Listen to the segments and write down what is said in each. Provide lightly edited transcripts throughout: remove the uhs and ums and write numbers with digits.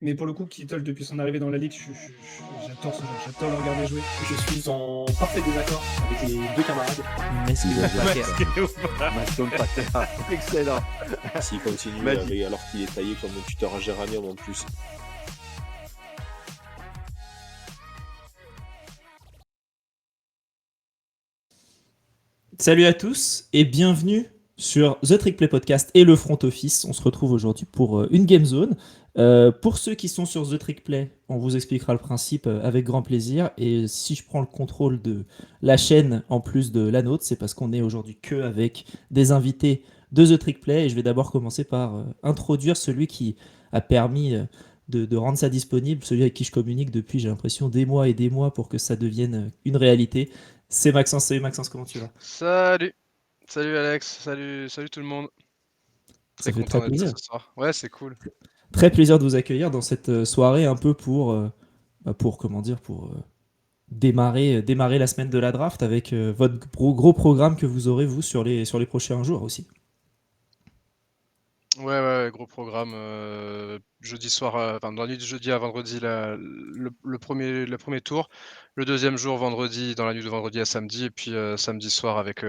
Mais pour le coup, Kittle, depuis son arrivée dans la ligue, j'adore ce joueur, j'adore le regarder jouer. Je suis en parfait désaccord avec les deux camarades. Maston Pater. Excellent. S'il continue alors qu'il est taillé comme un tuteur à géranium en plus. Salut à tous et bienvenue sur The Trick Play Podcast et le Front Office. On se retrouve aujourd'hui pour une Game Zone. Pour ceux qui sont sur The Trick Play, on vous expliquera le principe avec grand plaisir. Et si je prends le contrôle de la chaîne en plus de la nôtre, c'est parce qu'on est aujourd'hui que avec des invités de The Trick Play. Et je vais d'abord commencer par introduire celui qui a permis de rendre ça disponible, celui avec qui je communique depuis, j'ai l'impression, des mois et des mois pour que ça devienne une réalité. C'est Maxence. Salut Maxence, comment tu vas? Salut Alex, salut tout le monde. Ça fait très plaisir. Ce soir. Ouais, c'est cool. Très plaisir de vous accueillir dans cette soirée un peu pour démarrer la semaine de la draft avec votre gros programme que vous aurez vous sur les prochains jours aussi. Ouais, gros programme. Jeudi soir, dans la nuit de jeudi à vendredi, le premier tour. Le deuxième jour, vendredi, dans la nuit de vendredi à samedi, et puis samedi soir avec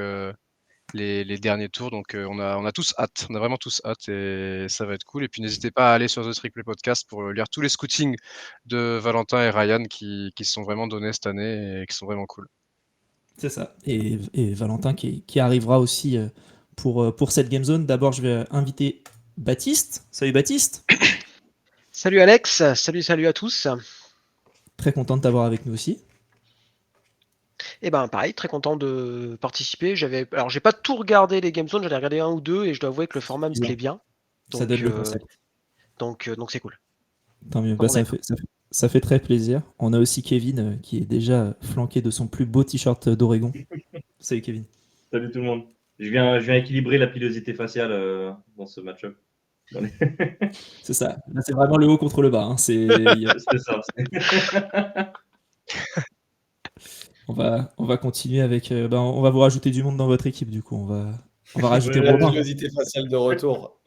les derniers tours. Donc on a tous hâte, on a vraiment tous hâte et ça va être cool. Et puis n'hésitez pas à aller sur The Trick Play Podcast pour lire tous les scootings de Valentin et Ryan qui sont vraiment donnés cette année et qui sont vraiment cool. C'est ça. Et Valentin qui arrivera aussi pour cette Game Zone. D'abord, je vais inviter Baptiste. Salut Baptiste. Salut Alex, salut à tous. Très content de t'avoir avec nous aussi. Et ben pareil, très content de participer. Alors j'ai pas tout regardé les Game Zones, j'en ai regardé un ou deux et je dois avouer que le format me plaît bien. Donc, ça donne le concept. Donc c'est cool. Tant mieux. Ça fait très plaisir. On a aussi Kevin qui est déjà flanqué de son plus beau t-shirt d'Oregon. Salut Kevin. Salut tout le monde. Je viens équilibrer la pilosité faciale dans ce match-up. C'est ça. Là, c'est vraiment le haut contre le bas. Hein. C'est ça. On va continuer avec. On va vous rajouter du monde dans votre équipe du coup. On va rajouter La Robin. pilosité faciale de retour.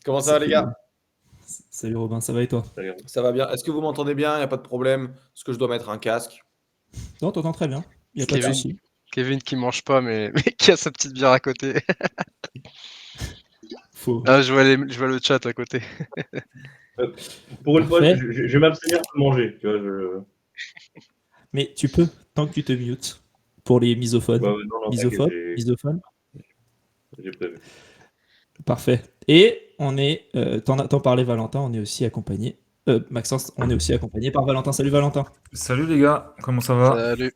Comment ça va les gars? Salut Robin, ça va et toi? Ça va bien. Est-ce que vous m'entendez bien? Il n'y a pas de problème? Est-ce que je dois mettre un casque? Non, t'entends très bien. Il n'y a pas de souci. Kevin qui mange pas mais qui a sa petite bière à côté. Faux. Ah, je vois le chat à côté. Pour une fois, je vais m'abstenir de manger. Tu vois, Mais tu peux, tant que tu te mutes, pour les misophones. Misophones. J'ai prévu. Parfait. Et on est, t'en parlais Valentin, on est aussi accompagné. Maxence, on est aussi accompagné par Valentin. Salut Valentin. Salut les gars, comment ça va? Salut.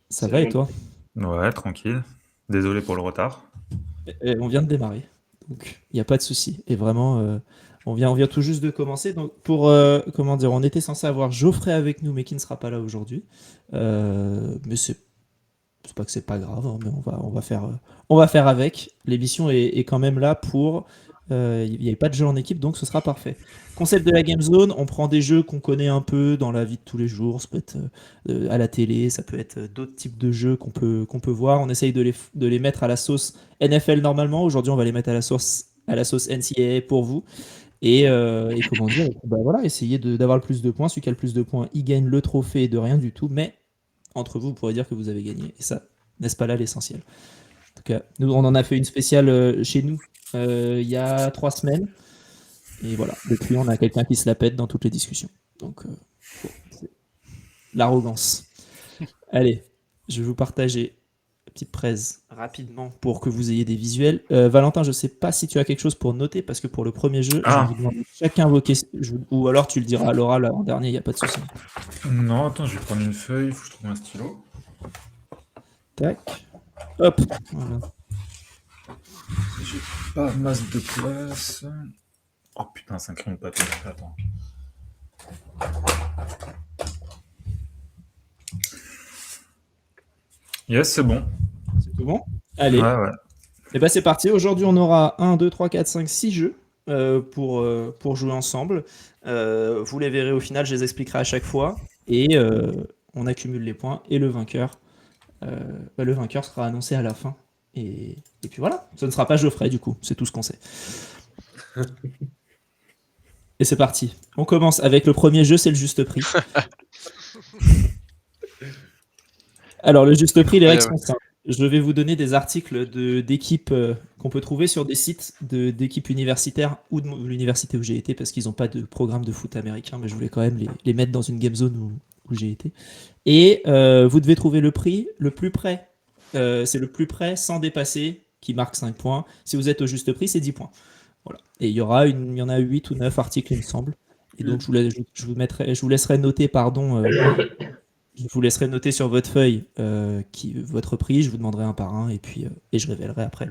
Ça va et toi? Ouais, tranquille. Désolé pour le retard. On vient de démarrer, donc il n'y a pas de souci. Et vraiment, on vient tout juste de commencer. Donc on était censé avoir Geoffrey avec nous, mais qui ne sera pas là aujourd'hui. Mais c'est pas que c'est pas grave, hein, mais on va faire avec. L'émission est quand même là pour. Il n'y avait pas de jeu en équipe, donc ce sera parfait. Concept de la Game Zone, on prend des jeux qu'on connaît un peu dans la vie de tous les jours, ça peut être à la télé, ça peut être d'autres types de jeux qu'on peut voir. On essaye de les mettre à la sauce NFL normalement. Aujourd'hui, on va les mettre à la sauce NCAA pour vous. Et comment dire, voilà, essayer d'avoir le plus de points. Celui qui a le plus de points, il gagne le trophée de rien du tout. Mais entre vous, vous pourrez dire que vous avez gagné. Et ça, n'est-ce pas là l'essentiel? En tout cas, nous, on en a fait une spéciale chez nous il y a 3 semaines. Et voilà, depuis, on a quelqu'un qui se la pète dans toutes les discussions. Donc, c'est l'arrogance. Allez, je vais vous partager la petite presse rapidement pour que vous ayez des visuels. Valentin, je ne sais pas si tu as quelque chose pour noter, parce que pour le premier jeu, je vais vous demander chacun vos questions. Ou alors tu le diras à l'oral en dernier, il n'y a pas de souci. Non, attends, je vais prendre une feuille, il faut que je trouve un stylo. Tac. Hop. Voilà. J'ai pas masse de place. Oh putain, c'est un crayon de papier. Attends. Yes, c'est bon. C'est tout bon? Allez. Ouais. Et c'est parti. Aujourd'hui, on aura 1, 2, 3, 4, 5, 6 jeux pour jouer ensemble. Vous les verrez au final, je les expliquerai à chaque fois. Et on accumule les points. Et le vainqueur sera annoncé à la fin. Et puis voilà, ce ne sera pas Geoffrey du coup, c'est tout ce qu'on sait. Et c'est parti. On commence avec le premier jeu, c'est le juste prix. Alors, le juste prix, les règles sont simples. Je vais vous donner des articles d'équipes qu'on peut trouver sur des sites d'équipes universitaires ou de l'université où j'ai été, parce qu'ils n'ont pas de programme de foot américain, mais je voulais quand même les mettre dans une game zone où j'ai été. Et vous devez trouver le prix le plus près. C'est le plus près sans dépasser, qui marque 5 points. Si vous êtes au juste prix, c'est 10 points. Voilà. Et il y en a 8 ou 9 articles, il me semble. Et donc, je vous laisserai noter, je vous laisserai noter sur votre feuille votre prix. Je vous demanderai un par un et puis je révélerai après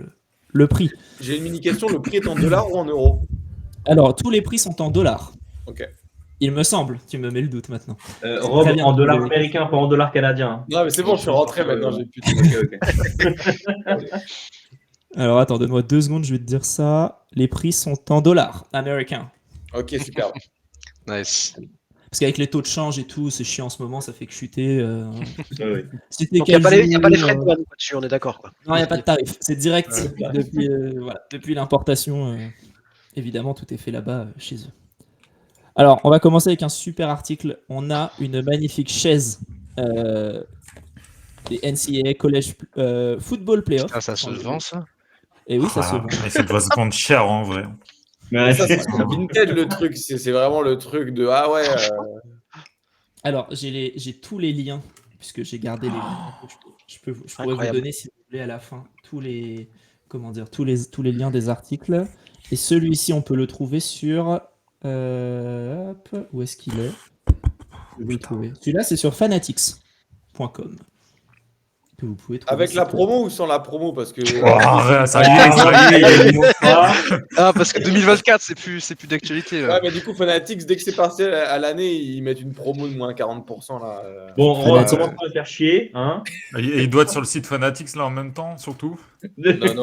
le prix. J'ai une mini question. Le prix est en dollars ou en euros? Alors, tous les prix sont en dollars. Ok. Il me semble. Tu me mets le doute maintenant. Rob, Très bien. en dollars américains, pas en dollars canadiens. Non, mais c'est bon, je suis rentré maintenant. J'ai plus de... Ok. Alors, attends, donne-moi 2 secondes, je vais te dire ça. Les prix sont en dollars américains. Ok, super. Nice. Parce qu'avec les taux de change et tout, c'est chiant en ce moment, ça fait que chuter. Ouais. C'était Donc il n'y a, pas les frais de quel jour, douane là-dessus, on est d'accord, quoi. Non, il n'y a pas de tarif. C'est direct depuis l'importation. Évidemment, tout est fait là-bas chez eux. Alors, on va commencer avec un super article. On a une magnifique chaise des NCAA College Football Playoff. Ah, ça se vend, ça? Et oui, ça se Ah, vend. mais ça doit se vendre cher en vrai. Ouais, Ça, c'est Vinted le truc. C'est vraiment le truc de ah ouais. Alors, j'ai tous les liens, puisque j'ai gardé les liens. Je pourrais vous Incroyable. donner, si vous voulez, à la fin, tous les liens des articles. Et celui-ci, on peut le trouver sur... hop, où est-ce qu'il est? Je vais le trouver. Celui-là, c'est sur fanatics.com. Que vous pouvez trouver. Avec la promo ou sans la promo? Parce que. Oh, arrête, ça y est, Ah, parce que 2024, c'est plus d'actualité, là. Ouais, mais du coup, Fanatics, dès que c'est passé à l'année, ils mettent une promo de moins 40% là. Bon, on Ouais. commence par le faire chier. Hein. Et il doit être sur le site Fanatics là en même temps, surtout. Non, non.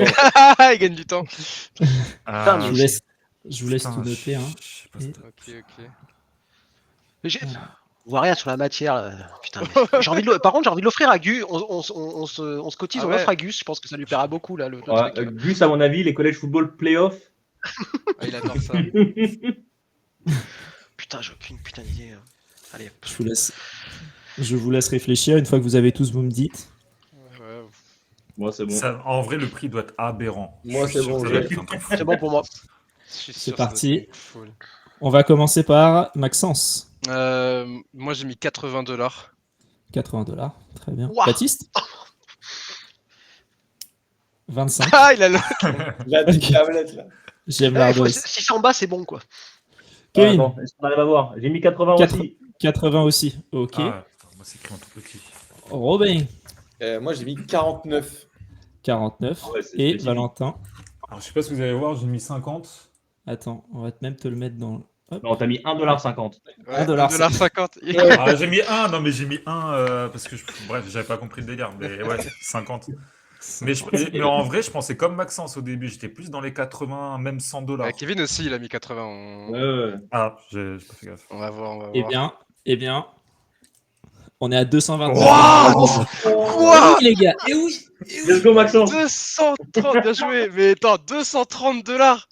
Il gagne du temps. Ah, Je vous laisse putain, tout noter. Hein. je sais pas si t'as- Ok. Mais on voit rien sur la matière. Là. Putain, mais j'ai envie de par contre, j'ai envie de l'offrir à Gus. On se cotise, Ah on ouais. l'offre à Gus. Je pense que ça lui plaira beaucoup là. Le Ouais, truc. Gus, à mon avis, les collèges football playoff. Ah, il adore ça. Putain, j'ai aucune putain d'idée. Allez. Je vous laisse réfléchir. Une fois que vous avez tous, vous me dites. Ouais. Moi, c'est bon. Ça, en vrai, le prix doit être aberrant. Moi, c'est bon, Ça j'ai- doit être un truc fou. C'est bon pour moi. Je suis C'est sûr, parti. ça doit être full. On va commencer par Maxence. Moi, j'ai mis 80$. $80. Très bien. Ouah. Baptiste 25. Ah, il a le... La petite tablette là. J'aime Ouais, l'ardoise. 600 bas, c'est bon quoi. Kevin, Attends, est-ce qu'on arrive à voir? J'ai mis 80 Quatre- aussi. 80 aussi. Ok. Ah, attends, moi, c'est écrit en tout petit. Robin, Moi, j'ai mis 49. 49. Ouais, c'est Et spécifique. Valentin. Alors, je sais pas si vous allez voir, j'ai mis 50. Attends, on va même te le mettre dans. Hop. Non, t'as mis 1,50$. Ouais, 1,50. $1,50. Ah, j'ai mis 1, non, mais j'ai mis 1 parce que, bref, j'avais pas compris le délire. Mais ouais, 50. Mais en vrai, je pensais comme Maxence au début, j'étais plus dans les 80, même $100. Kevin aussi, il a mis 80. Ouais. Ah, j'ai pas fait gaffe. On va voir. Eh bien, on est à 220. Quoi, Oui, les gars. Et oui. Let's go, Maxence. 230, bien joué. Mais attends, $230.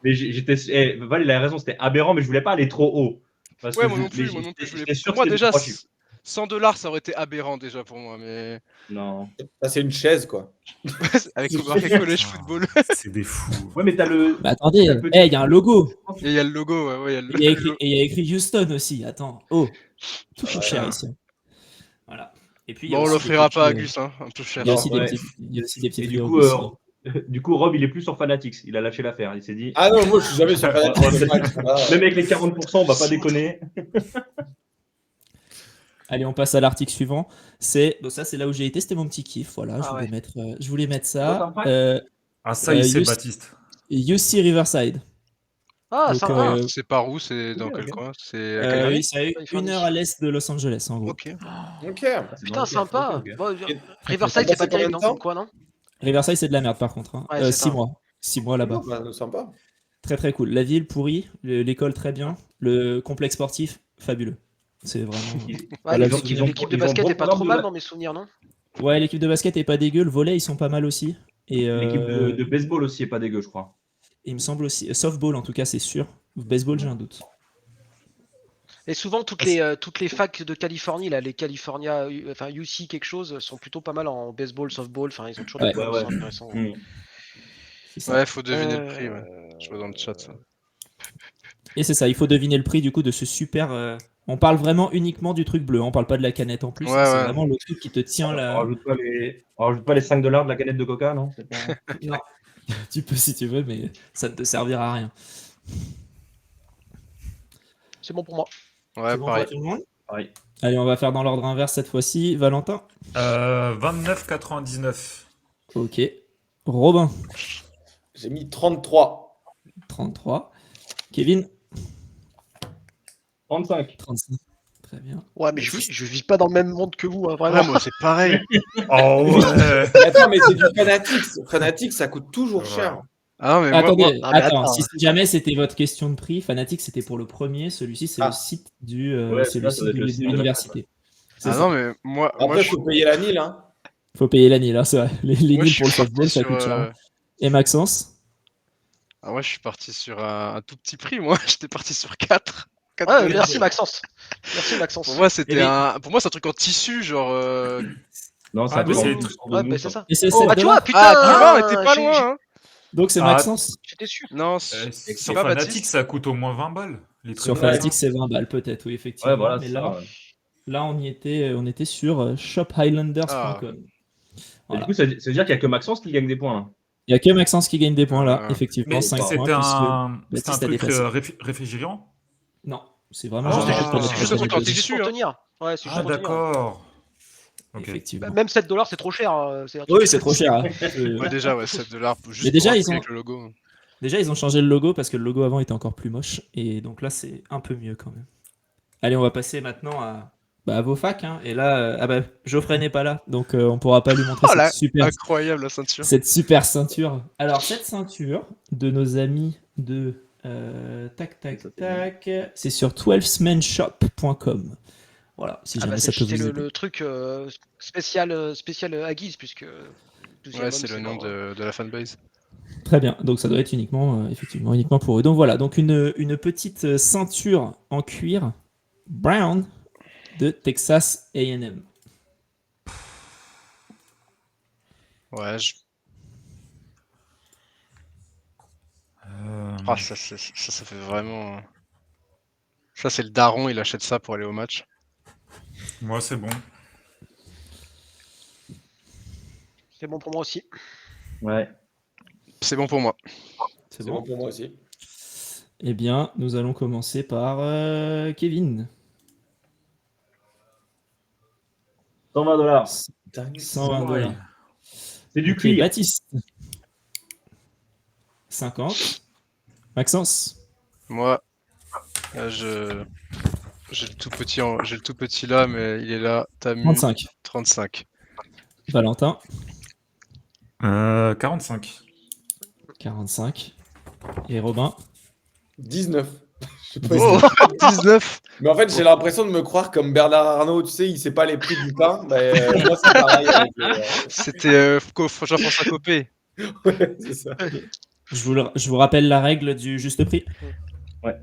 Mais j'étais. Val, il a raison, c'était aberrant, mais je voulais pas aller trop haut. Parce Ouais, que moi non plus. j'étais sûr que Moi, c'était déjà, trois chiffres. $100, ça aurait été aberrant déjà pour moi. Mais Non. Ça, c'est une chaise quoi. avec le marqué collège football. C'est des fous. Ouais, mais t'as le. Bah, attendez, Le petit- il y a un logo. Et il y a le logo. Ouais, il y a le Il y a logo. écrit, et il y a écrit Houston aussi. Attends. Oh. Tout est cher ici. Voilà. Et puis, il y a Bon, on aussi l'offrira des pas à petits, Gus, hein. Un peu cher. Il y a aussi Ouais. il y a aussi des petites Et du vidéos coup, aussi. du coup, Rob, il est plus sur Fanatics. Il a lâché l'affaire. Il s'est dit. Ah non, moi, je suis jamais sur Fanatics. Même avec les 40%, on va pas déconner. Allez, on passe à l'article suivant. Bon, ça, c'est là où j'ai été. C'était mon petit kiff. Voilà, je voulais mettre ça. Ah, ça, il sait, Yus- Baptiste. UC Riverside. Ah, Donc, sympa. C'est par où? C'est dans Ok, quel ok. coin? C'est à Calgary? C'est à 1 heure à l'est de Los Angeles, en gros. Ok. Ok. Putain, sympa. Ok. Bon, Et- Riverside, T'as c'est pas passé combien terrible, de non? temps Comme quoi, non? Riverside, c'est de la merde, par contre. Hein. Ouais, c'est 6 ça. mois. 6 mois là-bas. Bah, sympa. Très, très cool. La ville, pourrie. L'école, très bien. Le complexe sportif, fabuleux. C'est vraiment... Ouais, Voilà, l'équipe ils ont- l'équipe de ils ont basket bon est pas programme trop de mal la- dans mes souvenirs, non? Ouais, l'équipe de basket est pas dégueu. Le volley, ils sont pas mal aussi. Et L'équipe de baseball aussi est pas dégueu, je crois. il me semble aussi... Softball, en tout cas, c'est sûr. Baseball, j'ai un doute. Et souvent, toutes les facs de Californie, là, les California, enfin UC quelque chose, sont plutôt pas mal en baseball, softball. Enfin, ils ont toujours des Ouais. propositions Ouais. intéressantes. C'est ça. Ouais, faut deviner le prix. Ouais. Je vois dans le chat. Ça. Et c'est ça, il faut deviner le prix du coup de ce super. On parle vraiment uniquement du truc bleu, on parle pas de la canette en plus. Ouais, C'est ouais. vraiment le truc qui te tient On là. rajoute pas les $5 de la canette de Coca, non? C'est pas- Non. Tu peux si tu veux, mais ça ne te servira à rien. C'est bon pour moi. Ouais, C'est bon pareil. pour tout le monde Pareil. Allez, on va faire dans l'ordre inverse cette fois-ci. Valentin. 29,99. Ok. Robin. J'ai mis 33. 33. Kevin. 35. 35. Très bien. Ouais, mais je vis pas dans le même monde que vous, hein, vraiment. Ouais, moi, c'est pareil. Oh ouais. Attends, mais c'est du Fanatics. Fanatics, ça coûte toujours Ouais. cher. Ah, mais Attendez, Non, mais attends. si jamais c'était votre question de prix, Fanatic c'était pour le premier, celui-ci c'est Ah. le site du, Ouais, c'est ça, le ça site doit être de le site de la l'université. C'est Ah ça. non, mais moi Après, je il faut payer la NIL. Hein. Faut payer la NIL, hein, c'est vrai. Les moi, NIL je pour le suis softball, parti ça sur, coûte cher. hein. Et Maxence moi, je suis parti sur un tout petit prix. Moi, j'étais parti sur 4. Ouais, merci Maxence. Merci Maxence. Pour moi, c'était Eh bien- un truc en tissu, genre. Non, Ah, mais c'est- Ouais, bah c'est ça. Et c'est Oh, bah 7 tu vois, $. putain. Ah, tu vois, on était pas j'ai- loin. Hein. Donc c'est Ah, Maxence. J'étais sûr. Non, Sur c'est pas Fanatics, Baptiste. ça coûte au moins 20 balles. Les Sur traîneaux. Fanatic c'est 20 balles peut-être, oui effectivement. Ouais, voilà, Mais c'est là, ça. là on était sur shophighlanders.com. Et Voilà. du coup, ça veut dire qu'il n'y a que Maxence qui gagne des points. Là. Il n'y a que Maxence qui gagne des points là, Ah. effectivement, Mais 5 c'était points. puisque un Baptiste a truc dépassé. réfrigérant. Non, c'est vraiment Ah, juste c'est un truc pour juste- mettre juste le un truc en canapé. tissu. C'est juste pour tenir. Ouais, c'est juste Ah, pour tenir. d'accord. Ok. Effectivement. Même $7, c'est trop cher. hein, c'est un truc- Oui, c'est trop cher. hein. Ouais, déjà, ouais, $7 juste Mais déjà, pour un ils truc ont- avec le logo. Déjà, ils ont changé le logo parce que le logo avant était encore plus moche. Et donc là, c'est un peu mieux quand même. Allez, on va passer maintenant à vos facs. hein. Et là, Geoffrey n'est pas là. Donc on pourra pas lui montrer Oh là, cette incroyable la ceinture. super ceinture. Alors, cette ceinture de nos amis de c'est sur 12smanshop.com. Voilà, si Ah jamais bah ça c'est peut vous c'était aider. le truc spécial Aguise puisque. Ouais, c'est le nom de la fanbase. Très bien, donc ça doit être uniquement, effectivement, uniquement pour eux. Donc voilà, donc une petite ceinture en cuir brown de Texas A&M. Ouais, Ah, ça fait vraiment. Ça, c'est le daron, il achète ça pour aller au match. Moi, c'est bon. C'est bon pour moi aussi. Ouais. C'est bon pour moi. C'est C'est bon pour moi aussi. Eh bien, nous allons commencer par Kevin. $120. 120 $. C'est du Ok, cuir. Baptiste. 50. Maxence. Moi, là, j'ai le tout petit j'ai le tout petit là, mais il est là. T'as mis 35. 35. Valentin. 45. 45. Et Robin. 19. Je sais pas Oh, si- 19. Mais en fait, j'ai l'impression de me croire comme Bernard Arnault, tu sais, il sait pas les prix du pain. Moi, c'est pareil. avec, C'était Jean-François Copé. ouais, c'est ça. Je vous rappelle la règle du juste prix. Ouais.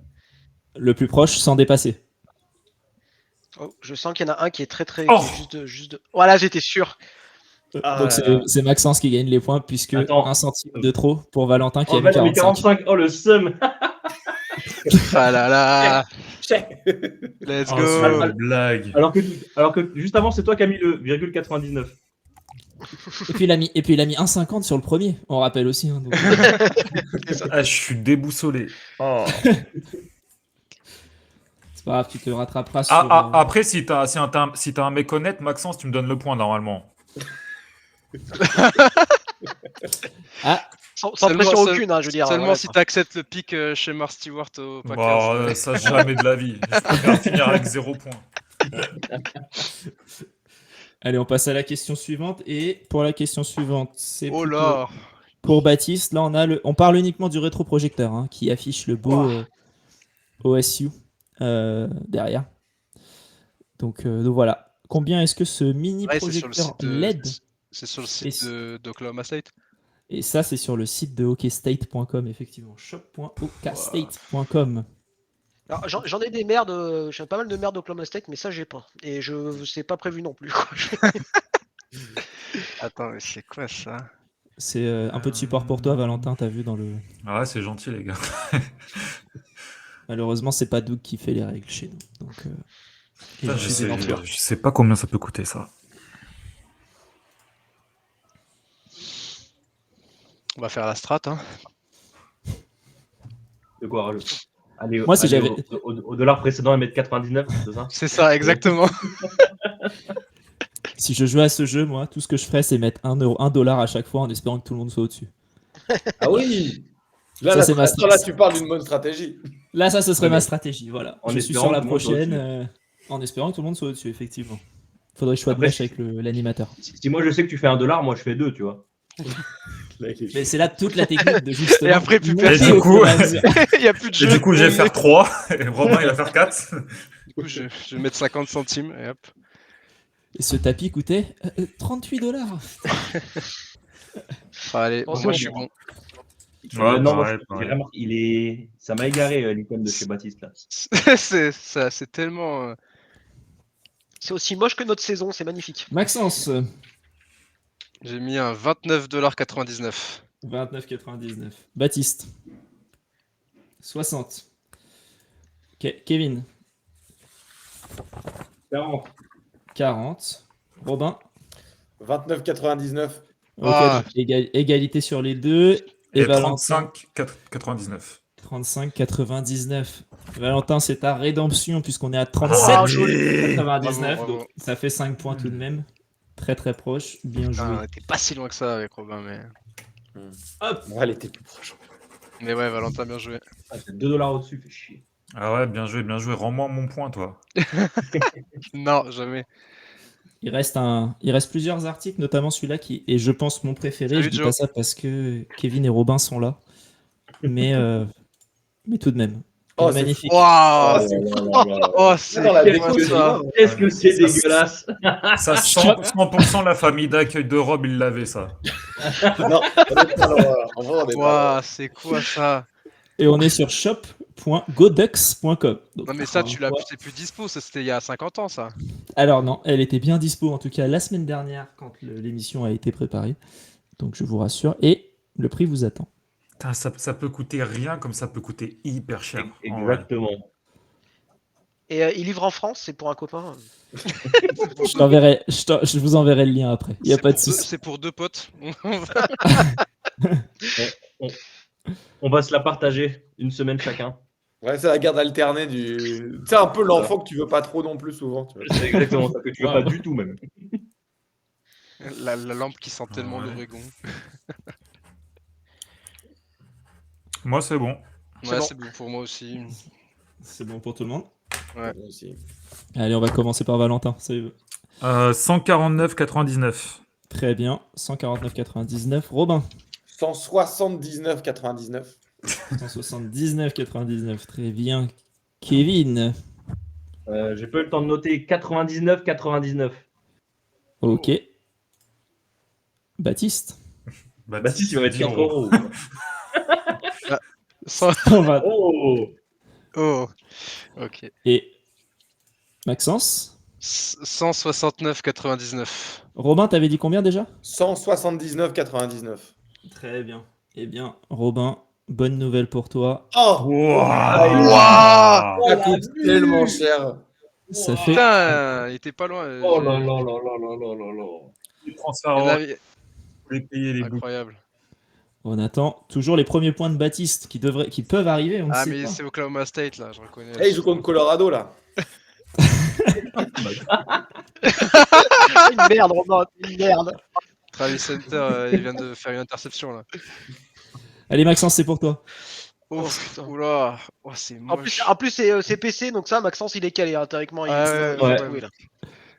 Le plus proche sans dépasser. Oh, je sens qu'il y en a un qui est très très. Oh. Qui est juste de... Voilà, j'étais sûr. Ah Donc là là. c'est Maxence qui gagne les points puisque Attends. 1 centime de trop pour Valentin qui Oh, a ben, mis elle a mis 45. 45. Oh, le seum. Ah là là. Let's Oh, go. c'est une blague. Alors que juste avant, c'est toi qui as mis le ,99. Et puis il a mis 1,50 sur le premier, on rappelle aussi. hein, donc. Ah, je suis déboussolé. Oh. C'est pas grave, tu te rattraperas sur. Après, si t'as un mec honnête, Maxence, tu me donnes le point normalement. Ah, Sans Seulement- pression seul- aucune, hein, je veux dire. Seulement voilà, si quoi. t'acceptes le pic chez Mark Stewart au Packers. Bon, ça, jamais de la vie. Je préfère finir avec 0 point. allez, on passe à la question suivante. Et pour la question suivante, c'est Oh plutôt là. pour Baptiste. Là, on parle uniquement du rétroprojecteur hein, qui affiche le beau OSU derrière. Donc voilà. Combien est-ce que ce mini Ouais, c'est sur le projecteur site de- LED C'est sur le Et site d'Oklahoma State. Et ça, c'est sur le site de hokestate.com, effectivement. Shop.okastate.com. Alors, j'en ai des merdes, j'ai pas mal de merdes Oklahoma State, mais ça j'ai pas. Et c'est pas prévu non plus, quoi. Attends, mais c'est quoi ça? C'est un peu de support pour toi, Valentin, t'as vu dans le. Ah ouais, c'est gentil, les gars. Malheureusement, c'est pas Doug qui fait les règles chez nous. Donc, et Ça, je suis énorme. je sais pas combien ça peut coûter, ça. On va faire la strat, hein. De quoi rajouter? Allez, Moi, si allez, j'avais- au dollar précédent, 1,99 m, c'est ça? C'est ça, exactement. Si je jouais à ce jeu, moi, tout ce que je ferais, c'est mettre $1 à chaque fois en espérant que tout le monde soit au-dessus. Ah oui. Là, Ça, là, c'est ma attends, là, tu parles d'une bonne stratégie. Là, ça, ce serait Oui, ma mais stratégie. Voilà. en Je suis espérant sur la que tout le monde soit prochaine, en espérant que tout le monde soit au-dessus, effectivement. Faudrait que je sois de Après, mèche si- avec l'animateur. Si moi je sais que tu fais $1, moi je fais 2, tu vois. Mais c'est là toute la technique de justement. Et après, plus monter personne. au Et du coup- fur et à mesure. Il y a plus de Et jeu. du coup, je vais faire 3, et Romain, il va faire 4. Du coup, je vais mettre 50 centimes et hop. Et ce tapis coûtait $38. Allez, Bon, c'est moi bon. je suis bon. Ouais, Non, moi, pareil, j'ai pareil. vraiment, ça m'a égaré l'icône de chez Baptiste là. C'est tellement. C'est aussi moche que notre saison, c'est magnifique. Maxence, J'ai mis un 29,99 $. 29,99. Baptiste, 60. Kevin, 40. 40. Robin, 29,99. ok, Ah. donc égalité sur les deux. Et Et Valentin, 35,99. 35,99. Valentin, c'est ta rédemption puisqu'on est à Ah, 37,99. joli. Bravo. Donc ça fait 5 points tout de même. Très très proche. Bien joué. On était pas si loin que ça avec Robin, mais. Ouais, elle était plus proche. Mais ouais, Valentin, bien joué. Ah, c'est $2 au-dessus, fait chier. Ah ouais, bien joué, bien joué. Rends-moi mon point, toi. Non, jamais. Il reste plusieurs articles, notamment celui-là qui est, je pense, mon préféré. Salut, Je dis Joe. pas ça parce que Kevin et Robin sont là. Mais tout de même. Oh, Une c'est magnifique. Waouh! Oh, c'est Dans la quoi déco, c'est ça? énorme. Qu'est-ce que c'est Ça, dégueulasse! Ça, 100% la famille d'accueil de Rob, il l'avait, ça. Non, on est pas là, en vrai, on est pas là. Waouh, c'est quoi ça? Et on est sur shop.godex.com. Donc, Non, mais ça, encore tu une l'as fois- c'est plus dispo, ça c'était il y a 50 ans, ça. Alors non, elle était bien dispo en tout cas la semaine dernière quand l'émission a été préparée. Donc je vous rassure. Et le prix vous attend. Putain, ça peut coûter rien comme ça peut coûter hyper cher. en vrai. Exactement. Et il livre en France, c'est pour un copain. Je vous enverrai le lien après. Il n'y a C'est pas de pour deux- souci. C'est pour deux potes. On va se la partager une semaine chacun. Ouais, c'est la garde alternée du. Tu sais, un peu l'enfant que tu veux pas trop non plus souvent. Tu vois. C'est exactement ça que tu veux Wow. pas du tout même. La lampe qui sent tellement Ouais. l'Oregon. Moi, c'est bon. C'est Ouais, bon. c'est bon pour moi aussi. C'est bon pour tout le monde. Moi aussi. Allez, on va commencer par Valentin. C'est 149,99. très bien. 149,99. Robin. 179,99. 179,99. Très bien. Kevin. J'ai pas eu le temps de noter 99,99. Ok. Baptiste. Baptiste, il va mettre 4 euros. euros. On va- Oh! Oh, ok. Et Maxence. 169,99. Robin, t'avais dit combien déjà? 179,99. Très bien. Eh bien, Robin, bonne nouvelle pour toi. Oh, Waouh. ça coûte tellement cher. Ça fait. Putain, il était pas loin. Oh là là là là là là là là. Les Il y transferts, en on avait- les payer les bouts. Incroyable. On attend toujours les premiers points de Baptiste qui peuvent arriver. On ne Ah, sait mais pas. c'est Oklahoma State là, je reconnais. Eh, il joue contre Colorado là. Une merde, Romain, une merde. Travis Center, il vient de faire une interception là. Allez, Maxence, c'est pour toi. Oh, putain. oula, oh, c'est moche. En plus c'est PC, donc ça, Maxence, il est calé, hein, théoriquement. Il Ouais, peut ouais. jouer, là.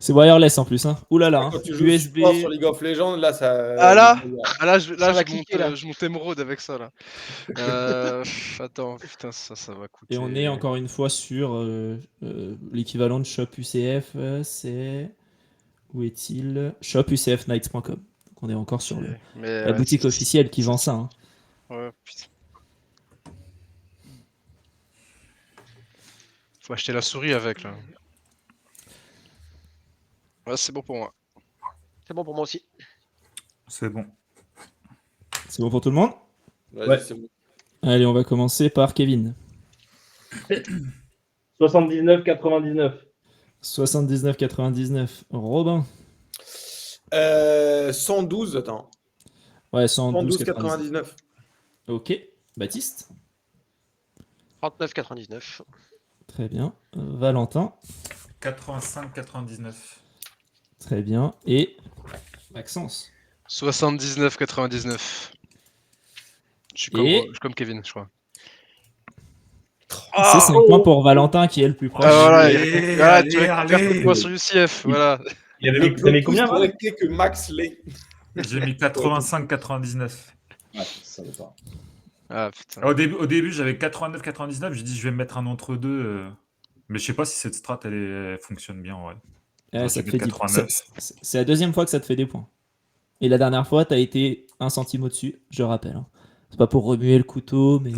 C'est wireless en plus. Hein. Ouh là là. hein. Quand tu joues USB. sport sur League of Legends, là, ça. Ah là là, Ça va cliquer, là. je monte émeraude avec ça là. Attends, putain, ça va coûter. Et on est encore une fois sur l'équivalent de Shop UCF. C'est. Où est-il? ShopUCFNights.com. Donc on est encore sur Mais, la ouais, boutique c'est- officielle qui vend ça. Hein. Ouais, putain. Faut acheter la souris avec, là. Ouais, c'est bon pour moi. C'est bon pour moi aussi. C'est bon. C'est bon pour tout le monde? Vas-y, Ouais. c'est bon. Allez, on va commencer par Kevin. 79,99. 79,99. Robin. 112, attends. Ouais, 112,99. 112,99. Ok. Baptiste. 39,99. Très bien. Valentin. 85,99. Très bien. Et Maxence. 79,99. Je suis Et- comme Kevin, je crois. C'est 5 points pour Valentin qui est le plus proche. Ah, voilà, Allez, voilà, allez, tu récupères allez. ton point sur UCF, voilà. Il avait Le mis, t'as mis plus combien, Val correcté que Max l'est. J'ai mis 85,99. Ouais, ça va pas. Ah putain. Au début j'avais 89,99. J'ai dit je vais me mettre un entre-deux. Mais je sais pas si cette strat elle fonctionne bien en vrai. Ouais, Non, ça j'ai te fait mis 10 89. C'est la deuxième fois que ça te fait des points. Et la dernière fois, t'as été 1 centime au-dessus, je rappelle. Hein. C'est pas pour remuer le couteau, mais.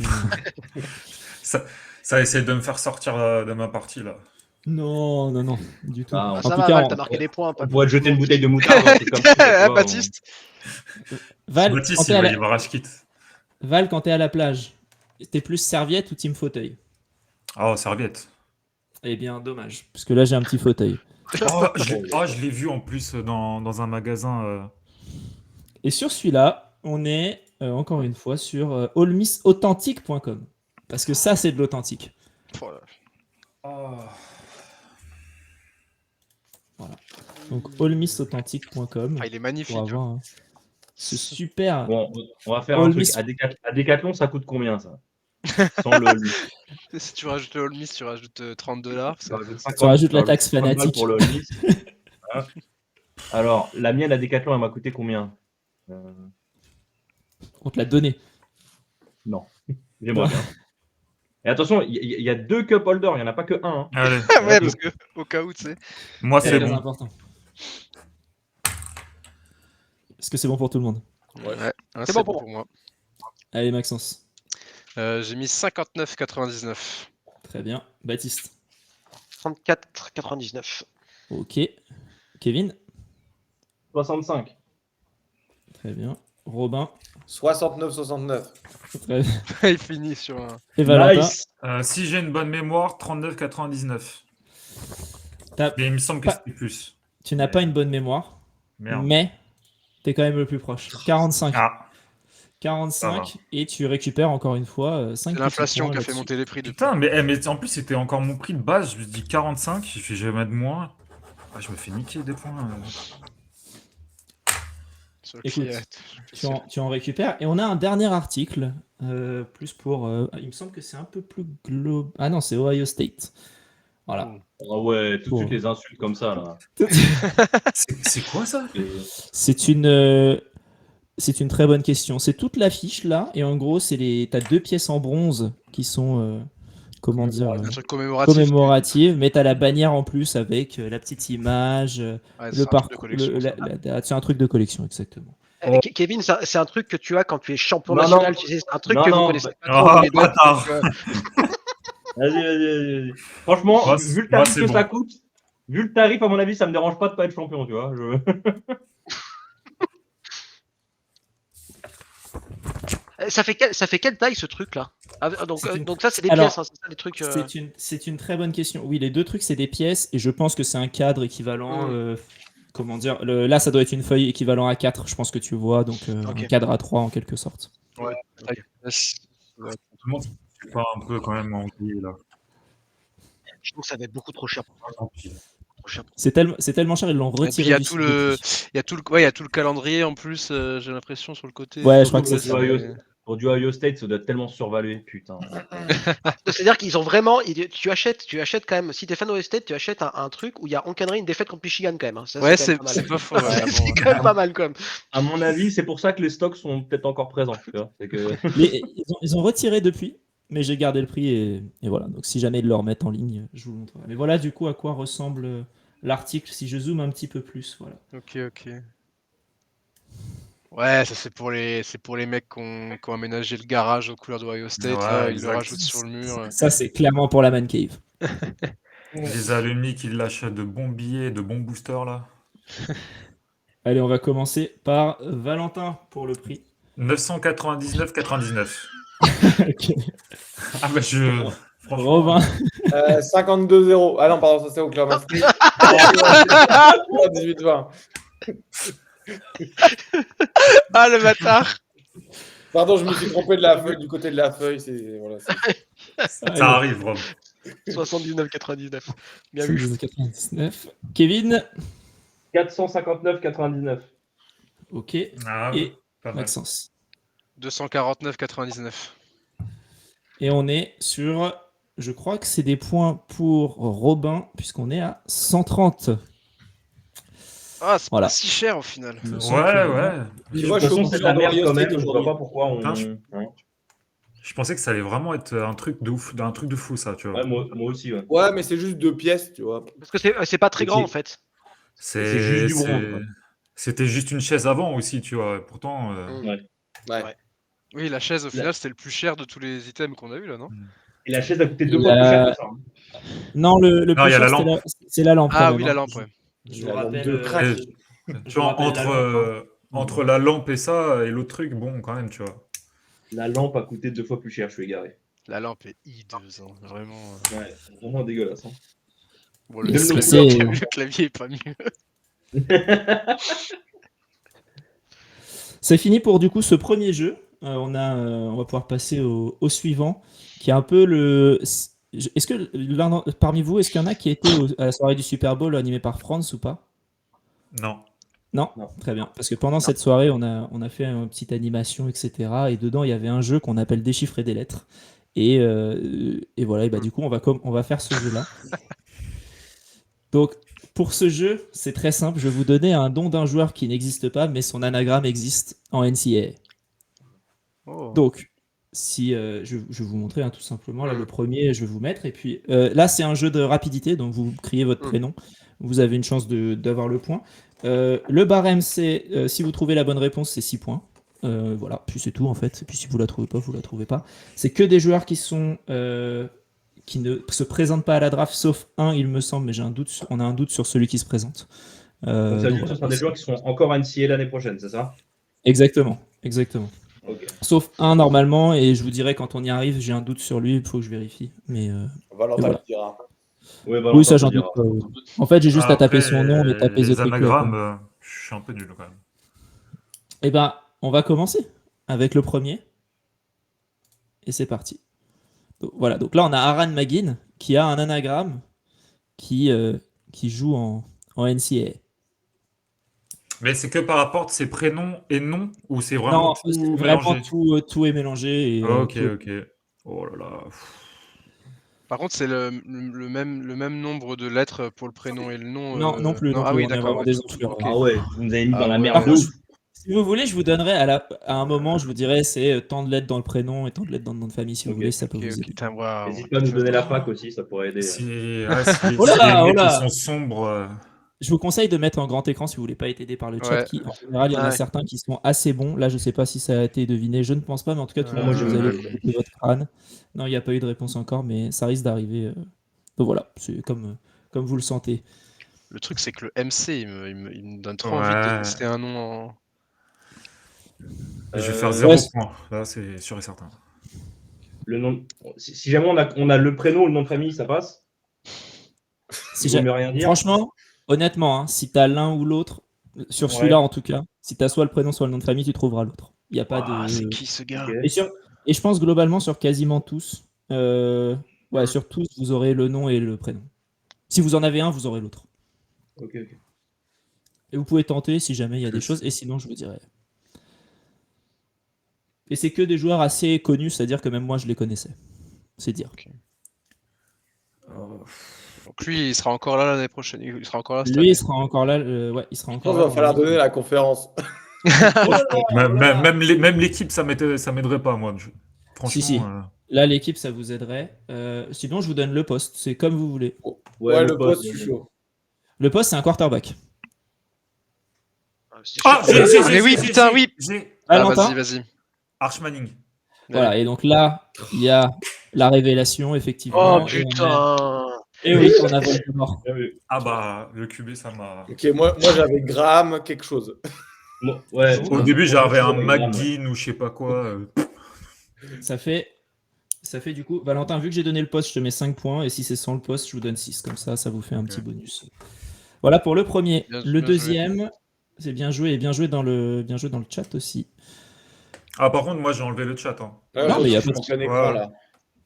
Ça essaie de me faire sortir de ma partie là. Non, non, non, du tout. Ah, En Ah, ça tout va, cas, Val, on- t'as marqué des points. On pourrait te jeter une bouteille de moutarde, un truc comme ça. tu Ah, vois, Baptiste. Val, Baptiste, quand t'es il à va la... y avoir rage kit. Val, quand t'es à la plage, t'es plus serviette ou team fauteuil? Oh, serviette. Eh bien, dommage, parce que là, j'ai un petit fauteuil. Oh, je l'ai vu en plus dans un magasin. Et sur celui-là, on est encore une fois sur allmissauthentique.com. Parce que ça, c'est de l'authentique. Voilà. Oh. Donc, allmissauthentique.com Ah, il est magnifique. pour avoir ce super. Bon, on va faire All un truc. Miss- À Decathlon, ça coûte combien, ça? Sans le... Si tu rajoutes le All Miss, tu rajoutes $30. Ça rajoute 50, Tu rajoutes la ça taxe 50 balles fanatique. pour le All Miss. Hein. Alors, la mienne à Decathlon, elle m'a coûté combien? On te l'a donné. Non. J'aimerais bien. Et attention, il y a 2 cup holders, il n'y en a pas que un. Hein. Allez, Ouais, parce que au cas où, tu sais. moi C'est c'est très bon. important. Est-ce que c'est bon pour tout le monde? Ouais, C'est c'est bon bon pour pour moi. Allez, Maxence. J'ai mis 59,99. Très bien. Baptiste. 34,99. Ok. Kevin. 65. Très bien. Robin. 69,69. Très bien. Il finit sur un. Et Valentin. Nice. Si j'ai une bonne mémoire, 39,99. T'as- Mais il me semble que Pas- c'était plus. Tu n'as pas une bonne mémoire, Merde. mais t'es quand même le plus proche. 45. Ah, 45 et tu récupères encore une fois 5 C'est l'inflation qui a fait monter les prix depuis. putain, mais en plus c'était encore mon prix de base. Je me dis 45, je fais jamais de moins. Ah, je me fais niquer des points. Sur le Écoute, client. tu en récupères. Et on a un dernier article, plus pour... il me semble que c'est un peu plus global. Ah non, c'est Ohio State. Voilà. Ah ouais, tout de Bon. suite les insultes comme ça, là. C'est quoi ça? Et- C'est une très bonne question. C'est toute l'affiche là, et en gros, t'as 2 pièces en bronze qui sont, comment dire, Un truc commémoratif. commémoratives, mais t'as la bannière en plus avec la petite image, Ouais, c'est le un truc de parcours, collection, ça. la date. C'est un truc de collection, exactement. Kevin, c'est un truc que tu as quand tu es champion Non, national. non. Tu sais, c'est un truc Non, que non, vous connaissez bah- pas trop. Ah, les deux, bâtard. donc, Vas-y. Franchement, Moi, vu le moi, tarif c'est que bon. ça coûte, vu le tarif, à mon avis, ça me dérange pas de pas être champion, tu vois. ça fait quelle taille ce truc là? Donc ça c'est des Alors, pièces, hein, c'est ça les trucs. C'est une très bonne question. Oui, les 2 trucs, c'est des pièces, et je pense que c'est un cadre équivalent. Comment dire, là, ça doit être une feuille équivalent à 4, je pense que tu vois, donc Ok. un cadre à 3 en quelque sorte. Tout le monde c'est pas un peu quand même ennuyé là. Je trouve que ça va être beaucoup trop cher. Trop cher. C'est tellement cher, ils l'ont Et puis retiré. il y a du tout site le, depuis. il y a tout le, ouais, il y a tout le calendrier en plus. J'ai l'impression sur le côté. Ouais, je crois que Pour c'est du ça. Pour du Ohio State, ça doit être tellement survalué, putain. C'est-à-dire qu'ils ont vraiment. Tu achètes quand même. Si t'es fan de State, tu achètes un truc où il y a encadré une défaite contre Michigan quand même. Hein. Ça, Ouais, quand même pas mal. c'est pas faux. ouais, C'est bon, quand même pas mal quand même. À mon avis, c'est pour ça que les stocks sont peut-être encore présents. Tu vois. C'est que... Ils ont retiré depuis, mais j'ai gardé le prix, et voilà. Donc si jamais ils le remettent en ligne, je vous le montrerai. Mais voilà du coup à quoi ressemble l'article si je zoome un petit peu plus. Voilà. Ok. Ouais, ça c'est pour les mecs qui ont aménagé le garage aux couleurs de Ohio State. Ouais, Là, ils le exact. rajoutent sur le mur. Ça, c'est clairement pour la man cave. Les alumni qui lâchent de bons billets, de bons boosters là. Allez, on va commencer par Valentin pour le prix. 999,99. Ok. Ah bah je. Franchement. Robin, 52-0. Ah non, pardon, ça c'est Oklahoma State. 18-20. Ah, le bâtard. Pardon, je me suis trompé de la feuille, du côté de la feuille. Voilà, Ça arrive, Rob. 79,99. Bien vu. 99. Kevin, 459,99. ok. Ah, Et pas mal. Maxence. 249,99. Et on est sur, je crois que c'est des points pour Robin, puisqu'on est à 130. Ah, c'est Voilà. pas si cher au final. Il me Ouais, semble que- ouais. Tu vois, De je toute suis façon, c'est de la content merde d'Ohio quand State même. Je vois aujourd'hui. pas pourquoi on. Non, Ouais. Je pensais que ça allait vraiment être un truc de ouf, un truc de fou, ça, tu vois. Ouais, moi aussi, ouais. Ouais, mais c'est juste 2 pièces, tu vois. Parce que c'est pas très grand Ok. en fait. C'est juste du bronze, quoi. C'était juste une chaise avant aussi, tu vois. Pourtant, Ouais. Ouais. Oui, la chaise au final c'était le plus cher de tous les items qu'on a eu là, non? Et la chaise a coûté 2 fois plus cher que ça. Non, le Non, plus il y a cher, la c'était lampe. c'est la lampe. Ah quand oui, même, la hein. lampe, ouais. Je vous La lampe rappelle. de crack. Et- je tu vois, rappelle la lampe, entre la lampe et ça et l'autre truc, bon, quand même, tu vois. La lampe a coûté 2 fois plus cher, je suis égaré. La lampe est hideuse, hein, vraiment. Ouais, vraiment dégueulasse. Hein. Bon, Et le, c'est- le- c'est- le clavier est pas mieux. C'est fini pour du coup ce premier jeu. On va pouvoir passer au suivant, qui est un peu le. Est-ce que parmi vous, est-ce qu'il y en a qui étaient à la soirée du Super Bowl animée par France ou pas? Non. Non, Non. très bien. Parce que pendant cette soirée, on a fait une petite animation, etc. Et dedans, il y avait un jeu qu'on appelle Déchiffrer des lettres. Et voilà, et bah, du coup, on va faire ce jeu-là. Donc, pour ce jeu, c'est très simple. Je vais vous donner un don d'un joueur qui n'existe pas, mais son anagramme existe en NCAA. Oh. Donc, si je vais vous montrer hein, tout simplement. Là, le premier, je vais vous mettre. Et puis là, c'est un jeu de rapidité. Donc, vous criez votre prénom. Vous avez une chance d'avoir le point. Le barème, c'est si vous trouvez la bonne réponse, c'est 6 points. Voilà, puis c'est tout en fait. Et puis si vous la trouvez pas, vous la trouvez pas. C'est que des joueurs qui ne se présentent pas à la draft, sauf un, il me semble, mais on a un doute sur celui qui se présente. Donc ça veut dire donc que ce voilà. sont des joueurs qui seront encore à NCAA l'année prochaine, c'est ça? Exactement. Ok. Sauf un normalement, et je vous dirai quand on y arrive, j'ai un doute sur lui, il faut que je vérifie. Mais Valentin voilà. le dira. Ouais, oui, ça j'en doute pas. En fait, j'ai juste à taper Après, son nom, mais taper les The Trick Club. anagrammes, je suis un peu nul quand même. Eh ben, on va commencer avec le premier. Et c'est parti. Donc, voilà, donc là on a Aaron Magin qui a un anagramme qui joue en NCAA. Mais c'est que par rapport à ses prénoms et noms ou c'est vraiment Non, tout c'est mélangé? vraiment tout est mélangé. Et, Ok, tout- ok. Oh là là. Par contre, c'est le même nombre de lettres pour le prénom et le nom. Non plus. Ah oui, on est d'accord. vraiment Ouais, des tout- enflures. ok. Ah ouais, vous nous avez mis dans Ah la ouais. merde. Par de contre, ouf. si vous voulez, je vous donnerai à un moment, je vous dirai c'est tant de lettres dans le prénom et tant de lettres dans le nom de famille. Si vous Ok, voulez, ça peut Ok, vous ok, aider. putain, waouh. N'hésite pas à nous donner la fac aussi, ça pourrait aider. Si, si Oh là les là, oh lettres là. sont sombres. Je vous conseille de mettre en grand écran si vous voulez pas être aidé par le chat. Ouais. Qui, en général, il y en a Ouais. certains qui sont assez bons. Là, je sais pas si ça a été deviné. Je ne pense pas, mais en tout cas, tout le Ouais, monde, moi, vous je- allez écouter votre crâne. Non, il n'y a pas eu de réponse encore, mais ça risque d'arriver. Donc voilà, c'est comme vous le sentez. Le truc, c'est que le MC, il me donne trop Ouais. envie de tester un nom en. Je vais faire Euh, 0 ouais. point. Là, c'est sûr et certain. Le nom... si jamais on a le prénom ou le nom de famille, ça passe. Si Il vaut j'ai- mieux rien dire. Franchement, honnêtement, hein, si tu as l'un ou l'autre, sur Ouais. celui-là en tout cas, si tu as soit le prénom, soit le nom de famille, tu trouveras l'autre. Il n'y a pas Ah, de. c'est qui ce gars? Ok. Et je pense globalement sur quasiment tous, Ouais. sur tous, vous aurez le nom et le prénom. Si vous en avez un, vous aurez l'autre. Ok. Et vous pouvez tenter si jamais il y a des Je choses, et sinon je vous dirai. Et c'est que des joueurs assez connus, c'est-à-dire que même moi je les connaissais. C'est dire. Donc lui, il sera encore là l'année prochaine. Il sera encore là cette Lui, il année. sera encore là. Ouais, il sera Je pense encore qu'il là. va falloir donner la conférence. Même l'équipe, ça m'aiderait pas, moi. Franchement. Si. Là, l'équipe, ça vous aiderait. Sinon, je vous donne le poste. C'est comme vous voulez. Ouais, le poste, je suis chaud. Le poste, c'est un quarterback. Ah, Mais oui, putain, oui. J'ai Ah, Valentin. vas-y. Archmanning. Voilà, et donc là, il y a la révélation, effectivement. Oh putain. Et oui, on a Voldemort. Bien vu. Ah bah, le QB, ça m'a... Ok, moi j'avais Graham quelque chose. Ouais, Au début, j'avais un Graham, ouais. McGinn ou je sais pas quoi. Ça fait du coup, Valentin, vu que j'ai donné le poste, je te mets 5 points, et si c'est sans le poste, je vous donne 6. Comme ça vous fait un petit bonus. Voilà pour le premier. Bien- Le bien deuxième, c'est bien joué, et bien joué dans le chat aussi. Ah, par contre, moi, j'ai enlevé le chat. Hein. Non, mais y a je pas de suis en plein écran Ouais. là.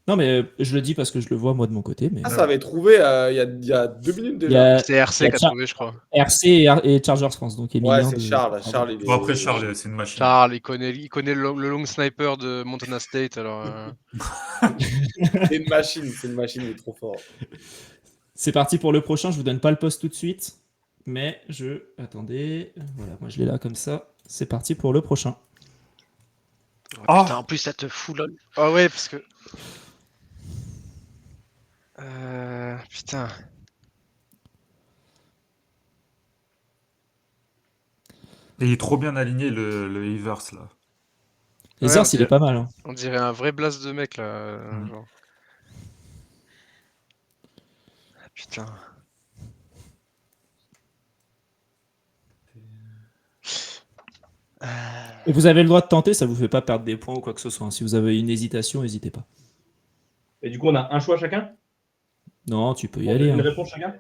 Non, mais je le dis parce que je le vois moi de mon côté. Mais Ah, ça avait trouvé il y a 2 minutes il y déjà. a C'est RC y a qui a Char- trouvé, je crois. RC et Chargers France, donc Ouais, Emilien. c'est Charles. Charles, il est... Bon, après, Charles, c'est une machine. Charles, il connaît le long sniper de Montana State, alors. C'est une machine, il est trop fort. C'est parti pour le prochain. Je vous donne pas le poste tout de suite, mais attendez. Voilà, moi je l'ai là comme ça. C'est parti pour le prochain. Ah. Putain, en plus, ça te fout lol. Ah ouais, parce que. Putain. Et il est trop bien aligné, le Ivers, là. Les Ouais, heures, on il est dirait- pas mal. Hein. On dirait un vrai blast de mec là. Genre. Ah, putain. Et vous avez le droit de tenter, ça vous fait pas perdre des points ou quoi que ce soit. Hein. Si vous avez une hésitation, n'hésitez pas. Et du coup, on a un choix chacun. Non, tu peux y On aller. donne une Hein. réponse chacun.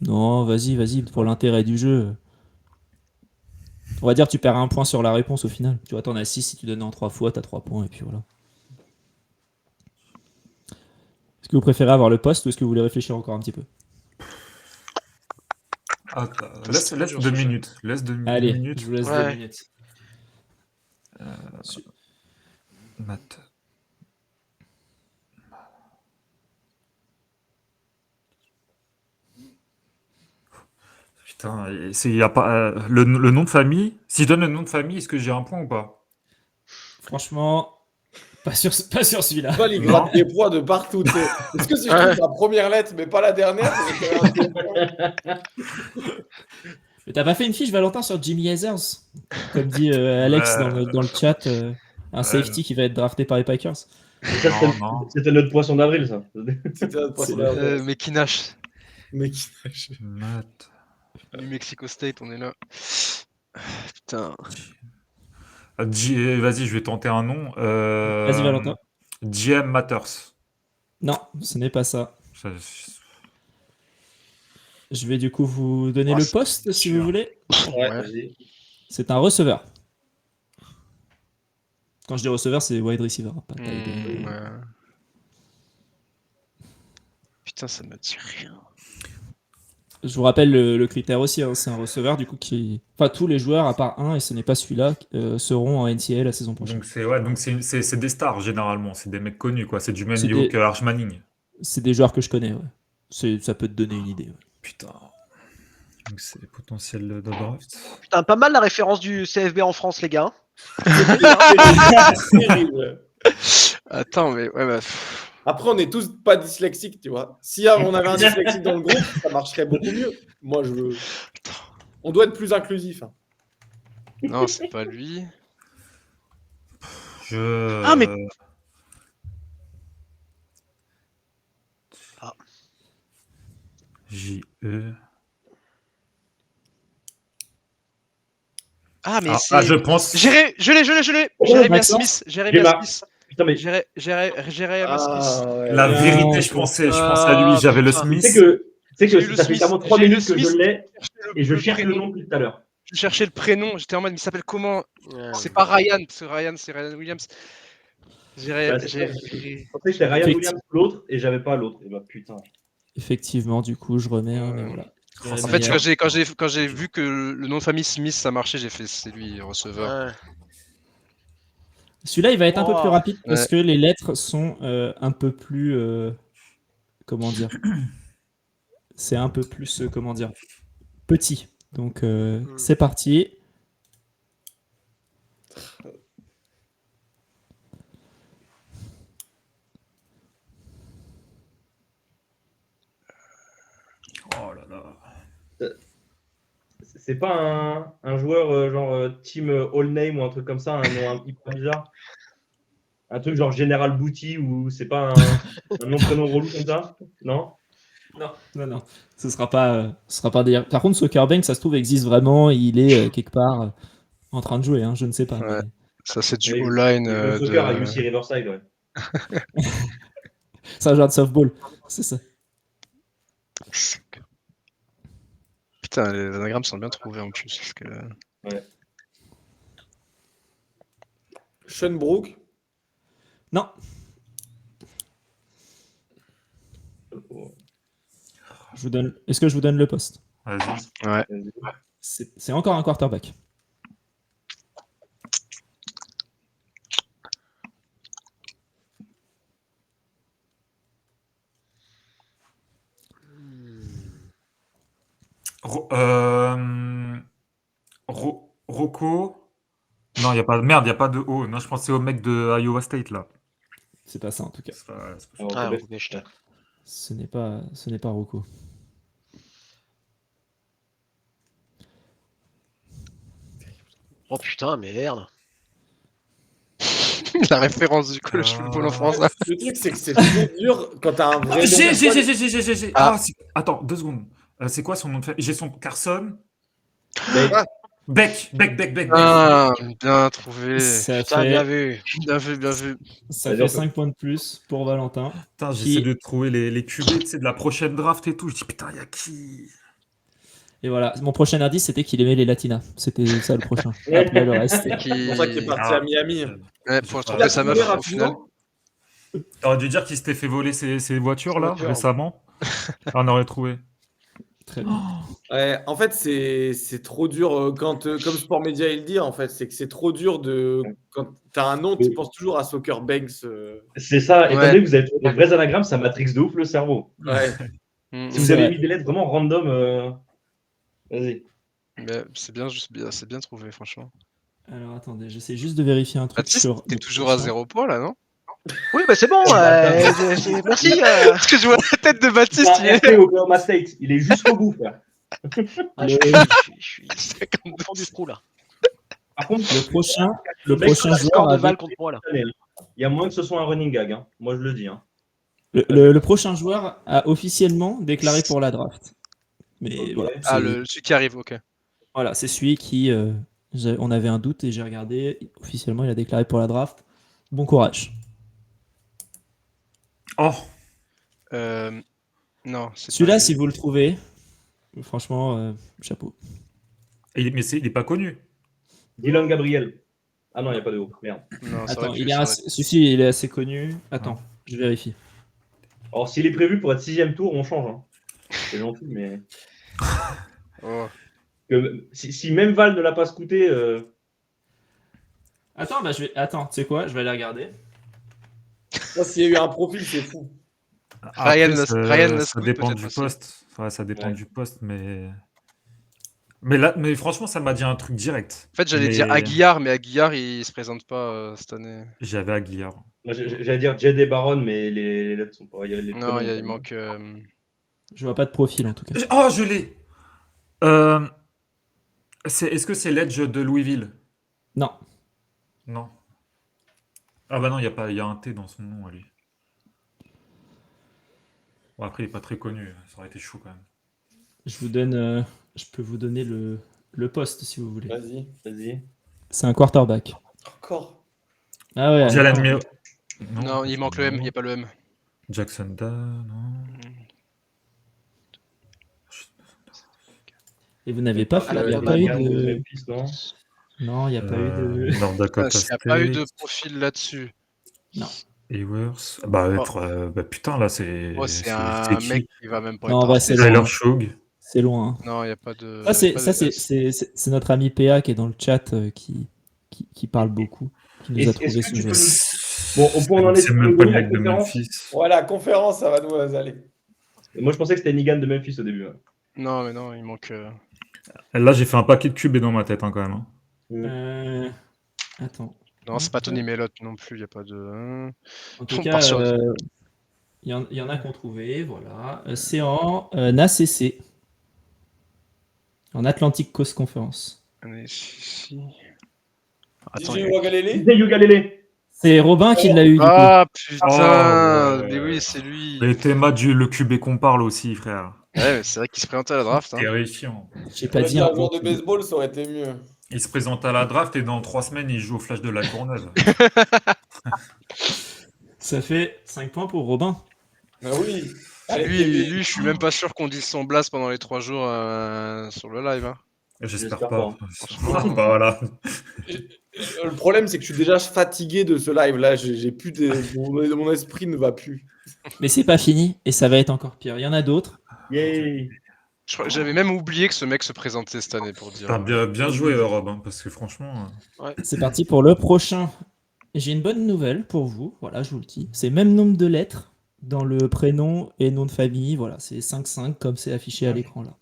Non, vas-y, pour l'intérêt du jeu. On va dire tu perds un point sur la réponse au final. Tu vois, t'en as 6, si tu donnes en 3 fois, t'as 3 points et puis voilà. Est-ce que vous préférez avoir le poste ou est-ce que vous voulez réfléchir encore un petit peu? Ah, laisse très dur, 2 ce jeu. minutes. Laisse 2 Allez, minutes. je vous laisse Ouais. 2 minutes. Matt. Putain, y a pas, le nom de famille. Si je donne le nom de famille, est-ce que j'ai un point ou pas? Franchement, pas sur celui-là. Paul, il gratte des poids de partout. Tu sais. Est-ce que si je trouve la première lettre, mais pas la dernière, ça fait quand même un peu- Mais t'as pas fait une fiche, Valentin, sur Jimmy Hazers? Comme dit Alex Ouais. dans le chat, un safety qui va être drafté par les Packers. Ça, Non. c'était notre poisson d'avril, ça. C'était notre C'est première- Mais qui nage. Mais qui- Matt. New Mexico State, on est là. Putain. Vas-y, je vais tenter un nom. Vas-y, Valentin. GM Matters. Non, ce n'est pas ça. Ça- Je vais du coup vous donner Oh, le c'est poste si dur. vous voulez. Ouais, Ouais. vas-y. C'est un receveur. Quand je dis receveur, c'est wide receiver, pas tight end. Ouais. Putain, ça me dit rien. Je vous rappelle le critère aussi, hein, c'est un receveur du coup qui... Enfin, tous les joueurs, à part un, et ce n'est pas celui-là, seront en NCAA la saison prochaine. Donc c'est des stars généralement, c'est des mecs connus quoi, c'est du même C'est niveau des- que Arch Manning. C'est des joueurs que je connais, ouais. Ça peut te donner une idée. Ouais. Putain. Donc c'est potentiel de draft. Putain, pas mal la référence du CFB en France, les gars. Terrible. Attends, mais ouais, bah. Après, on n'est tous pas dyslexiques, tu vois. Si on avait un dyslexique dans le groupe, ça marcherait beaucoup mieux. Moi, je veux. On doit être plus inclusif. Hein. Non, c'est pas lui. Ah, mais- Ah. J-E. Ah, mais c'est. je pense. Je l'ai. Oh, Jérémy Maxence. Smith. Jérémy J'ai Smith. Putain, mais Jérémy Smith. ouais. La Ouais. vérité, je pense à lui. J'avais le putain. Smith. tu sais que J'ai eu le ça fait Smith. carrément 3 J'ai eu le minutes que je Smith. l'ai et je Le cherche le prénom. nom depuis tout à l'heure. Je cherchais le prénom. J'étais en mode, mais il s'appelle comment? Ouais. C'est pas Ryan, parce que Ryan, c'est Ryan Williams. Bah, c'est ça. J'ai. Je pensais que c'était Ryan Effectivement. Williams l'autre et j'avais pas l'autre. Et bah putain. Effectivement, du coup, je remets un, mais voilà. En Jérémy fait, Hazard. quand j'ai vu que le nom de famille Smith ça marchait, j'ai fait c'est lui, receveur. Ouais. Celui-là, il va être un peu Oh. plus rapide parce Ouais. que les lettres sont un peu plus... comment dire? C'est un peu plus, comment dire? Petit. Donc, c'est parti. Oh là là. c'est pas un joueur genre Team All Name ou un truc comme ça, un nom hyper bizarre. Un truc genre General Booty ou c'est pas un nom prénom relou comme ça? Non? Non. Ce sera pas délire. Par contre, Soccer Bank, ça se trouve, existe vraiment. Il est quelque part en train de jouer. Hein, je ne sais pas. Ouais. mais- Ça, c'est du Oui, all-line. il joue au soccer à UC Riverside, ouais. C'est un genre de softball. C'est ça. Putain, les anagrammes sont bien trouvés en plus. Parce que... Sean Brook. Non. Est-ce que je vous donne le poste? Vas-y. Ouais. C'est encore un quarterback. Rocco. Non, il n'y a pas de merde, il n'y a pas de O. Non, je pensais au mec de Iowa State là. C'est pas ça en tout cas. C'est pas- c'est pas- Alors, Ah, peut-être- Rubinstein. Ce n'est pas Rocco. Oh putain, merde. La référence du college football en France. Là. Le truc, c'est que c'est trop dur quand t'as un vrai. J'ai. Ah. Attends, 2 secondes. C'est quoi son nom de famille? J'ai son Carson. Mais- Beck. Ah, bien trouvé. Ça Putain, bien fait, vu. Bien vu, bien vu. ça C'est-à-dire fait 5 points de plus pour Valentin. Putain, Qui- j'essaie de trouver les QB, tu sais, de la prochaine draft et tout. Je dis putain, il y a qui? Et voilà, mon prochain indice, c'était qu'il aimait les latinas. C'était ça le prochain. Après le reste. C'est pour ça qu'il est parti Ah. à Miami. Ouais, pour Il trouver a sa trouvé meuf au rapidement. final. T'aurais dû dire qu'il s'était fait voler ses voitures là, voitures. récemment. On aurait trouvé. Très bien. Ouais, en fait, c'est trop dur comme Sport Media il le dit. En fait, c'est que c'est trop dur de quand t'as un nom, tu penses toujours à Soccer Banks. C'est ça, étant Ouais. donné que vous avez trouvé des vrais anagrammes, ça matrixe de ouf le cerveau. Ouais. Mm, Si vous C'est avez vrai. mis des lettres vraiment random, vas-y. mais c'est bien trouvé, franchement. Alors attendez, j'essaie juste de vérifier un truc Baptiste, sur. t'es le toujours à prochain. 0 points là, non? Oui, bah c'est bon. Merci. Parce que je vois la tête de Baptiste, C'est il un est RP Oklahoma State, il est jusqu'au bout, frère. Ah, Le- je suis à 52. au fond du trou là. Par contre, Le prochain mec, joueur Score de avec- balle contre moi là. il y a moins que ce soit un running gag, hein. Moi je le dis. Hein. le prochain joueur a officiellement déclaré pour la draft. Mais Ok. voilà, Ah, c'est- celui qui arrive, ok. voilà, c'est celui qui. On avait un doute et j'ai regardé. Officiellement, il a déclaré pour la draft. Bon courage. Oh, Non, c'est Celui-là, pas si lui. vous le trouvez, franchement, chapeau. mais il est pas connu. Dylan Gabriel. Ah non, il n'y a pas de haut. Merde. Non, ça Attends, aurait pu, il est ça aurait assez... si, il est assez connu. Attends, je vérifie. Alors s'il est prévu pour être 6ème tour, on change. Hein. C'est gentil, mais. pu. Oh. Si même Val ne l'a pas scouté, Attends, Attends, tu sais quoi? Je vais aller regarder. Moi, s'il y a eu un profil, c'est fou. Ryan Après, Ryan ça Lascoute, dépend peut-être du aussi. poste. Ouais, ça dépend Ouais. du poste, mais franchement, ça m'a dit un truc direct. En fait, j'allais Mais dire Aguillard, mais Aguillard, il se présente pas cette année. J'avais Aguillard. moi, j'allais dire J.D. Baron, mais les lettres sont pas. Les Non, prénoms, il manque. Je vois pas de profil en tout cas. Oh, je l'ai. Est-ce que c'est l'Edge de Louisville? Non. Non. Ah bah non, il y a un T dans son nom à lui. Bon, après, il est pas très connu. Ça aurait été chaud quand même. Je peux vous donner le poste si vous voulez. Vas-y. Vas-y. C'est un quarterback. Encore. Ah ouais. Jalen attends. Mio. Non, il manque le M, il n'y a pas le M. Jackson Da, non. Et vous n'avez pas fait. Ah, Il n'y a le pas eu Morgan de de. Memphis, non Non, il n'y a pas eu de. North Dakota Il n'y a pas eu de State. profil là-dessus. Ewers. Bah, putain, là, c'est. Oh, c'est c'est un qui mec qui va même pas Non, être bah, drafté. c'est Tyler loin. Shug. C'est loin. Hein. Non, il n'y a pas de. Ça, y a pas de S. c'est notre ami PA qui est dans le chat qui parle beaucoup, qui nous a Est-ce trouvé que ce tu peux jeu. Bon, au point où on en est, C'est tu peux même nous pas le donner la mec de conférence Memphis. Voilà, conférence, ça va nous aller. Moi, je pensais que c'était Nigan de Memphis au début. Hein. Non, mais non, il manque. Là, j'ai fait un paquet de QB dans ma tête, hein, quand même. Hein. Attends. Non, c'est pas Tony Melotte non plus, il n'y a pas de. En tout On cas, part sur- il y en a qu'on trouvait, voilà. C'est en ACC. En Atlantic Coast Conference. Allez, si. Attends, DJ Wagalele. DJ Ugalele. C'est Robin qui l'a eu, du coup. Ah putain, Oh, mais ouais. oui, c'est lui. Les thémas le QB qu'on parle aussi, frère. Ouais, mais c'est vrai qu'il se présentait à la draft. Hein. Terrifiant. J'ai On pas a dit dit un un joueur bon de baseball, ça aurait été mieux. Il se présente à la draft et dans 3 semaines, il joue au Flash de la Courneuve. Ça fait 5 points pour Robin. Ah oui. Allez, Lui, Kevin. je suis même pas sûr qu'on dise son blast pendant les 3 jours sur le live. Hein. J'espère J'espère pas. pas. Bah voilà. Le problème, c'est que je suis déjà fatigué de ce live là. J'ai plus mon esprit ne va plus. Mais c'est pas fini et ça va être encore pire. Il y en a d'autres. Yay. J'avais même oublié que ce mec se présentait cette année pour dire. Putain, bien joué, Rob, hein, parce que franchement. C'est parti pour le prochain. J'ai une bonne nouvelle pour vous. Voilà, je vous le dis. C'est le même nombre de lettres dans le prénom et nom de famille. Voilà, c'est 5-5 comme c'est affiché à l'écran là.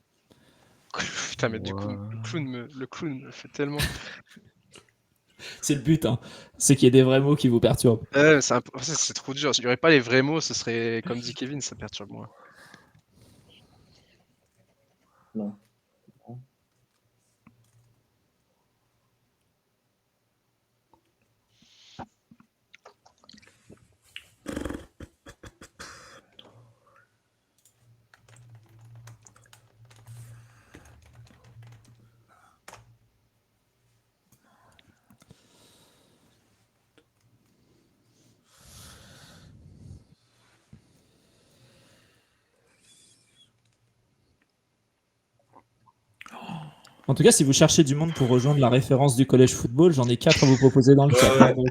Putain, mais du coup, le clown me fait tellement. C'est le but, hein. C'est qu'il y ait des vrais mots qui vous perturbent. Ouais, c'est trop dur. S'il n'y aurait pas les vrais mots, ce serait comme dit Kevin, ça perturbe moins. Non. En tout cas, si vous cherchez du monde pour rejoindre la référence du collège football, j'en ai 4 à vous proposer dans le chat. Ouais. Donc,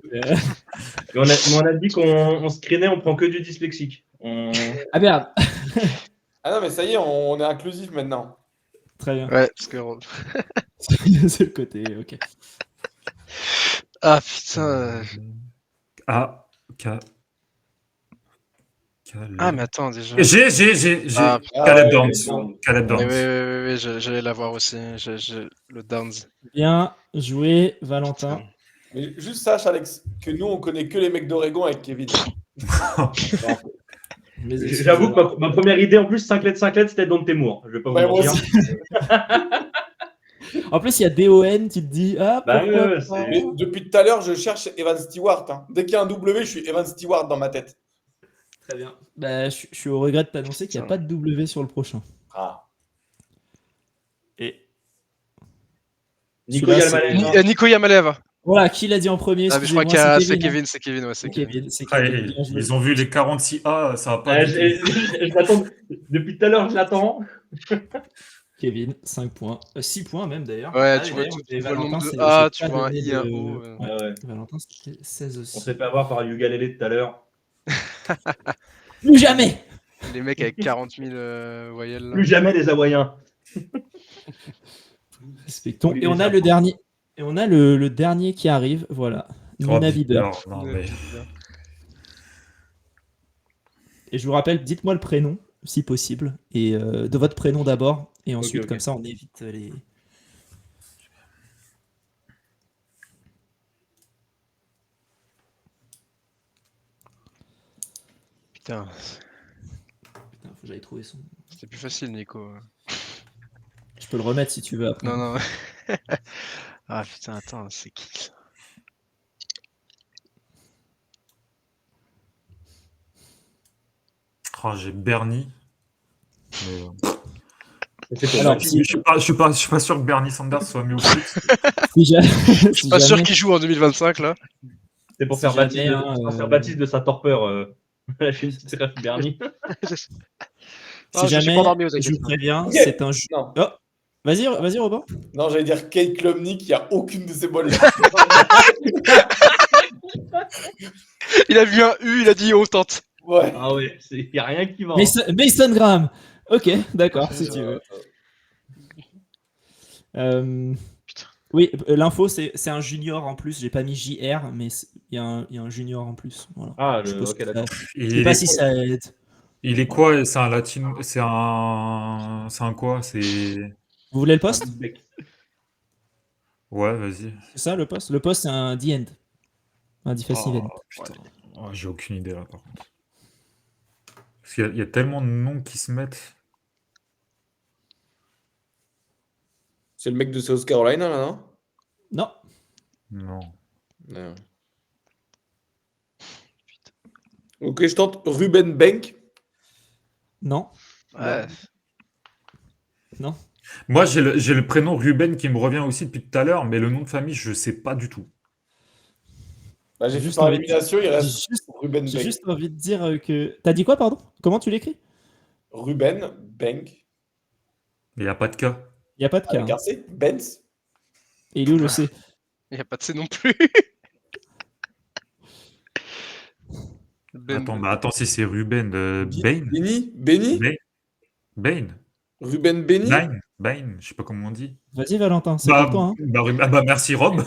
Mais on a dit qu'on screenait, on prend que du dyslexique. Ah merde. Ah non, mais ça y est, on est inclusif maintenant. Très bien. Ouais, parce que. C'est le côté, ok. Ah putain. Ah, Ah, mais attends, déjà. J'ai. Ah, Caleb ouais, Downs. Caleb Oui, Downs. j'allais l'avoir aussi. Le Downs. Bien joué, Valentin. Mais juste sache, Alex, que nous, on connaît que les mecs d'Oregon avec Kevin. J'avoue que ma première idée, en plus, 5 lettres, c'était Dante Moore. Je vais pas vous Ouais, moi mentir. aussi. En plus, il y a DON, tu te dis, ah, Bah, pourquoi ouais, pas. Mais depuis tout à l'heure, je cherche Evan Stewart. Hein. Dès qu'il y a un W, je suis Evan Stewart dans ma tête. Très bien. Bah, je suis au regret de t'annoncer qu'il n'y a pas de W sur le prochain. Ah. Et Nico celui-là, Yalmalev. Nico Yamalev. voilà, qui l'a dit en premier? Ah, mais je crois Excusez-moi, que c'est Kevin, hein. Kevin, c'est Kevin, ouais, c'est Kevin. C'est Ah, Kevin. Bien joué. ils ont vu les 46A, ça va pas. du tout. Je l'attends. Depuis tout à l'heure, je l'attends. Kevin, 5 points. 6 points même d'ailleurs. Ouais, Ah, tu et vois, d'ailleurs, tu et vois le Valentin, nombre de c'est- A, c'est tu pas vois un donné I, un de- O. Ouais. Valentin, c'était 16 aussi. On s'est fait avoir par Ugalele tout à l'heure. Plus jamais. Les mecs avec 40 000 voyelles. Là. Plus jamais les Hawaïens. Respectons. Oui, Et on a déjà. le dernier. Et on a le dernier qui arrive. Voilà. Oh, Nina Bieber. Bieber, non, mais... Et je vous rappelle, dites-moi le prénom, si possible. Et de votre prénom d'abord. Et ensuite, ok. comme ça, on évite les. Putain, Putain, faut que j'aille trouver son. c'était plus facile, Nico. Je peux le remettre si tu veux après. Non, non. Ah putain, attends, c'est qui ça? Oh, j'ai Bernie. Mais, Alors, je suis pas sûr que Bernie Sanders soit mis au foot. Si ja- Je suis si pas sûr jamais- qu'il joue en 2025 là. C'est pour Si faire jamais, Baptiste, hein, pour faire Baptiste de sa torpeur. Lâcher une petite ref Bernie. Si Ah, je suis jamais, pas endormi aux je vous inquiétudes. préviens, Ok. c'est un jeu. Non. Oh, vas-y, Robin. Non, j'allais dire Kate Klumnik, il n'y a aucune de ces bonnes. Il a vu un U, il a dit on tente. Ouais. Ah ouais, il n'y a rien qui va. Mason Graham. Ok, d'accord, si tu veux. Oui, l'info, c'est un junior en plus. J'ai pas mis JR, mais il y a un junior en plus. Voilà. Ah, Je suppose ok, que d'accord. je sais pas si ça aide. Il est quoi? C'est un latino. C'est un quoi? C'est. Vous voulez le poste? Ouais, vas-y. C'est ça le poste? Le poste, c'est un D-end. Un defensive end. Oh, putain. Oh, j'ai aucune idée là par contre. Parce qu'il y a tellement de noms qui se mettent. C'est le mec de South Carolina, là, non? Non. Non. Ouais. Ok, je tente Ruben Bank. Non. Ouais. Non. Moi, j'ai le prénom Ruben qui me revient aussi depuis tout à l'heure, mais le nom de famille, je sais pas du tout. Bah, j'ai fait Juste par envie de- élimination, il J'ai reste juste, Ruben j'ai Bank. juste envie de dire que. T'as dit quoi, pardon? Comment tu l'écris? Ruben Bank. Il n'y a pas de cas. Il n'y a pas de cas. Avec hein. un C. Benz. Et il est où le C? Il n'y a pas de C non plus. Ben- Attends, si c'est Ruben Bain. Benny. Bain. Ruben Benny. Bain, je sais pas comment on dit. Vas-y, Valentin, c'est pour toi. Hein. Merci Rob.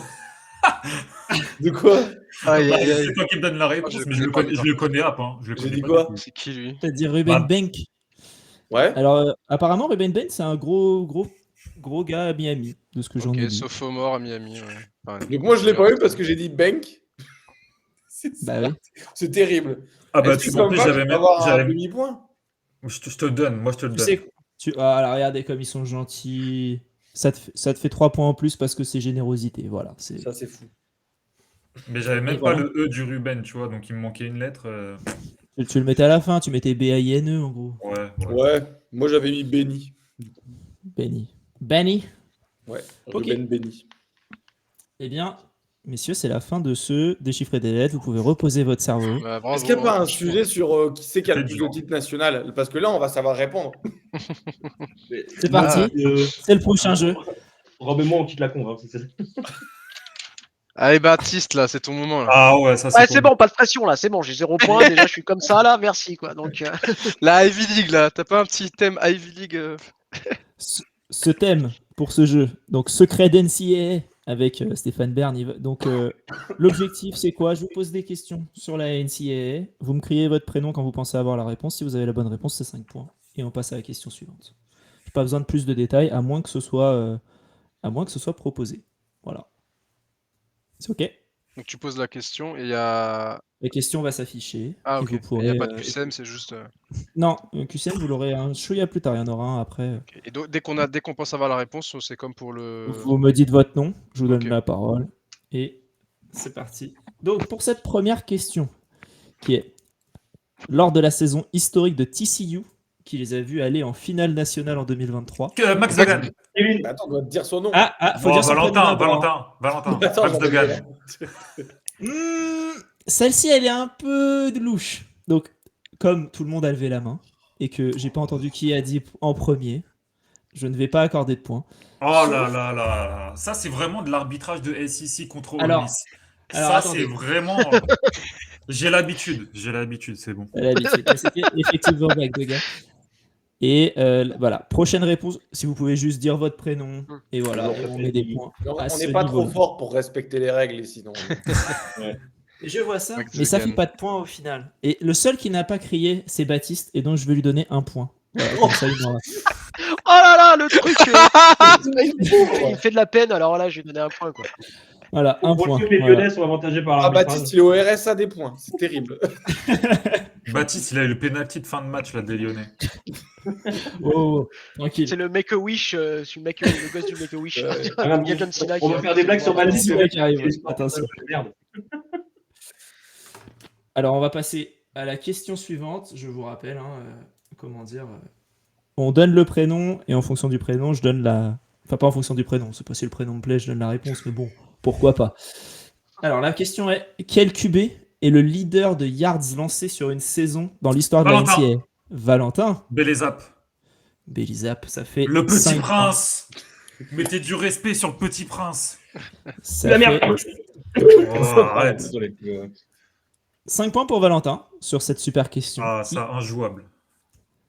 De quoi? Aïe, Bah, aïe, aïe. c'est toi qui me donne la réponse, je mais je connais le connais à pas. Je le J'ai connais dit pas quoi? du tout. C'est qui lui? T'as dit Ruben Bah. Bank. Ouais. Alors, apparemment, Ruben Bank, c'est un gros gars à Miami, de ce que j'en ai Ok, dit. sophomore à Miami. Ouais. Ouais. Donc moi, je l'ai pas eu parce que j'ai dit Bank. Bah oui. C'est terrible. Ah bah Est-ce tu que vois, comme ça, je peux avoir un demi-point? Je te le donne, moi je te le Tu donne. sais, alors, regardez comme ils sont gentils. Ça te fait 3 points en plus parce que c'est générosité. Voilà. Ça, c'est fou. Mais j'avais même Et pas voilà. le E du Ruben, tu vois, donc il me manquait une lettre. Tu le mettais à la fin, tu mettais B-I-N-E en gros. Ouais. Ouais. Moi, j'avais mis Benny. Benny. Ouais. Ok. Ruben Benny. Eh bien, messieurs, c'est la fin de ce déchiffrer des lettres. Vous pouvez reposer votre cerveau. Bah, bravo, Est-ce qu'il n'y a pas un franchement. sujet sur qui c'est qui a le C'est plus dur. de titres national? Parce que là, on va savoir répondre. C'est parti. C'est le prochain jeu. Rob et moi, on quitte la con. Hein, si c'est- Allez, Baptiste, là, c'est ton moment. Là, Ah ouais, ça Ouais, c'est cool. bon, pas de pression là, c'est bon, j'ai 0 point, déjà je suis comme ça là, merci quoi. Donc, La Ivy League, là. T'as pas un petit thème Ivy League Ce thème pour ce jeu, donc secret d'NCAA avec Stéphane Bern. Donc l'objectif c'est quoi? Je vous pose des questions sur la NCAA. Vous me criez votre prénom quand vous pensez avoir la réponse. Si vous avez la bonne réponse, c'est 5 points. Et on passe à la question suivante. J'ai pas besoin de plus de détails, à moins que ce soit proposé. Voilà. C'est ok. Donc tu poses la question et il y a. La question va s'afficher. Ah, et ok. vous Il n'y pourrez, a pas de QCM, c'est juste. Non, QCM, vous l'aurez un chouïa plus tard. Il y en aura un après. Ok. Et dès qu'on pense avoir la réponse, c'est comme pour le. Vous me dites votre nom, je vous donne Ok. la parole. Et c'est parti. Donc, pour cette première question, qui est lors de la saison historique de TCU, qui les a vus aller en finale nationale en 2023. Max Dagan. Kevin, Attends, on doit te dire son nom. Faut Bon, dire son prénom d'abord, hein. Valentin. Attends, Max j'en Dagan. Celle-ci, elle est un peu de louche. Donc, comme tout le monde a levé la main, et que j'ai pas entendu qui a dit en premier, je ne vais pas accorder de points. Oh là là là. Ça, c'est vraiment de l'arbitrage de SEC contre Ole Alors, Miss. alors, Ça, attendez. c'est vraiment. J'ai l'habitude, c'est bon. C'était effectivement avec deux gars. Et voilà, prochaine réponse, si vous pouvez juste dire votre prénom, et voilà, et on met des points. On à ce n'est pas trop niveau-là. fort pour respecter les règles ici. Non. Je vois ça, Max mais ça Dagan. fait pas de points au final. Et le seul qui n'a pas crié, c'est Baptiste, et donc je vais lui donner un point. Voilà, comme ça, il aura. oh là là, le truc, il me fait de la peine, alors là je vais donner un point quoi. Voilà, un pour point. le coup, les Voilà. Lyonnais sont avantagés par Ah, l'arbitrage. Baptiste, il est au RSA des points. C'est terrible. Baptiste, il a eu le pénalty de fin de match là des Lyonnais. Oh, tranquille. C'est le Make-A-Wish, le gosse du Make-A-Wish. Ah, Il y a John Cena on qui va faire des blagues sur John Baptiste. Cena qui arrive, Il est attention. Merde. Alors, on va passer à la question suivante. Je vous rappelle, comment dire, on donne le prénom, et en fonction du prénom, je donne la... Enfin, pas en fonction du prénom, c'est pas si le prénom me plaît, je donne la réponse, mais bon, pourquoi pas. Alors, la question est, quel QB est le leader de yards lancés sur une saison dans l'histoire de la Valentin. NCAA? Valentin. Belézap. Belizap, ça fait Le petit 5 points. prince. Mettez du respect sur le petit prince. Ça La fait merde. Oh, arrête. Désolé. 5 points pour Valentin sur cette super question. Ah, ça, injouable.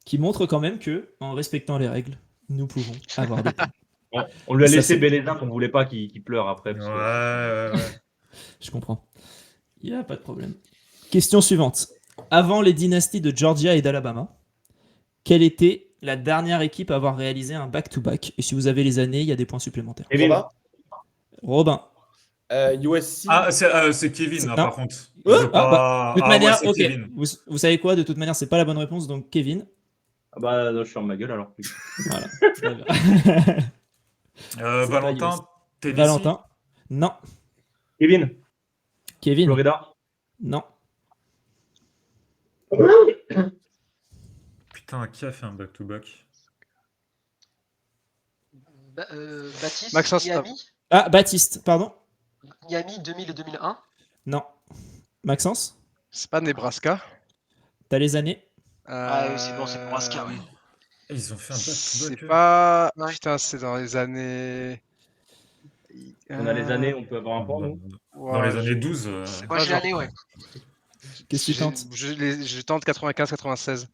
Qui montre quand même que, en respectant les règles, nous pouvons avoir des points. On lui a Ça, laissé c'est- Bélézin, on voulait pas qu'il pleure après. parce que- Ouais. Je comprends. Il n'y a pas de problème. Question suivante. Avant les dynasties de Georgia et d'Alabama, quelle était la dernière équipe à avoir réalisé un back-to-back? Et si vous avez les années, il y a des points supplémentaires. Kevin, Robin, Robin. USC. Ah, c'est Kevin, là, Non. par contre. Hein Je veux pas- Ah, de toute Ah, manière, ouais, c'est ok. Kevin. Vous savez quoi? De toute manière, c'est pas la bonne réponse. Donc, Kevin. Ah bah, non, je suis en ma gueule alors. Voilà. Très bien. pas Valentin, US. Tennessee. Valentin. Non. Kevin, Kevin. Florida. Non. Putain, qui a fait un back-to-back? Baptiste, Maxence, Miami, Ah, Baptiste, pardon. Miami 2000 et 2001. Non. Maxence, C'est pas Nebraska. t'as les années? Ah oui, c'est bon, c'est Nebraska, ouais. Ils ont fait un C'est back-to-back. pas. Ouais. Putain, c'est dans les années. On a les années, on peut avoir un point, nous. Dans les Ouais, années 12. c'est Moi, pas j'ai genre- l'année, ouais. Qu'est-ce que tu tentes? Je tente 95-96.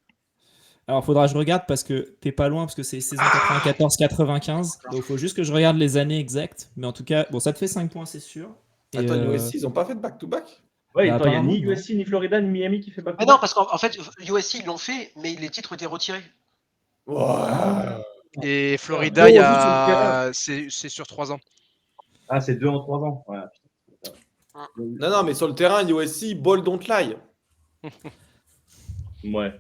Alors, faudra que je regarde parce que t'es pas loin, parce que c'est saison 94-95. Donc, faut juste que je regarde les années exactes. Mais en tout cas, bon, ça te fait 5 points, c'est sûr. Et, Attends, USC, ils ont pas fait de back-to-back? Ouais, Bah, attends, il n'y a ni apparemment, non. USC, ni Florida, ni Miami qui fait pas. Mais non, parce qu'en fait, USC, ils l'ont fait, mais les titres ont été retirés. Ouah. Et Florida, Bon, il y on joue sur le a. C'est sur 3 ans. Ah, c'est 2 en 3 ans. Ouais. Non, non, mais sur le terrain, USC, ball don't lie. Ouais.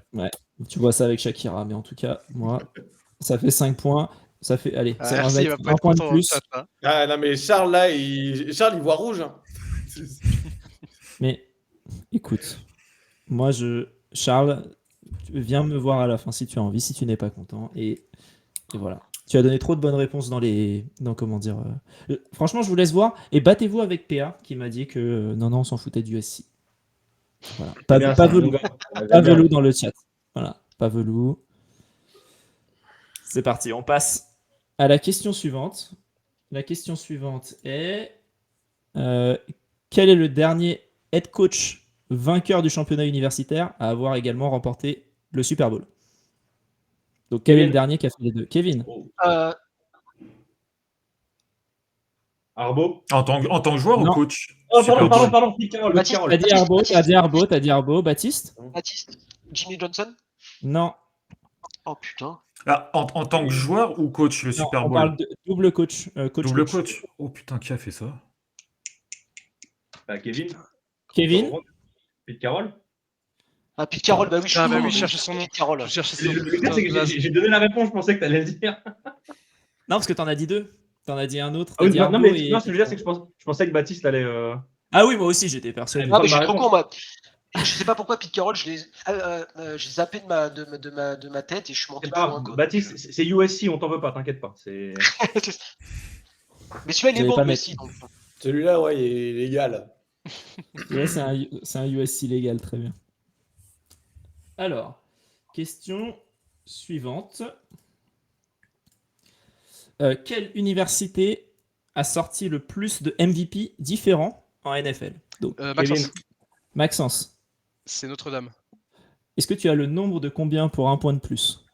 Tu vois ça avec Shakira. Mais en tout cas, moi, ça fait 5 points. Ça fait, allez, ça va Merci, il va être pas un être point de content dans le plus. chat, hein. Ah non, mais Charles, là, Charles, il voit rouge. Hein. Mais écoute, moi, Charles, viens me voir à la fin si tu as envie, si tu n'es pas content. Et voilà. Tu as donné trop de bonnes réponses comment dire. Franchement, je vous laisse voir. Et battez-vous avec PA qui m'a dit que non, on s'en foutait du SC. Voilà. Pas Bien, c'est un velou. bon gars. Pas velou dans le chat. Voilà. Pas velou. C'est parti. On passe à la question suivante. La question suivante est quel est le dernier head coach vainqueur du championnat universitaire à avoir également remporté le Super Bowl? Donc, quel est le dernier qui a fait les deux? Kevin. Euh, Arbo. En tant que joueur Non. ou coach? Oh, Super Bowl. pardon, Pete Carroll. Baptiste, Carroll. T'as dit Arbo, t'as dit Arbo. Baptiste? Baptiste, Jimmy Johnson. Non. Oh putain. Ah, en tant que joueur ou coach, le Non, Super on Bowl? parle de double coach. Double coach. Oh putain, qui a fait ça? Bah, Kevin. Kevin? Pete Carroll. Ah, Pete Carroll, bah oui, je Ah, suis bah con, oui, cherchez son nom. Pete Carroll. Je cherchais Le pire, c'est que j'ai donné la réponse, je pensais que t'allais le dire. Non, parce que t'en as dit deux. T'en as dit un autre. Ah t'as oui, dit non, Arbo mais et- non, ce que je veux dire, c'est que je pensais que Baptiste allait. Ah oui, moi aussi, j'étais persuadé. Ah, mais je ma suis trop réponse. con, moi. Je sais pas pourquoi Pete Carroll, j'ai zappé de ma tête et je suis monté C'est plus pas loin. grave. Quoi. Baptiste, c'est USC, on t'en veut pas, t'inquiète pas. C'est. Mais celui-là, il est J'allais bon pas lui mettre. aussi. Donc. Celui-là, ouais, il est légal. Ouais, c'est un USC légal, très bien. Alors, question suivante. Quelle université a sorti le plus de MVP différents en NFL? Donc, Maxence, Maxence, c'est Notre-Dame. est-ce que tu as le nombre de combien pour un point de plus?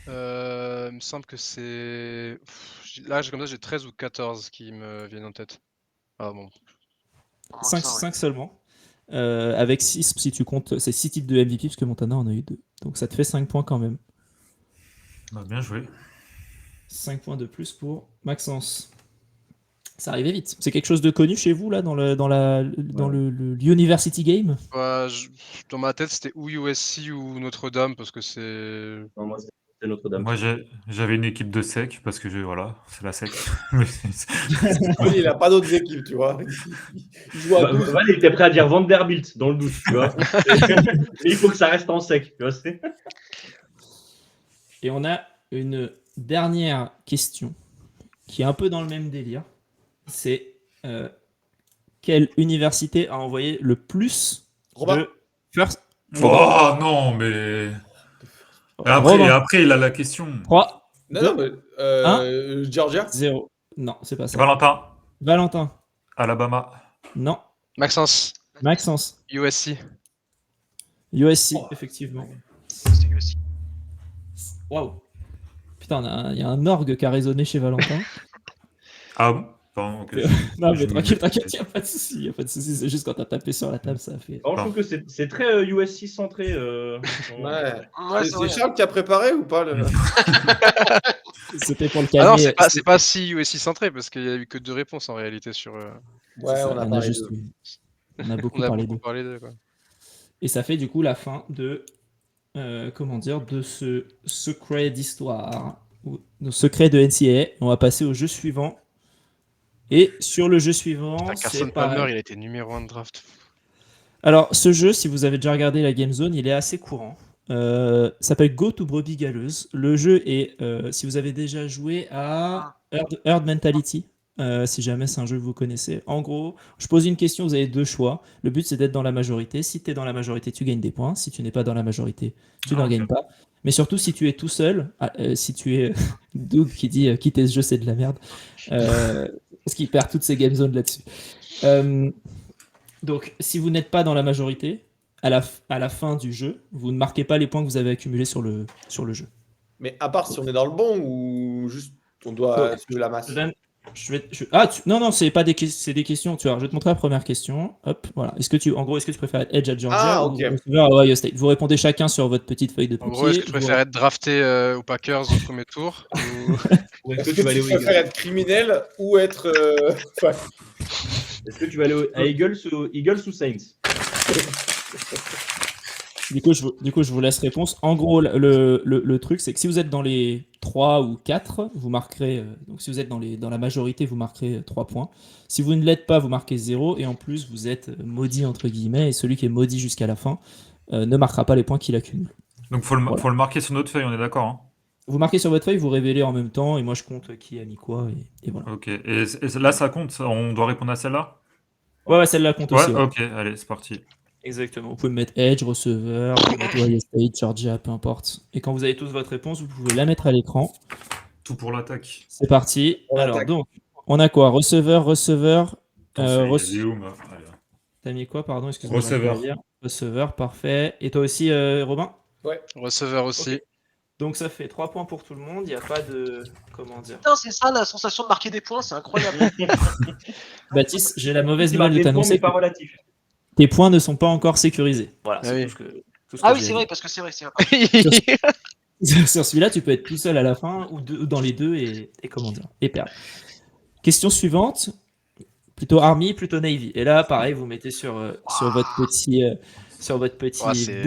Il me semble que c'est. Là, comme ça, j'ai 13 ou 14 qui me viennent en tête. Ah bon. 5 seulement. Avec 6, si tu comptes, c'est 6 titres de MVP, parce que Montana en a eu 2. Donc ça te fait 5 points quand même. Bah, bien joué. 5 points de plus pour Maxence. Ça arrivait vite. C'est quelque chose de connu chez vous, là, dans le University Game? Bah, dans ma tête, c'était ou USC ou Notre-Dame parce que c'est. Non, moi, c'est Notre-Dame. Moi, j'avais une équipe de sec parce que voilà, c'est la sec. Lui, il a pas d'autres équipes, tu vois. Il joue à 12. Val, il était prêt à dire Vanderbilt dans le doute, tu vois. Mais il faut que ça reste en sec, tu vois. Et on a une dernière question qui est un peu dans le même délire. C'est quelle université a envoyé le plus Robin. de first... Oh non, mais. Et après, il a la question. 3, Non, mais Georgia. 0. Non, c'est pas ça. Valentin, Valentin. Alabama. Non. Maxence, Maxence. USC. USC, effectivement. Waouh. Putain, il y a un orgue qui a résonné chez Valentin. Ah bon? Pardon, ok. Non, mais t'inquiète, il n'y a pas de souci. C'est juste quand t'as tapé sur la table, ça a fait. Alors, je trouve que c'est très USC centré. Ouais. Ouais, C'est Charles qui a préparé ou pas le... C'était pour le Ah non, calmer. c'est pas si USC centré parce qu'il y a eu que 2 réponses en réalité sur. Ouais, Ça, on a parlé juste de... on a beaucoup On a parlé beaucoup d'eux. parlé d'eux, quoi. Et ça fait du coup la fin de, comment dire, de ce secret d'histoire. nos secrets de NCAA. On va passer au jeu suivant. Et sur le jeu suivant, Carson c'est pareil. Palmer, il a été numéro 1 de draft. Alors, ce jeu, si vous avez déjà regardé la Game Zone, il est assez courant. S'appelle Go to Brebis Galeuse. Le jeu est, si vous avez déjà joué à Herd Mentality, si jamais c'est un jeu que vous connaissez. En gros, je pose une question, vous avez deux choix. Le but, c'est d'être dans la majorité. Si tu es dans la majorité, tu gagnes des points. Si tu n'es pas dans la majorité, tu n'en gagnes pas. Mais surtout, si tu es tout seul, si tu es Doug qui dit quitter ce jeu, c'est de la merde. Parce qu'il perd toutes ses Game Zones là-dessus. Donc, si vous n'êtes pas dans la majorité, à la fin du jeu, vous ne marquez pas les points que vous avez accumulés sur le jeu. Mais à part si on est dans le bon ou juste on doit suivre la masse. Non, c'est pas des c'est des questions. Tu vois, je vais te montrer la première question. Hop, voilà. Est-ce que tu préfères être Edge à Georgia ou receiver à Ohio State? Vous répondez chacun sur votre petite feuille de papier. En gros, est-ce que tu préfères être drafté aux Packers au premier tour Ou Est-ce que tu préfères être criminel ou être. Est-ce que tu vas aller à Eagles ou Saints? Du coup, je vous laisse réponse. En gros, le truc, c'est que si vous êtes dans les 3 ou 4, vous marquerez. Donc, si vous êtes dans la majorité, vous marquerez 3 points. Si vous ne l'êtes pas, vous marquez 0. Et en plus, vous êtes maudit, entre guillemets. Et celui qui est maudit jusqu'à la fin ne marquera pas les points qu'il accumule. Donc, faut le marquer sur notre feuille, on est d'accord, hein? Vous marquez sur votre feuille, vous révélez en même temps. Et moi, je compte qui a mis quoi. Et voilà. Ok. Et là, ça compte? On doit répondre à celle-là? Ouais, celle-là compte aussi. Ouais, Ouais. ok, allez, c'est parti. Exactement. Vous pouvez mettre Edge, receveur, vous pouvez mettre Ohio State, Georgia, peu importe. Et quand vous avez tous votre réponse, vous pouvez la mettre à l'écran. Tout pour l'attaque. C'est parti. On Alors, attaque. donc, on a quoi? Receveur. T'as mis quoi, pardon? Excuse-moi. Receveur. Receveur, parfait. Et toi aussi, Robin? Receveur aussi. Ok. Donc, ça fait 3 points pour tout le monde. Il n'y a pas de. Comment dire? Putain, c'est ça la sensation de marquer des points, c'est incroyable. Baptiste, j'ai la mauvaise C'est nouvelle de marqué t'annoncer mais pas que relatif. tes points ne sont pas encore sécurisés. Voilà, Ah c'est oui. tout ce que Ah oui, j'ai c'est à vrai, dire. parce que c'est vrai. Sur celui-là, tu peux être tout seul à la fin ou dans les deux et comment dire, et perdre. Question suivante. Plutôt Army, plutôt Navy. Et là, pareil, vous mettez sur votre petit, bout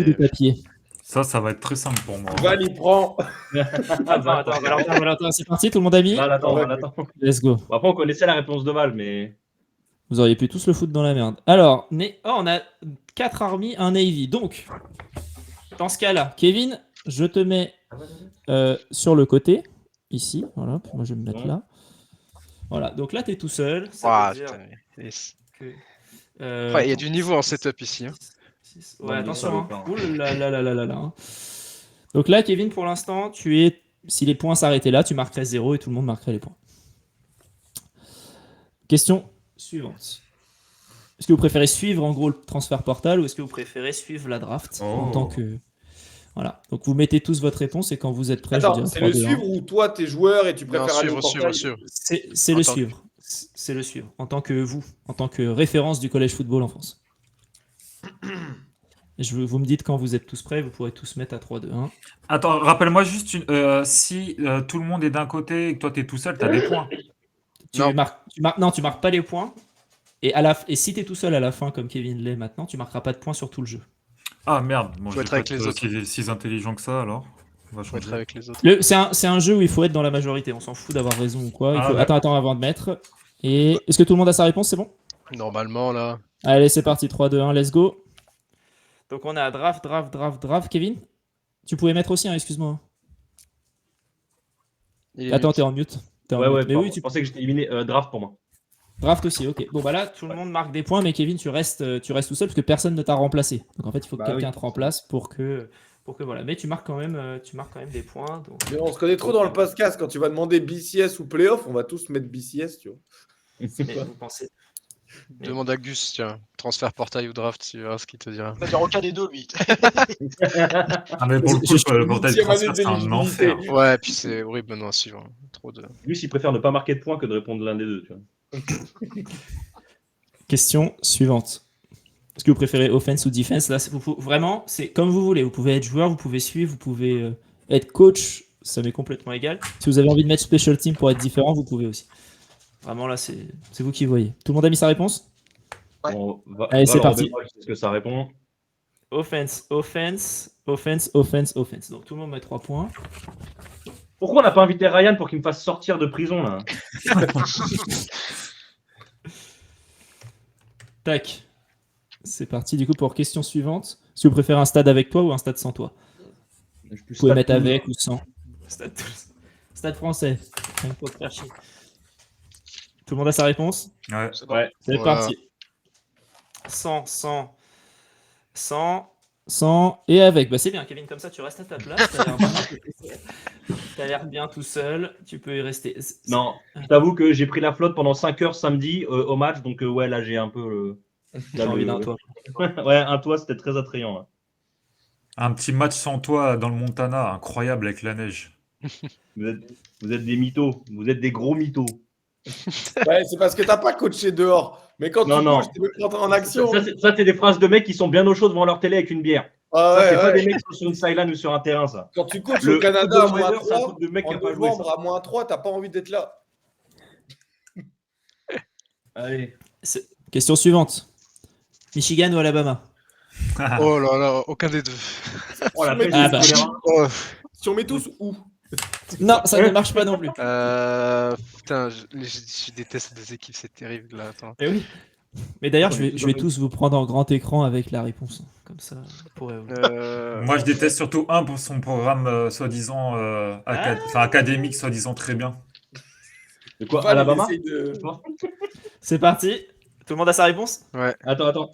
de papier. Ça va être très simple pour moi. Val, il prend. Attends, Valentin, c'est parti, tout le monde a mis? Val, attends. Let's go. Bon, après, on connaissait la réponse de Val, mais. Vous auriez pu tous le foutre dans la merde. Alors, on a 4 Army, un Navy. Donc, dans ce cas-là, Kevin, je te mets sur le côté, ici. Voilà, puis moi je vais me mettre là. Voilà, donc là, tu es tout seul. Ça veut dire que, Il y a du niveau en setup ici. Hein. Ouais, attention. Hein. Ouh là là là là là là. Hein. Donc là, Kevin, pour l'instant, si les points s'arrêtaient là, tu marquerais 0 et tout le monde marquerait les points. Question suivante. Est-ce que vous préférez suivre en gros le transfert portal ou est-ce que vous préférez suivre la draft en tant que... Voilà. Donc vous mettez tous votre réponse et quand vous êtes prêts, Attends, je c'est dirai le 3, 2, 1. suivre ou toi, t'es joueur et tu préfères aller au portail? Suivre. C'est le suivre. C'est le suivre. En tant que référence du collège football en France. Vous me dites quand vous êtes tous prêts, vous pourrez tous mettre à 3, 2, 1. Attends, rappelle-moi juste, si tout le monde est d'un côté et que toi t'es tout seul, t'as des points. Tu marques pas les points. Et si t'es tout seul à la fin, comme Kevin l'est maintenant, tu marqueras pas de points sur tout le jeu. Ah merde, bon, je vais être pas avec les autres. si intelligent que ça alors. On va Faut être changer. avec les autres. C'est un jeu où il faut être dans la majorité. On s'en fout d'avoir raison ou quoi. Ah, ouais. Attends avant de mettre. Et est-ce que tout le monde a sa réponse? C'est bon? Normalement, là. Allez, c'est parti. 3, 2, 1, let's go. Donc on a draft. Kevin, tu pouvais mettre aussi, hein, excuse-moi. Attends, t'es en mute. Ouais, Mais oui, je pensais que j'étais éliminé. Draft pour moi. Draft aussi, ok. Bon bah là, tout le monde marque des points, mais Kevin, tu restes tout seul parce que personne ne t'a remplacé. Donc en fait, il faut que quelqu'un te remplace pour que voilà. Mais tu marques quand même des points. Donc... Mais on se connaît trop dans le podcast. Quand tu vas demander BCS ou playoff, on va tous mettre BCS, tu vois. Mais vous pensez... Demande à Gus, tiens. Transfert portail ou draft, tu verras ce qu'il te dira. Il va dire aucun des deux, lui. Ah mais pour le coup, le portail de transfert, c'est un enfer. Ouais, puis c'est horrible maintenant à suivre. Trop de... Lui, il préfère ne pas marquer de points que de répondre l'un des deux. Tu vois. Question suivante. Est-ce que vous préférez offense ou defense? Là, vraiment, c'est comme vous voulez. Vous pouvez être joueur, vous pouvez suivre, vous pouvez être coach. Ça m'est complètement égal. Si vous avez envie de mettre special team pour être différent, vous pouvez aussi. Vraiment, là, c'est vous qui voyez. Tout le monde a mis sa réponse? Ouais. Bon, Allez, c'est parti. Je sais ce que ça répond. Offense. Donc tout le monde met 3 points. Pourquoi on n'a pas invité Ryan pour qu'il me fasse sortir de prison là? Tac. C'est parti du coup pour question suivante. Si vous préférez un stade avec toi ou un stade sans toi. Vous pouvez mettre avec ou sans. Stade français. Rien que pour te faire chier. Tout le monde a sa réponse? Ouais. Ouais. C'est parti. 100 et avec. Bah c'est bien, Kevin, comme ça tu restes à ta place. T'as l'air bien tout seul. Tu peux y rester. Non, je t'avoue que j'ai pris la flotte pendant 5 heures samedi au match, donc ouais, là j'ai un peu. J'ai envie d'un toit. Ouais, un toit, c'était très attrayant. Là. Un petit match sans toi dans le Montana, incroyable avec la neige. Vous êtes des mythos, vous êtes des gros mythos. Ouais, c'est parce que t'as pas coaché dehors. Mais quand Non, tu non. coaches, tu veux rentrer en action. Ça, c'est des phrases de mecs qui sont bien au chaud devant leur télé avec une bière. Ah Ça, ouais, c'est pas ouais. des mecs qui sont sur une sideline ou sur un terrain, ça. Quand tu coaches Le au Canada à football moins weather, c'est un 3, truc de mec qui en a pas joué. novembre à moins 3, t'as pas envie d'être là. Allez. Question suivante. Michigan ou Alabama? Oh là là, aucun des deux. Oh la pêche, Ah bah. Oh, Si on met tous où? Non, ça ne marche pas non plus. putain, je déteste des équipes, c'est terrible là. Attends. Eh oui. Mais d'ailleurs, je vais tous vous prendre en grand écran avec la réponse. Comme ça, vous pourrez vous... Moi, je déteste surtout un pour son programme soi-disant académique, soi-disant très bien. De quoi, Val, il Alabama essaye de- C'est parti. Tout le monde a sa réponse? Ouais. Attends.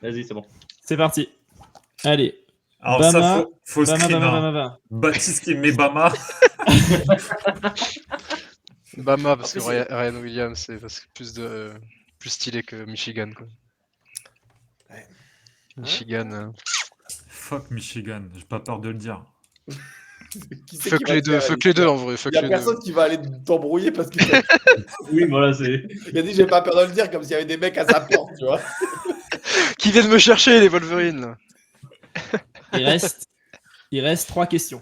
Vas-y, c'est bon. C'est parti. Allez. Alors Bama, ça, faut Bama, screen. Bama, hein. Bama. Baptiste qui met Bama. Bama, parce que Après, Ryan Williams, c'est plus stylé que Michigan. Quoi. Michigan. Fuck Michigan, j'ai pas peur de le dire. Qui c'est Fuck qui va les te deux, faire fuck les deux en vrai, Il fuck y a les deux. personne qui va aller t'embrouiller parce que Oui, voilà, c'est. il a dit j'ai pas peur de le dire comme s'il y avait des mecs à sa porte, tu vois. Qui viennent me chercher les Wolverines là. Il reste 3 questions.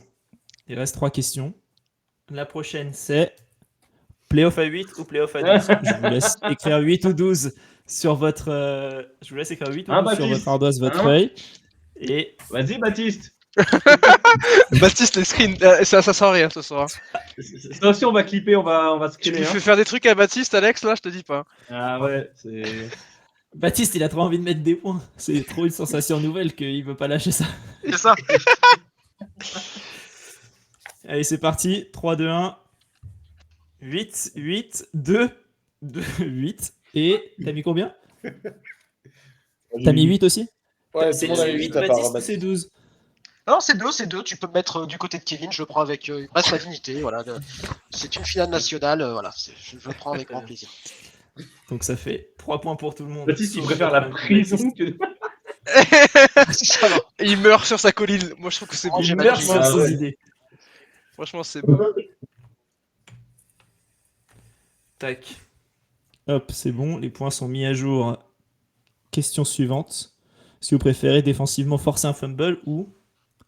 La prochaine, c'est playoff à 8 ou playoff à 12. Je vous laisse écrire 8 ou 12 sur votre, je vous laisse écrire 8 ou 12 sur Baptiste. votre ardoise, votre Hein feuille. Et Vas-y, Baptiste. Baptiste, les screens, ça sert à rien ce soir. Ça aussi, on va clipper, on va Tu screener. lui Hein. fais faire des trucs à Baptiste, Alex, là, je te dis pas. Ah ouais, c'est. Baptiste, il a trop envie de mettre des points. C'est trop une sensation nouvelle qu'il veut pas lâcher ça. C'est ça. Allez, c'est parti. 3, 2, 1. 8, 2, 8. Et t'as mis combien? T'as mis 8 aussi? Ouais, tout C'est le monde avait 8 à part Baptiste ou Baptiste. c'est 12? Non, c'est deux. Tu peux me mettre du côté de Kevin. Je le prends avec. Il reste ma dignité. Voilà. C'est une finale nationale. Voilà. Je le prends avec grand plaisir. Donc ça fait 3 points pour tout le monde. Baptiste, il Sauf préfère la Baptiste. prison que. C'est ça, non. Il meurt sur sa colline. Moi, je trouve que c'est beau. Oh, j'ai Il ma meurt vie. sur Ah ses ouais. idées. Franchement, c'est beau. Tac. Hop, c'est bon. Les points sont mis à jour. Question suivante. Si vous préférez défensivement forcer un fumble ou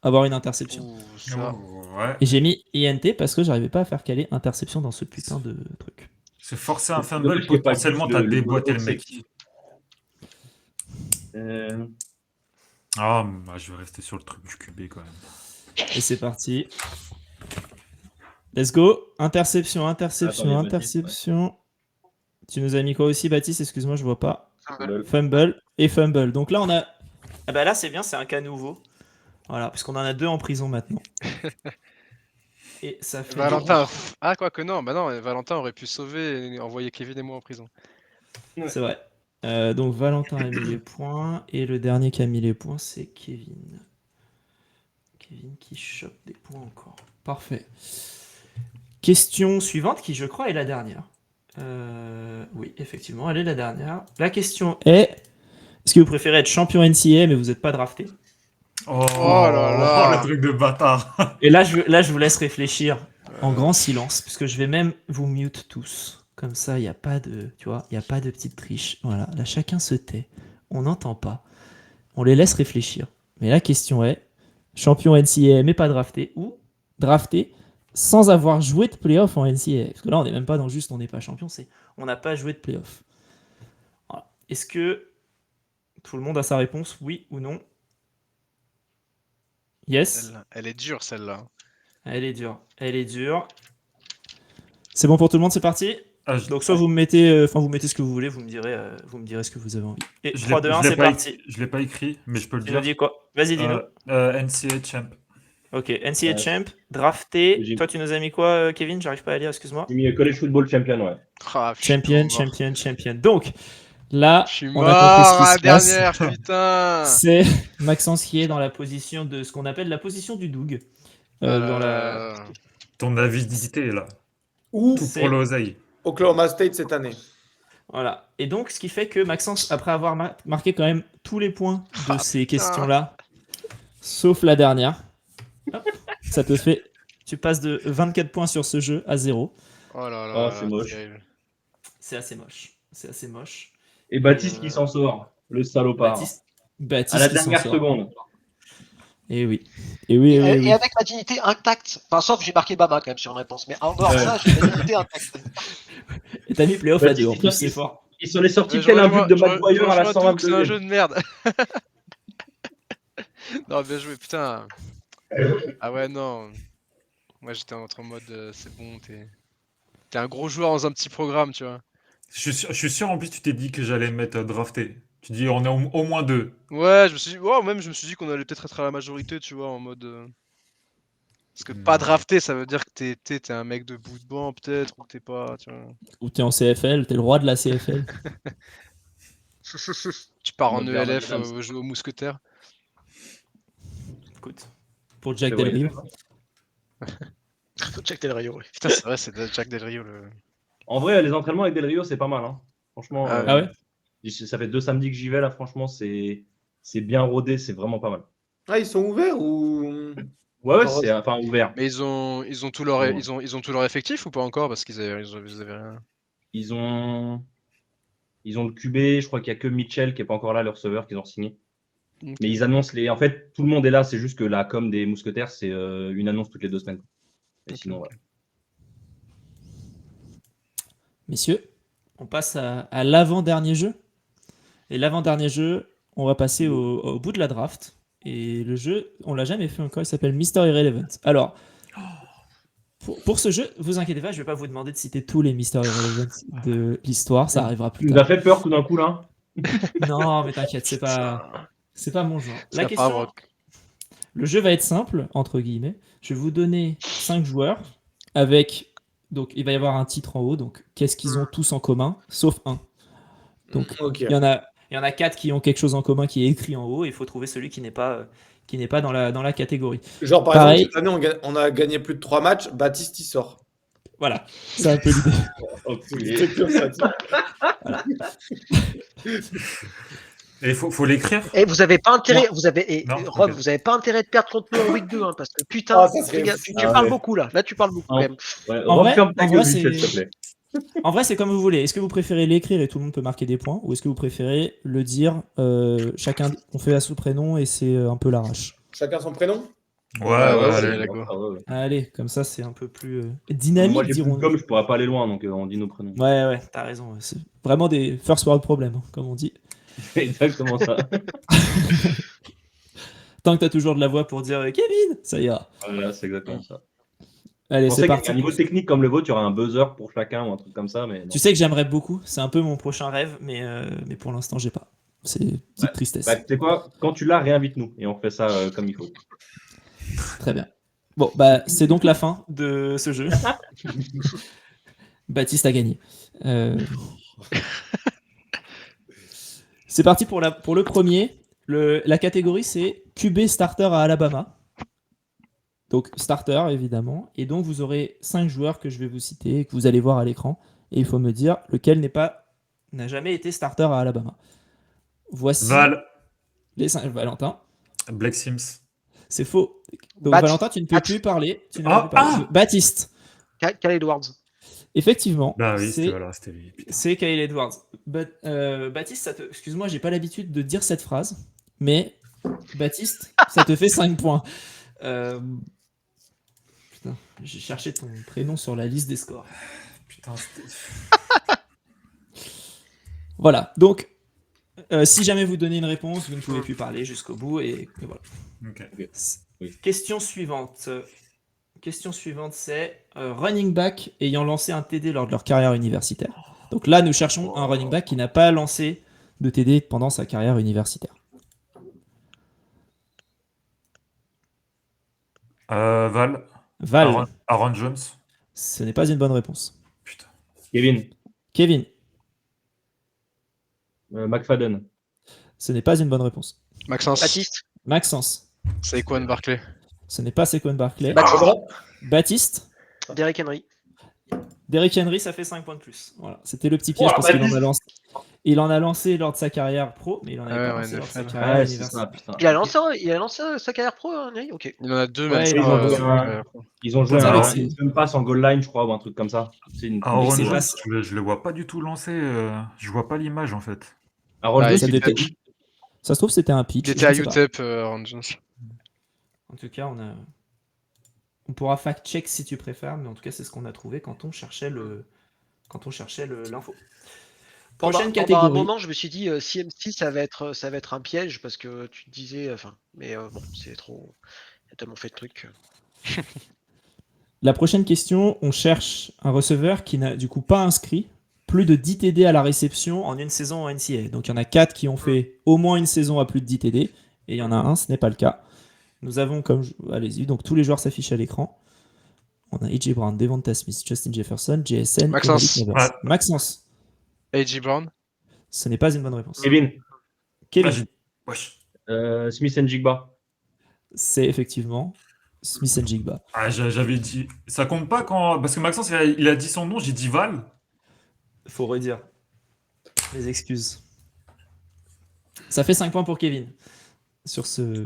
avoir une interception. Ouh, ça. Ouais. Et j'ai mis INT parce que j'arrivais pas à faire caler interception dans ce putain de truc. C'est forcer un Dommage fumble, qu'il y ait pas potentiellement juste t'as le déboîté le bon mec. safety. Ah, bah, je vais rester sur le truc du QB quand même. Et c'est parti. Let's go. Interception. Attends, il y a Baptiste, Interception. Tu nous as mis quoi aussi, Baptiste? Excuse-moi, je vois pas. Fumble. Fumble et fumble. Donc là, on a. Ah bah là, c'est bien, c'est un cas nouveau. Voilà, parce qu'on en a 2 en prison maintenant. Et ça fait. Valentin. Ah, quoi que non. Bah non, Valentin aurait pu sauver et envoyer Kevin et moi en prison. C'est vrai. Donc Valentin a mis les points. Et le dernier qui a mis les points, c'est Kevin. Kevin qui chope des points encore. Parfait. Question suivante, qui je crois est la dernière. Oui, effectivement, elle est la dernière. La question est, est-ce que vous préférez être champion NCAA mais vous n'êtes pas drafté? Oh, là là. le truc de bâtard. Et là, je vous laisse réfléchir en grand silence, puisque je vais même vous mute tous. Comme ça, il n'y a pas de, tu vois, il y a pas de petite triche. Voilà, là, chacun se tait. On n'entend pas. On les laisse réfléchir. Mais la question est, champion NCAA mais pas drafté, ou drafté sans avoir joué de playoff en NCAA. Parce que là, on n'est même pas dans juste on n'est pas champion, c'est on n'a pas joué de playoff. Voilà. Est-ce que tout le monde a sa réponse, oui ou non? Yes. Elle est dure celle-là. Elle est dure. Elle est dure. C'est bon pour tout le monde, c'est parti. Donc soit vous me mettez, vous mettez ce que vous voulez, vous me direz ce que vous avez envie. Et 3, 2, 1, c'est parti. Je l'ai pas écrit, mais je peux le Tu dire. nous dis quoi? Vas-y, dis-nous. NCAA Champ. Ok, NCAA Champ, drafté. Toi, tu nous as mis quoi, Kevin? J'arrive pas à lire, excuse-moi. J'ai mis College Football Champion, ouais. Ah, putain, Champion. Donc, là, je suis on mort a compris à ce qui la se passe. dernière, putain. C'est Maxence qui est dans la position de ce qu'on appelle la position du Doug. Dans la... Ton avidité, là. Ou Tout pour l'oseille. Oklahoma State cette année. Voilà. Et donc, ce qui fait que Maxence, après avoir marqué quand même tous les points de ces questions-là, sauf la dernière, hop, ça te fait... Tu passes de 24 points sur ce jeu à 0. Oh là là, c'est moche. C'est assez moche. C'est assez moche. Et Baptiste qui s'en sort, le salopard. Baptiste à la qui s'en dernière sort. seconde. Et oui. Et oui. Et avec ma dignité intacte. Enfin, sauf j'ai marqué Bama quand même sur une réponse. Mais en dehors de ça, j'ai ma dignité intacte. Et t'as mis playoff à 2 en plus, c'est fort. Ils sont les sortis quel un but de McGuire à la 122e. C'est un jeu de merde. Non, bien joué, putain. Ah ouais, non. Moi, j'étais en mode, c'est bon, t'es un gros joueur dans un petit programme, tu vois. Je suis sûr, en plus, tu t'es dit que j'allais me mettre drafté. Tu dis, on est au moins 2. Ouais, je me suis dit, je me suis dit qu'on allait peut-être être à la majorité, tu vois, en mode. Parce que pas drafté, ça veut dire que t'es un mec de bout de banc, peut-être, ou que t'es pas, tu vois. Ou t'es en CFL, t'es le roi de la CFL. Tu pars en ELF jouer au mousquetaire. Écoute, pour Jack Del Rio. Jack Del Rio, oui. Putain, c'est vrai, c'est Jack Del Rio. En vrai, les entraînements avec Del Rio, c'est pas mal. Hein. Franchement, Ah ouais. Ça fait 2 samedis que j'y vais là. Franchement, c'est bien rodé, c'est vraiment pas mal. Ah, ils sont ouverts ou Ouais, c'est enfin ouvert. Mais ils ont tout leur ils ont tout leur effectif ou pas encore parce qu'ils avaient rien. Ils ont le QB, je crois qu'il y a que Mitchell qui est pas encore là, le receveur qu'ils ont signé. Okay. Mais ils annoncent en fait, tout le monde est là, c'est juste que la com des mousquetaires, c'est une annonce toutes les 2 semaines. Et sinon, voilà. Messieurs, on passe à l'avant-dernier jeu. Et l'avant-dernier jeu, on va passer au bout de la draft. Et le jeu, on l'a jamais fait encore, il s'appelle Mr. Irrelevant. Alors, pour ce jeu, vous inquiétez pas, je vais pas vous demander de citer tous les Mr. Irrelevant de l'histoire, ça arrivera plus tard. Tu nous as fait peur tout d'un coup là. Non, mais t'inquiète, c'est pas mon genre. La question, le jeu va être simple, entre guillemets. Je vais vous donner 5 joueurs avec... Donc, il va y avoir un titre en haut. Donc, qu'est-ce qu'ils ont tous en commun, sauf un. Donc, il y en a 4 qui ont quelque chose en commun qui est écrit en haut. Et il faut trouver celui qui n'est pas dans la catégorie. Genre, par exemple, cette année, on a gagné plus de 3 matchs. Baptiste, il sort. Voilà, c'est un peu l'idée. C'est comme ça. Voilà. Et il faut l'écrire. Et vous avez pas intérêt, vous avez pas intérêt de perdre contre nous en week 2, hein, parce que putain, tu parles beaucoup là. Là, tu parles beaucoup quand même. Ouais, en vrai, c'est comme vous voulez. Est-ce que vous préférez l'écrire et tout le monde peut marquer des points, ou est-ce que vous préférez le dire, chacun, on fait à son prénom et c'est un peu l'arrache. Chacun son prénom. Allez, comme ça, c'est un peu plus dynamique. Moi, j'ai plus comme je pourrais pas aller loin, donc on dit nos prénoms. Ouais, t'as raison. C'est vraiment des first world problems, comme on dit. C'est exactement ça. Tant que t'as toujours de la voix pour dire Kevin, ça ira. Voilà, c'est exactement ça. Allez, c'est parti. À un niveau technique comme le vôtre, il y aura un buzzer pour chacun ou un truc comme ça. Mais tu sais que j'aimerais beaucoup. C'est un peu mon prochain rêve, mais pour l'instant, j'ai pas. C'est une petite tristesse. Tu sais quoi, quand tu l'as, réinvite-nous et on fait ça comme il faut. Très bien. Bon, c'est donc la fin de ce jeu. Baptiste a gagné. C'est parti pour le premier. La catégorie, c'est QB starter à Alabama. Donc, starter, évidemment. Et donc, vous aurez 5 joueurs que je vais vous citer, que vous allez voir à l'écran. Et il faut me dire lequel n'a jamais été starter à Alabama. Voici les 5. Valentin. Blake Sims. C'est faux. Donc, Valentin, tu ne peux plus parler. Baptiste. Kyle Edwards. Effectivement. Oui, c'était lui. C'est Kyle Edwards. Baptiste, excuse-moi, j'ai pas l'habitude de dire cette phrase, mais Baptiste, ça te fait 5 points. Putain, j'ai cherché ton prénom sur la liste des scores. Putain, c'était... Voilà, donc si jamais vous donnez une réponse, vous ne pouvez plus parler jusqu'au bout et voilà. Okay. Question suivante. question suivante, c'est running back ayant lancé un TD lors de leur carrière universitaire. Donc là, nous cherchons un running back qui n'a pas lancé de TD pendant sa carrière universitaire. Val. Val, Aaron Jones. ce n'est pas une bonne réponse. Putain. Kevin. Kevin, McFadden. ce n'est pas une bonne réponse. Maxence. Baptiste. Maxence, Saquon Barkley. ce n'est pas Saquon Barkley. Baptiste, Derrick Henry. Derrick Henry, ça fait 5 points de plus. Voilà, c'était le petit piège parce qu'il il en a lancé lors de sa carrière pro, mais il en avait Ouais, pas ouais, lancé lors de sa NFL. carrière Ouais, c'est universitaire. ça, putain. Il a lancé sa carrière pro, Henry. Ok. Il en a deux, Ouais, même. ils je ont crois, joué euh, Ils ont joué Ça, un avec ses- pass en goal line, je crois, ou un truc comme ça. C'est une... Aaron c'est Jones, pas- je le vois pas du tout lancer. Je vois pas l'image en fait. Aaron Ah, Jones, ça il c'est dépend. était- Ça se trouve, c'était un pitch. Il était je à ne sais pas. UTEP, Aaron Jones. En tout cas, on pourra fact-check si tu préfères, mais en tout cas, c'est ce qu'on a trouvé quand on cherchait l'info. Prochaine Pendant un catégorie. moment, je me suis dit CMC, ça va être un piège parce que tu te disais, mais bon, c'est trop. Il y a tellement fait de trucs. La prochaine question, on cherche un receveur qui n'a du coup pas inscrit plus de 10 TD à la réception en une saison en NCAA. Donc il y en a 4 qui ont fait au moins une saison à plus de 10 TD, et il y en a un, ce n'est pas le cas. Nous avons allez-y, donc tous les joueurs s'affichent à l'écran. On a A.J. Brown, Devonta Smith, Justin Jefferson, JSN, Maxence. et Malik Neighbors. Ouais. Maxence, A.J. Brown. ce n'est pas une bonne réponse. Kevin. Kevin, Wesh. Smith and Jigba. c'est effectivement Smith and Jigba. Ah, j'avais dit. Ça compte pas quand. Parce que Maxence, il a dit son nom, j'ai dit Val. Faut redire. Les excuses. Ça fait 5 points pour Kevin. Sur ce.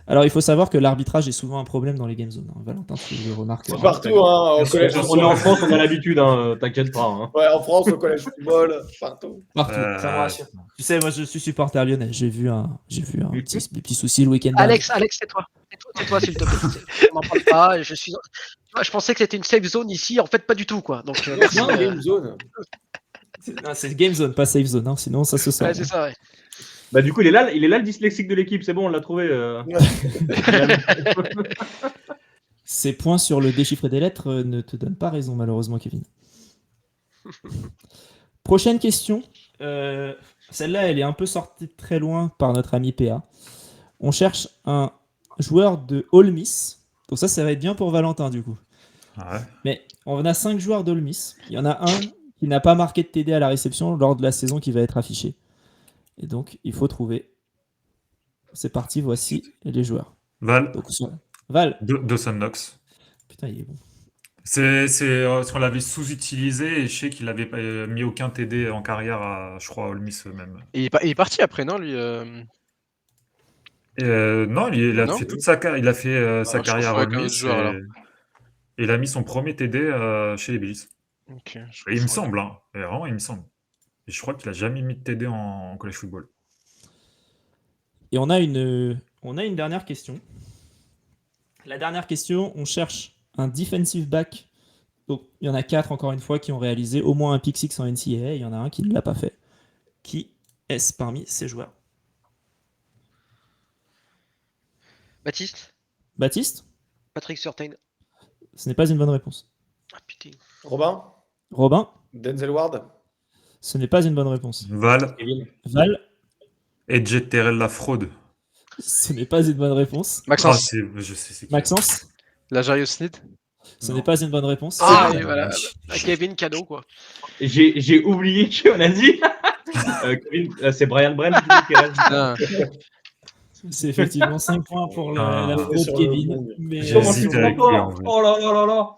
Alors, il faut savoir que l'arbitrage est souvent un problème dans les game zones. Valentin, tu le remarques. C'est partout, hein, au collège. On est en France, on a l'habitude, hein, t'inquiète pas. Hein. Ouais, en France, au collège football, partout. Partout, ça me rassure. Tu sais, moi, je suis supporter lyonnais. J'ai vu des petits soucis le week-end dernier. Alex, c'est toi. Tais-toi, s'il te plaît. On n'en parle pas. Je pensais que c'était une safe zone ici. En fait, pas du tout, quoi. Donc, merci. Non, game zone. C'est game zone, pas safe zone. Hein, sinon, ça se sent. Ouais, c'est ça, ouais. Bah du coup, il est là le dyslexique de l'équipe, c'est bon, on l'a trouvé. Ces points sur le déchiffré des lettres ne te donnent pas raison, malheureusement, Kevin. Prochaine question. Celle-là, elle est un peu sortie de très loin par notre ami PA. On cherche un joueur de Ole Miss. Donc ça va être bien pour Valentin, du coup. Ouais. Mais on a 5 joueurs d'Ole Miss. Il y en a un qui n'a pas marqué de TD à la réception lors de la saison qui va être affichée. Et donc, il faut trouver. C'est parti, voici les joueurs. Val. Donc, Val. Dawson Knox. Putain, il est bon. C'est ce qu'on l'avait sous-utilisé et je sais qu'il avait pas mis aucun TD en carrière à, je crois, Ole Miss même. Et il est parti après, non, lui Non, il a Non fait toute sa carrière. Il a fait sa je carrière à confonds Ole avec un autre Miss joueur, alors. et il a mis son premier TD chez les Bills. Ok, je Et il me confonds. semble, hein. Et vraiment, il me semble. Et je crois qu'il a jamais mis de TD en college football. Et on a une dernière question. La dernière question, on cherche un defensive back. Donc, il y en a 4, encore une fois, qui ont réalisé au moins un pick six en NCAA. Il y en a un qui ne l'a pas fait. Qui est-ce parmi ces joueurs? Baptiste. Baptiste? Patrick Surtain. Ce n'est pas une bonne réponse. Ah, putain. Robin, Robin? Denzel Ward, Ce n'est pas une bonne réponse. Val Val? et Jet Terrell la fraude. Ce n'est pas une bonne réponse. Ah, Maxence. je sais c'est qui. Maxence? Lajarius Sneed. Ce Non. n'est pas une bonne réponse. Ah, C'est- et voilà. Kevin, cadeau, quoi. J'ai oublié qu'on a dit. Kevin, c'est Brian Brent qui reste. Putain. C'est effectivement 5 points pour Ah. la fraude Sur le Kevin. bon. Mais Comment J'hésite tu avec comprends lui, pas en vrai. Oh là là là là.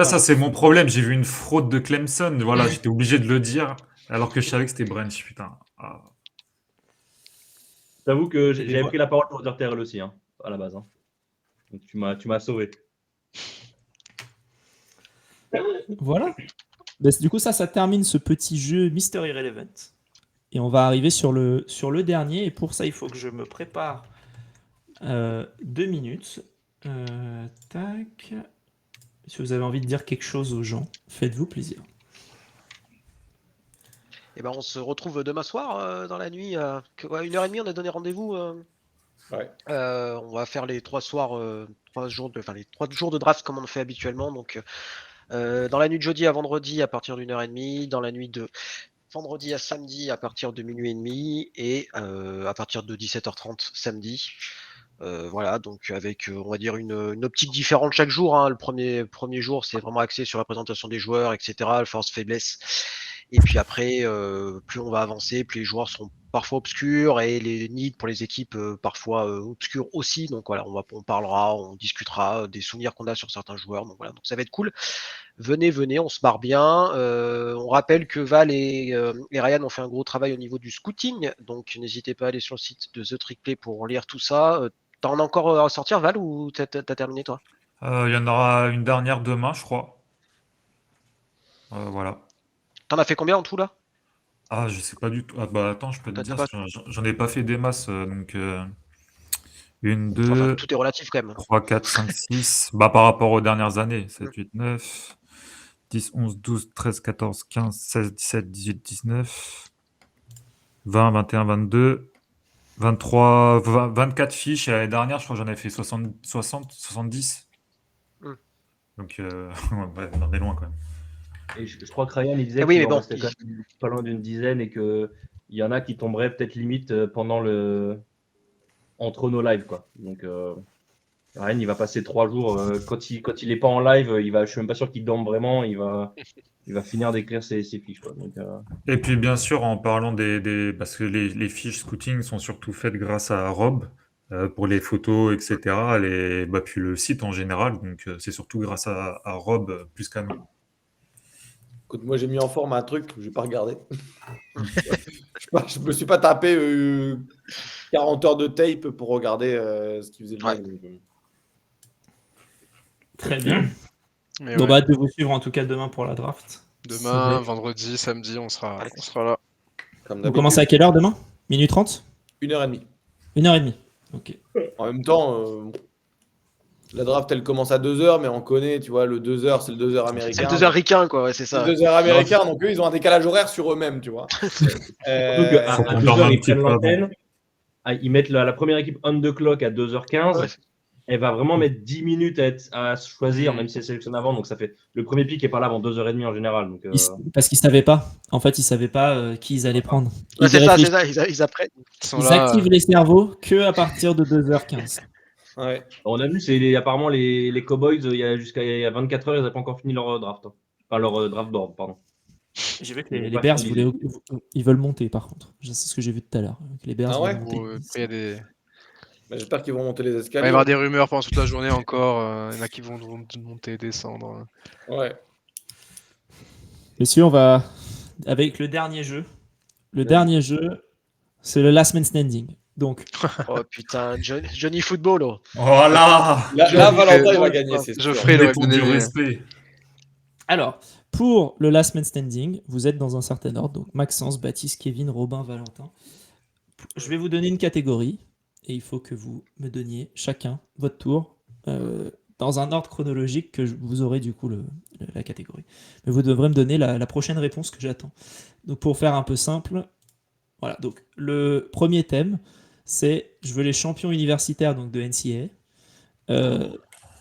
Ça c'est mon problème. J'ai vu une fraude de Clemson. Voilà, j'étais obligé de le dire. Alors que je savais que c'était Branch, putain. Ah. J'avoue que j'avais pris la parole pour dire Terrell aussi, hein, à la base. Hein. Donc tu m'as sauvé. voilà. Bah, du coup, ça termine ce petit jeu Mystery Irrelevant. Et on va arriver sur le dernier. Et pour ça, il faut que je me prépare 2 minutes. Tac. Si vous avez envie de dire quelque chose aux gens, faites-vous plaisir. Et ben, on se retrouve demain soir dans la nuit. 1h30, on a donné rendez-vous. Ouais. On va faire les 3 soirs, 3 jours les 3 jours de draft comme on fait habituellement. Donc, dans la nuit de jeudi à vendredi à partir d'1h30, dans la nuit de vendredi à samedi à partir de minuit et demi et à partir de 17h30 samedi. Voilà, donc avec on va dire une optique différente chaque jour. Hein. Le premier jour, c'est vraiment axé sur la présentation des joueurs, etc., la force, faiblesse. Et puis après, plus on va avancer, plus les joueurs seront parfois obscurs et les needs pour les équipes parfois obscurs aussi. Donc voilà, on parlera, on discutera des souvenirs qu'on a sur certains joueurs. Donc voilà, donc ça va être cool. Venez, on se marre bien. On rappelle que Val et Ryan ont fait un gros travail au niveau du scouting, donc n'hésitez pas à aller sur le site de The Trick Play pour lire tout ça. T'en as encore à sortir, Val, ou t'as terminé toi? Il y en aura une dernière demain, je crois. Voilà. T'en as fait combien en tout là? Ah, je sais pas du tout. Ah bah attends, je peux te T'as dire, pas- j'en ai pas fait des masses. Donc, une, Enfin, 2, tout est relatif quand même. 3, 4, 5, 6. Bah, par rapport aux dernières années. 7, 8, 9, 10, 11, 12, 13, 14, 15, 16, 17, 18, 19, 20, 21, 22, 23, 24 fiches. Et l'année dernière, je crois que j'en ai fait 60, 70. Hmm. Donc, ouais, on en est loin quand même. Et je crois que Ryan il disait Ah oui, qu'il mais en bon, restait quand même pas loin d'une dizaine et qu'il y en a qui tomberaient peut-être limite pendant entre nos lives, quoi. Donc Ryan il va passer 3 jours quand il est pas en live, je suis même pas sûr qu'il dorme vraiment, il va finir d'écrire ses fiches, quoi. Donc, Et puis bien sûr, en parlant parce que les fiches scouting sont surtout faites grâce à Rob pour les photos, etc. Puis le site en général, donc c'est surtout grâce à Rob plus qu'à nous. Écoute, moi j'ai mis en forme un truc, je vais pas regarder. Je me suis pas tapé 40 heures de tape pour regarder ce qu'il faisait le Ouais. mec, donc, Très bien. Mais Donc, ouais, hâte de vous suivre en tout cas demain pour la draft. demain, vendredi, samedi, on sera là. comme Vous d'habitude. commencez à quelle heure demain? Minuit 30? 1h30. 1h30. Ok. En même temps, la draft elle commence à 2h, mais on connaît, tu vois, le 2h c'est le 2h américain. c'est le 2 heures ricain, quoi, ouais, c'est C'est ça. le 2h américain, donc eux ils ont un décalage horaire sur eux-mêmes, tu vois. surtout qu'à Faut qu'on 2 dorme heures, un ils petit prennent peu avant. l'antenne. Ils mettent la première équipe on the clock à 2h15. Ouais. Elle va vraiment mettre 10 minutes à choisir, même si elle sélectionne avant. Donc ça fait le premier pick est pas là avant 2h30 en général. Donc, Parce qu'ils savaient pas. En fait, ils savaient pas qui ils allaient prendre. Ouais, Ils c'est ça, réfléchissent- ils apprennent. Ils activent les cerveaux que à partir de 2h15. Ouais. on a vu, apparemment les Cowboys, il y a 24 heures, ils n'avaient pas encore fini leur draft. Enfin, leur draft board, pardon. J'ai vu que Ils les vont pas Bears finaliser. ils veulent monter par contre. C'est ce que j'ai vu tout à l'heure. Que les Bears Ah veulent ouais monter. Après, il y a des... Bah, j'espère qu'ils vont monter les Il va y escaliers. avoir des rumeurs pendant toute la journée encore. Il y en a qui vont monter, descendre. Ouais. Messieurs, on va avec le dernier jeu. Le dernier jeu, c'est le Last Man Standing. Donc, Oh putain, Johnny Football, oh. Voilà. Là, Valentin il va gagner, c'est sûr. Geoffrey, il aurait Pour bien du aimé. respect. alors, pour le Last Man Standing, vous êtes dans un certain ordre. Donc, Maxence, Baptiste, Kevin, Robin, Valentin. Je vais vous donner une catégorie et il faut que vous me donniez chacun votre tour dans un ordre chronologique que vous aurez du coup la catégorie. Mais vous devrez me donner la prochaine réponse que j'attends. Donc, pour faire un peu simple, voilà. Donc, le premier thème, c'est je veux les champions universitaires donc de NCAA,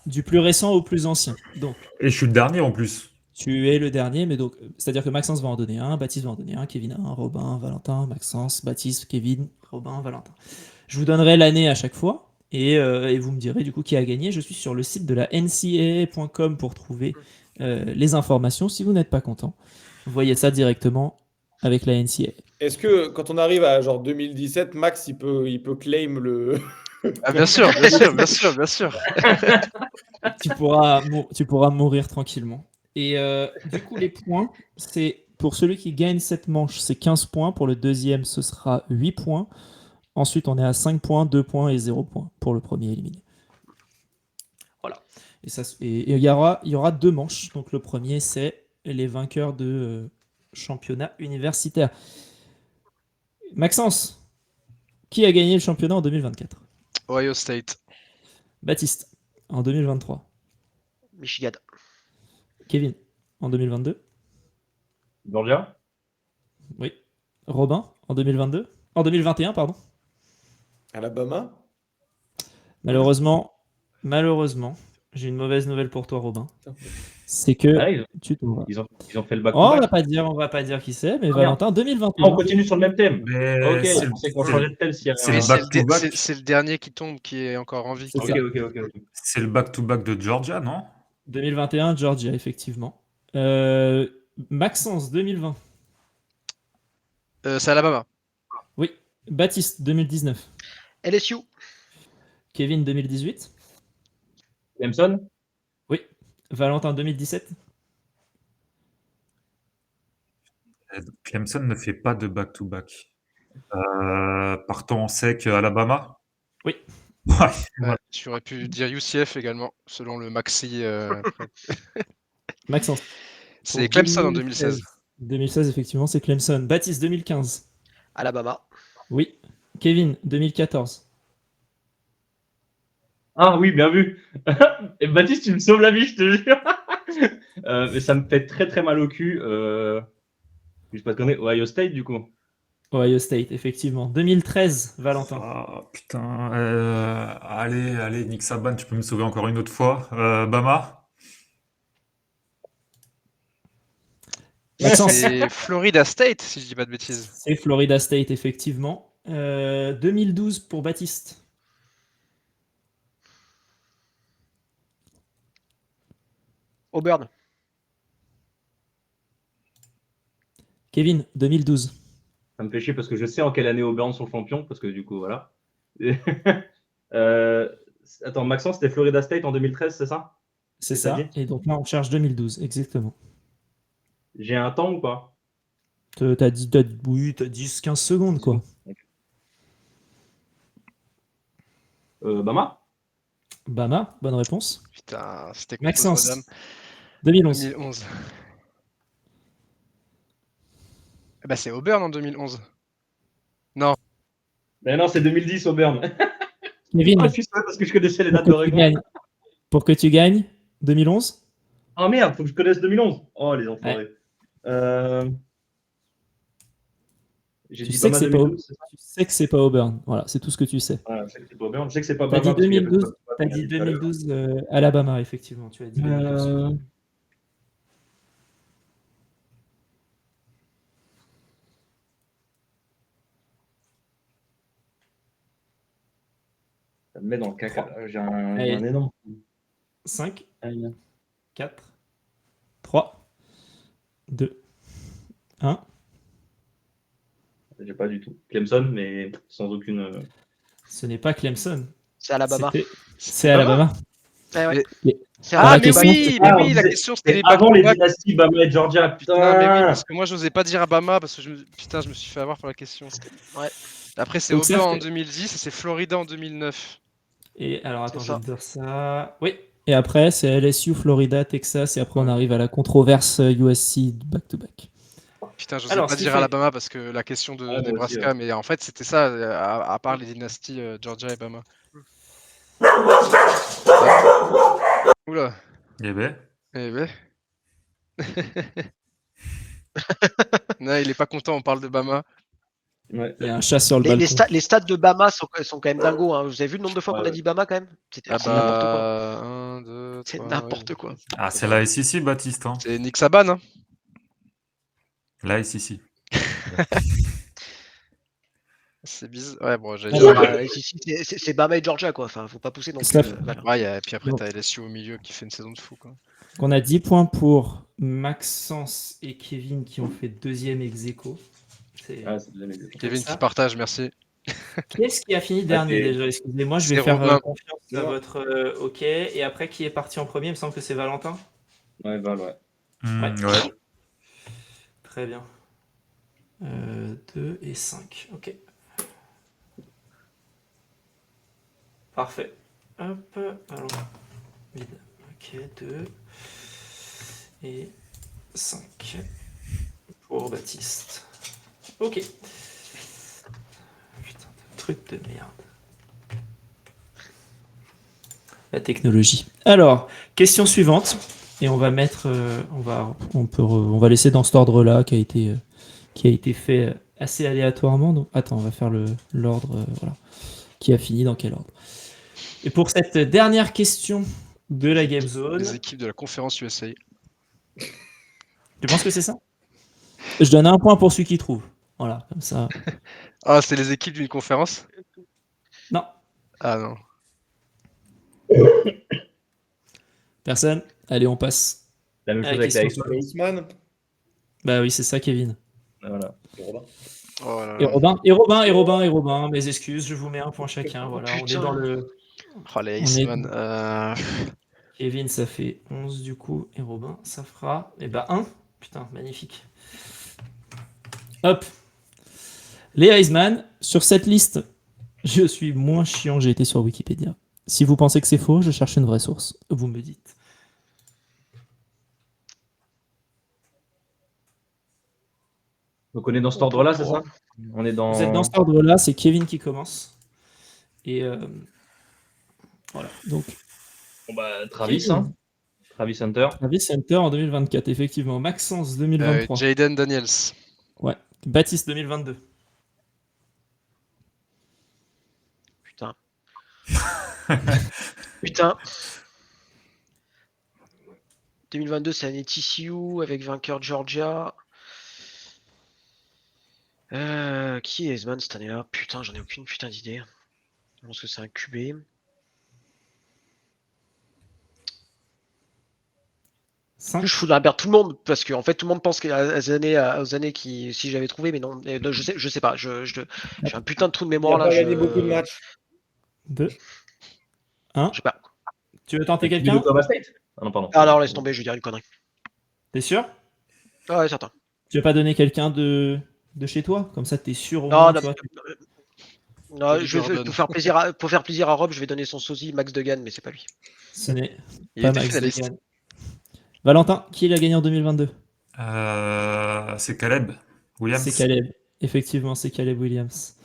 du plus récent au plus ancien. Donc, Et je suis le dernier en plus. tu es le dernier, mais donc, c'est-à-dire que Maxence va en donner un, Baptiste va en donner un, Kevin un, Robin, Valentin, Maxence, Baptiste, Kevin, Robin, Valentin. Je vous donnerai l'année à chaque fois et vous me direz du coup qui a gagné. Je suis sur le site de la ncaa.com pour trouver les informations. Si vous n'êtes pas content, vous voyez ça directement avec la NCAA. Est-ce que quand on arrive à genre 2017, Max il peut claim le. Ah, bien sûr, bien sûr, bien sûr, bien sûr. tu pourras mourir tranquillement. Et du coup, les points, c'est pour celui qui gagne cette manche, c'est 15 points. Pour le deuxième, ce sera 8 points. Ensuite, on est à 5 points, 2 points et 0 points pour le premier éliminé. Voilà. Et il y aura 2 manches. Donc le premier, c'est les vainqueurs de championnat universitaire. Maxence, qui a gagné le championnat en 2024 ? Ohio State. Baptiste, en 2023. Michigan. Kevin, en 2022. Georgia. Oui. Robin, en 2022. En 2021, pardon. Alabama. Malheureusement, j'ai une mauvaise nouvelle pour toi, Robin. C'est que Ah, tu t'en ils ont fait le Oh, on back-to-back. va pas dire qui c'est, mais Ah, Valentin Ah, 2021. on continue sur le même thème. Mais Ok, c'est je le- pensais qu'on c'est changeait le- de thème s'il y avait c'est un- le C'est back-to-back. c'est le dernier qui tombe qui est encore en vie. C'est Ok, ça. ok. C'est le back-to-back de Georgia, non? 2021, Georgia, effectivement. Maxence 2020. C'est Alabama. Oui. Baptiste 2019. LSU. Kevin 2018. Clemson? Oui. Valentin 2017. Clemson ne fait pas de back-to-back. Partons en sec, Alabama? Oui. Ouais. Ouais, tu aurais pu dire UCF également, selon le maxi. Maxence. C'est Pour Clemson en 2016. 2016, effectivement, c'est Clemson. Baptiste 2015. Alabama. Oui. Kevin 2014. Ah oui, bien vu. Et Baptiste, tu me sauves la vie, je te jure. Mais ça me fait très très mal au cul. Je sais pas te connaître. Ohio State, du coup. Ohio State, effectivement. 2013, Valentin. Ah, putain. Allez, Nick Saban, tu peux me sauver encore une autre fois. Bama? Maxence. C'est Florida State, si je dis pas de bêtises. C'est Florida State, effectivement. 2012 pour Baptiste. Auburn. Kevin, 2012. Ça me fait chier parce que je sais en quelle année Auburn sont champions, parce que du coup, voilà. Attends, Maxence, c'était Florida State en 2013, c'est ça? C'est C'est ça ça. dit Et donc là, on cherche 2012, exactement. J'ai un temps ou pas? T'as dit 10-15 secondes, quoi. Bama? Bama, bonne réponse. Putain, c'était contre Maxence, Notre-Dame. 2011. 2011. Bah, c'est Auburn en 2011. Mais non, c'est 2010 Auburn. Kevin, Ah, je suis sûr parce que je connaissais les pour dates de que, tu règlement. gagnes, pour que tu gagnes, 2011. Ah merde, faut que je connaisse 2011. Oh, les enfoirés. J'ai Tu dit sais que Bama c'est pas 2012, c'est ça? Tu sais que c'est pas Auburn. Voilà, c'est tout ce que tu sais. Voilà, je sais que c'est pas Auburn. Je sais que c'est pas T'as Bama. dit parce qu'il y avait 2012, pas- t'as dit 2012 Alabama, effectivement. Tu as dit 2012. Ça me met dans le caca. J'ai Allez. un énorme. 5, Allez. 4, 3, 2, 1. J'ai pas du tout. Clemson, mais sans aucune. Ce n'est pas Clemson. C'est Alabama. C'est Alabama. Eh ouais. Et- C'est Ah, Ah, la mais question, oui, Ah, mais oui, la c'est- question c'était les Avant les back-to-back. dynasties Bama et Georgia. Putain, mais oui, Putain. parce que moi j'osais pas dire Alabama parce que je me suis fait avoir par la question. Ouais. Après, c'est Donc, ça Auburn en fait- 2010 et c'est Florida en 2009. Et alors, attends, C'est je vais ça. te dire ça. Oui. Et après, c'est LSU, Florida, Texas. Et après, on arrive à la controverse USC back-to-back. Putain, j'osais Alors, pas ce qui dire fait- Alabama parce que la question de Ah, moi aussi, Nebraska, ouais. mais en fait c'était ça, à part les dynasties Georgia et Bama. Oula, Eh ben, eh ben. Non, il est pas content, on parle de Bama. Ouais. Il y a un chat sur le Les, balcon. les stats de Bama sont quand même dingos. Hein. Vous avez vu le nombre de fois qu'on Ouais. a dit Bama quand même? C'est Ah n'importe quoi. bah, 1, 2, C'est 3. n'importe quoi. ah, c'est la SEC, Baptiste. Hein. C'est Nick Saban, hein. La SEC. C'est bizarre. Ouais, bon, j'allais Alors, dire. Bah, ici, c'est Bama et Georgia quoi. Enfin, faut pas pousser non plus. Ça- Voilà. Ouais, et puis après, Bon. t'as LSU au milieu qui fait une saison de fou, quoi. On a 10 points pour Maxence et Kevin qui ont fait deuxième ex aequo. C'est- Ah, c'est jamais bien. Kevin ça. qui partage, merci. Qui est-ce qui a fini dernier c'est- déjà? Excusez-moi, je vais c'est faire Romain. confiance à votre OK. Et après, qui est parti en premier? Il me semble que c'est Valentin. Ouais, Val, ouais. Ouais. Très bien. 2 et 5. OK. Parfait. Hop. Alors. Vide. OK. 2 et 5 pour Baptiste. OK. Putain de truc de merde. La technologie. Alors, question suivante. Et on va mettre, on va laisser dans cet ordre-là qui a été fait assez aléatoirement. Donc, attends, on va faire l'ordre, voilà, qui a fini dans quel ordre. Et pour cette dernière question de la Game Zone, Les équipes de la conférence USA. tu penses que c'est ça? Je donne un point pour celui qui trouve. Voilà, comme ça. Ah, c'est les équipes d'une conférence? Non, Ah non. personne. Allez, on passe. La même Ah, chose avec la question X-Men. Iceman Bah oui, c'est ça, Kevin. Voilà. et Robin. Oh là Et là. Robin, mes excuses, je vous mets un point chacun. Voilà, on est Putain. dans le. Oh, les On est- Iceman. Kevin, ça fait 11 du coup, et Robin, ça fera. Eh ben 1. Putain, magnifique. Hop. Les Heisman, sur cette liste, je suis moins chiant que j'ai été sur Wikipédia. Si vous pensez que c'est faux, je cherche une vraie source. Vous me dites. Donc on est dans cet ordre-là, c'est ça? On est dans. Vous êtes dans cet ordre-là, c'est Kevin qui commence. Et voilà. Donc, Bon, bah, Travis, Kevin. hein. Travis Hunter. Travis Hunter en 2024, effectivement. Maxence 2023. Jaden Daniels. Ouais. Baptiste 2022. Putain. Putain. 2022, c'est l'année TCU avec vainqueur Georgia. Qui est Heisman cette année-là? Putain, j'en ai aucune putain d'idée. Je pense que c'est un QB. 5. Je fous de la merde tout le monde parce que en fait tout le monde pense aux années qui si j'avais trouvé mais non je sais pas j'ai un putain de trou de Il mémoire a là. pas gagné beaucoup de matchs. 2. 1. Je sais pas. Tu veux tenter De quelqu'un? Oklahoma State? Ah non, pardon. Ah non laisse tomber je vais dire une connerie. T'es sûr? Ah ouais certain. Tu veux pas donner quelqu'un de chez toi? Comme ça, t'es sûr au Non, moins, non, tu vois. non, Cody je vais Gordon. pour faire plaisir à Rob je vais donner son sosie Max Degan mais c'est pas lui. Ce n'est Il pas était Max finaliste. Degan. Valentin, qui l'a gagné en 2022? C'est Caleb Williams. C'est Caleb. Effectivement, c'est Caleb Williams.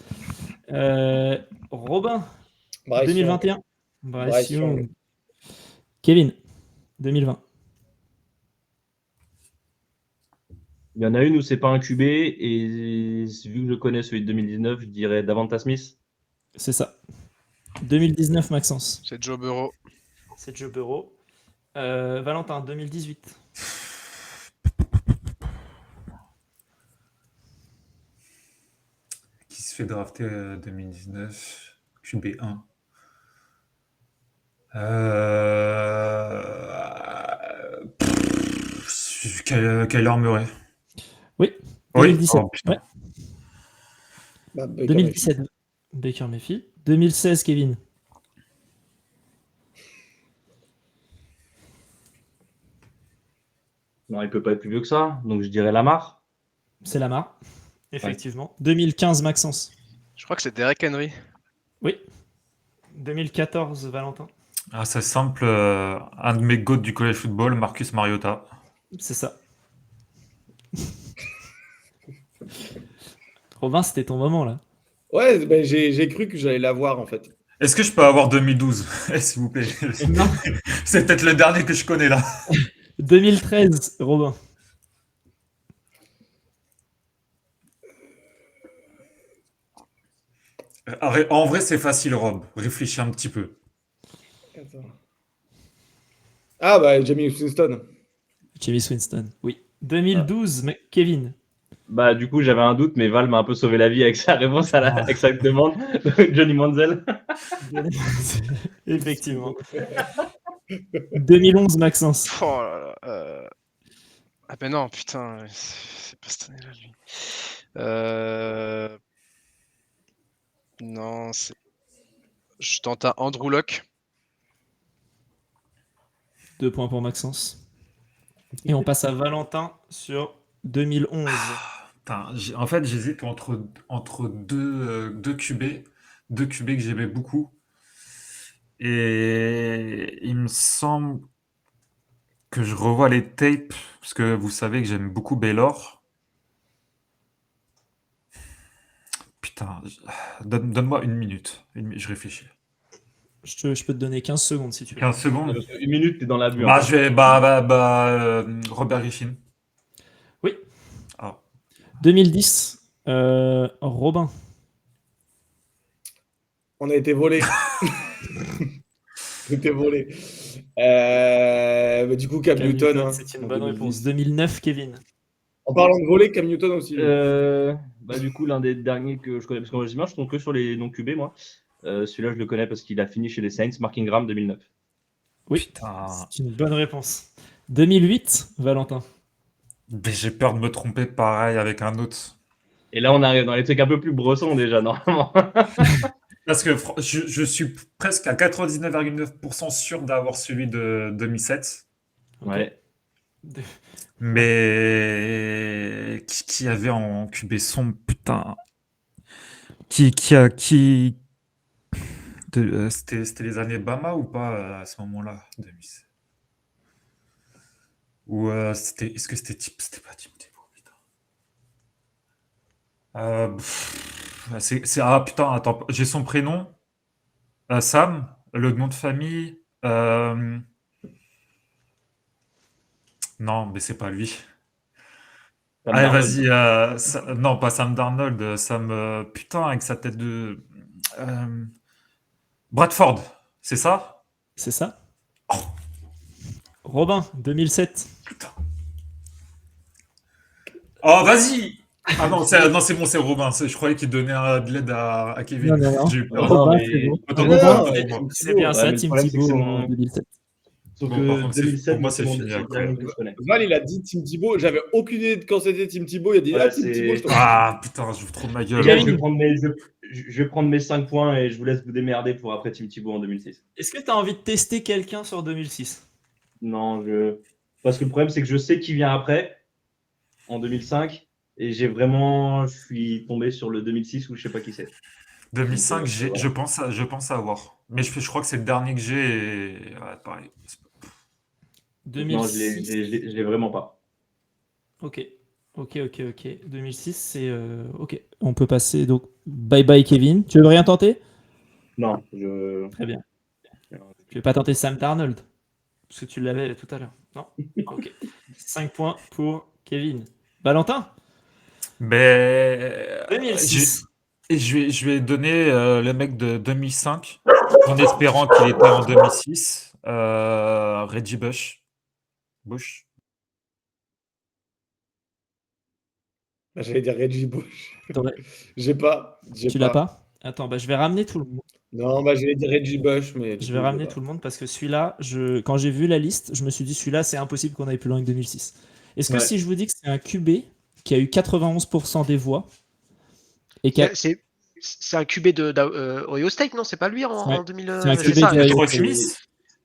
Robin, Bryce 2021. Bryce Bryce Young. Young. Kevin, 2020. Il y en a une où c'est pas un QB, et vu que je connais celui de 2019, je dirais Davanta Smith. C'est ça. 2019, Maxence. C'est Joe Burrow. C'est Joe Burrow. Valentin, 2018. Qui se fait drafter 2019 QB1. Kyler Murray. Oui. Oui. 2017. Oh, putain. Ouais. Bah, Baker 2017. Baker Mayfield. 2016, Kevin. Non, il peut pas être plus vieux que ça, donc je dirais Lamar. C'est Lamar. Effectivement. 2015, Maxence. Je crois que c'est Derek Henry. Oui. 2014, Valentin. Ah, c'est simple. Un de mes goats du college football, Marcus Mariota. C'est ça. Robin, c'était ton moment là. Ouais, ben, j'ai cru que j'allais l'avoir en fait. Est-ce que je peux avoir 2012, s'il vous plaît? Non. C'est peut-être le dernier que je connais là. 2013, Robin. En vrai, c'est facile, Rob. Réfléchis un petit peu. Attends. Ah bah Jamie Winston. James Winston, oui. 2012, Kevin. Bah, du coup, j'avais un doute, mais Val m'a un peu sauvé la vie avec sa réponse avec sa demande. Johnny Manziel. Effectivement. 2011, Maxence. Oh là là. Ah ben non, putain, c'est pas cette année-là, lui. Non, c'est. Je tente un Andrew Luck. 2 points pour Maxence. Et on passe à Valentin sur 2011. Putain, en fait, j'hésite entre deux QB. Deux QB que j'aimais beaucoup. Et il me semble que je revois les tapes, parce que vous savez que j'aime beaucoup Baylor. Putain, donne-moi une minute. Je réfléchis. Je peux te donner 15 secondes si tu veux. 15 secondes. Parce que 1 minute, t'es dans la bulle. Bah, je vais. Robert Griffin. Oui. Ah. 2010, Robin. On a été volé. Tout est volé. Du coup, Cam Cam Newton. Newton, hein, c'est une en bonne 2010. réponse. 2009, Kevin. En parlant de voler, Cam Newton aussi. Du coup, l'un des derniers que je connais, parce que moi, je tombe que sur les noms QB, moi. Celui-là, je le connais parce qu'il a fini chez les Saints, Mark Ingram 2009. Oui, Putain. c'est une bonne réponse. 2008, Valentin. Mais j'ai peur de me tromper pareil avec un autre. Et là, on arrive dans les trucs un peu plus bressons déjà, normalement. Parce que je suis presque à 99,9% sûr d'avoir celui de 2007. Ok. Ouais. Mais qui avait en QB sombre, putain. C'était les années Bama ou pas à ce moment-là, 2007? Ou est-ce que c'était pas Tim Tebow, putain. Putain, attends, j'ai son prénom. Sam, le nom de famille. Non, mais c'est pas lui. Sam Allez, Darnold. vas-y. Non, pas Sam Darnold. Sam, putain, avec sa tête de. Bradford, c'est ça? C'est ça. Robin, 2007. Putain. Oh, vas-y! Ah non, c'est bon, c'est Robin. Je croyais qu'il donnait de l'aide à Kevin. Non, non. J'ai eu peur. Robin, mais- c'est bon. Autant Non, pour moi, non, autant mais pour moi. C'est bien Ouais, ça, mais le Tim problème, c'est que Tebow c'est en mon- 2007. Sauf Bon, par que contre, 2007, pour moi, c'est c'est mon fini, c'est le après. dernier que je connais. Val, il a dit Tim Tebow. J'avais aucune idée de quand c'était Tim Tebow. Il a dit Ouais, ah, Tim c'est- Tebow. Je t'en- Ah, putain, je vous trop de ma Les gueule. gars, Kevin. je vais prendre mes 5 points et je vous laisse vous démerder pour après Tim Tebow en 2006. Est-ce que tu as envie de tester quelqu'un sur 2006? Non, parce que le problème, c'est que je sais qui vient après, en 2005, et je suis tombé sur le 2006 où je sais pas qui c'est. 2005, Donc, voilà. je pense avoir. Mais je crois que c'est le dernier que j'ai. Et... Ouais, pareil. Non, je 2006. l'ai vraiment pas. Ok. 2006, c'est. Ok. On peut passer. Donc, bye bye, Kevin. Tu veux rien tenter? Non, Très bien. Tu veux pas tenter Sam Darnold? Parce que tu l'avais tout à l'heure. Non? Ok. 5 points pour Kevin. Valentin? Mais. 2006. Je vais donner le mec de 2005, en espérant qu'il était en 2006. Reggie Bush. J'allais dire Reggie Bush. T'aurais- J'ai pas. Tu l'as pas? Attends, je vais ramener tout le monde. Non, j'allais dire Reggie Bush, mais. Je vais ramener tout le monde parce que celui-là, quand j'ai vu la liste, je me suis dit celui-là, c'est impossible qu'on aille plus loin que 2006. Est-ce que Ouais. si je vous dis que c'est un QB qui a eu 91% des voix et qui a... C'est un QB de Ohio State, non? C'est pas lui en, Ouais. en 2000. C'est un c'est QB ça. de- Troy Smith?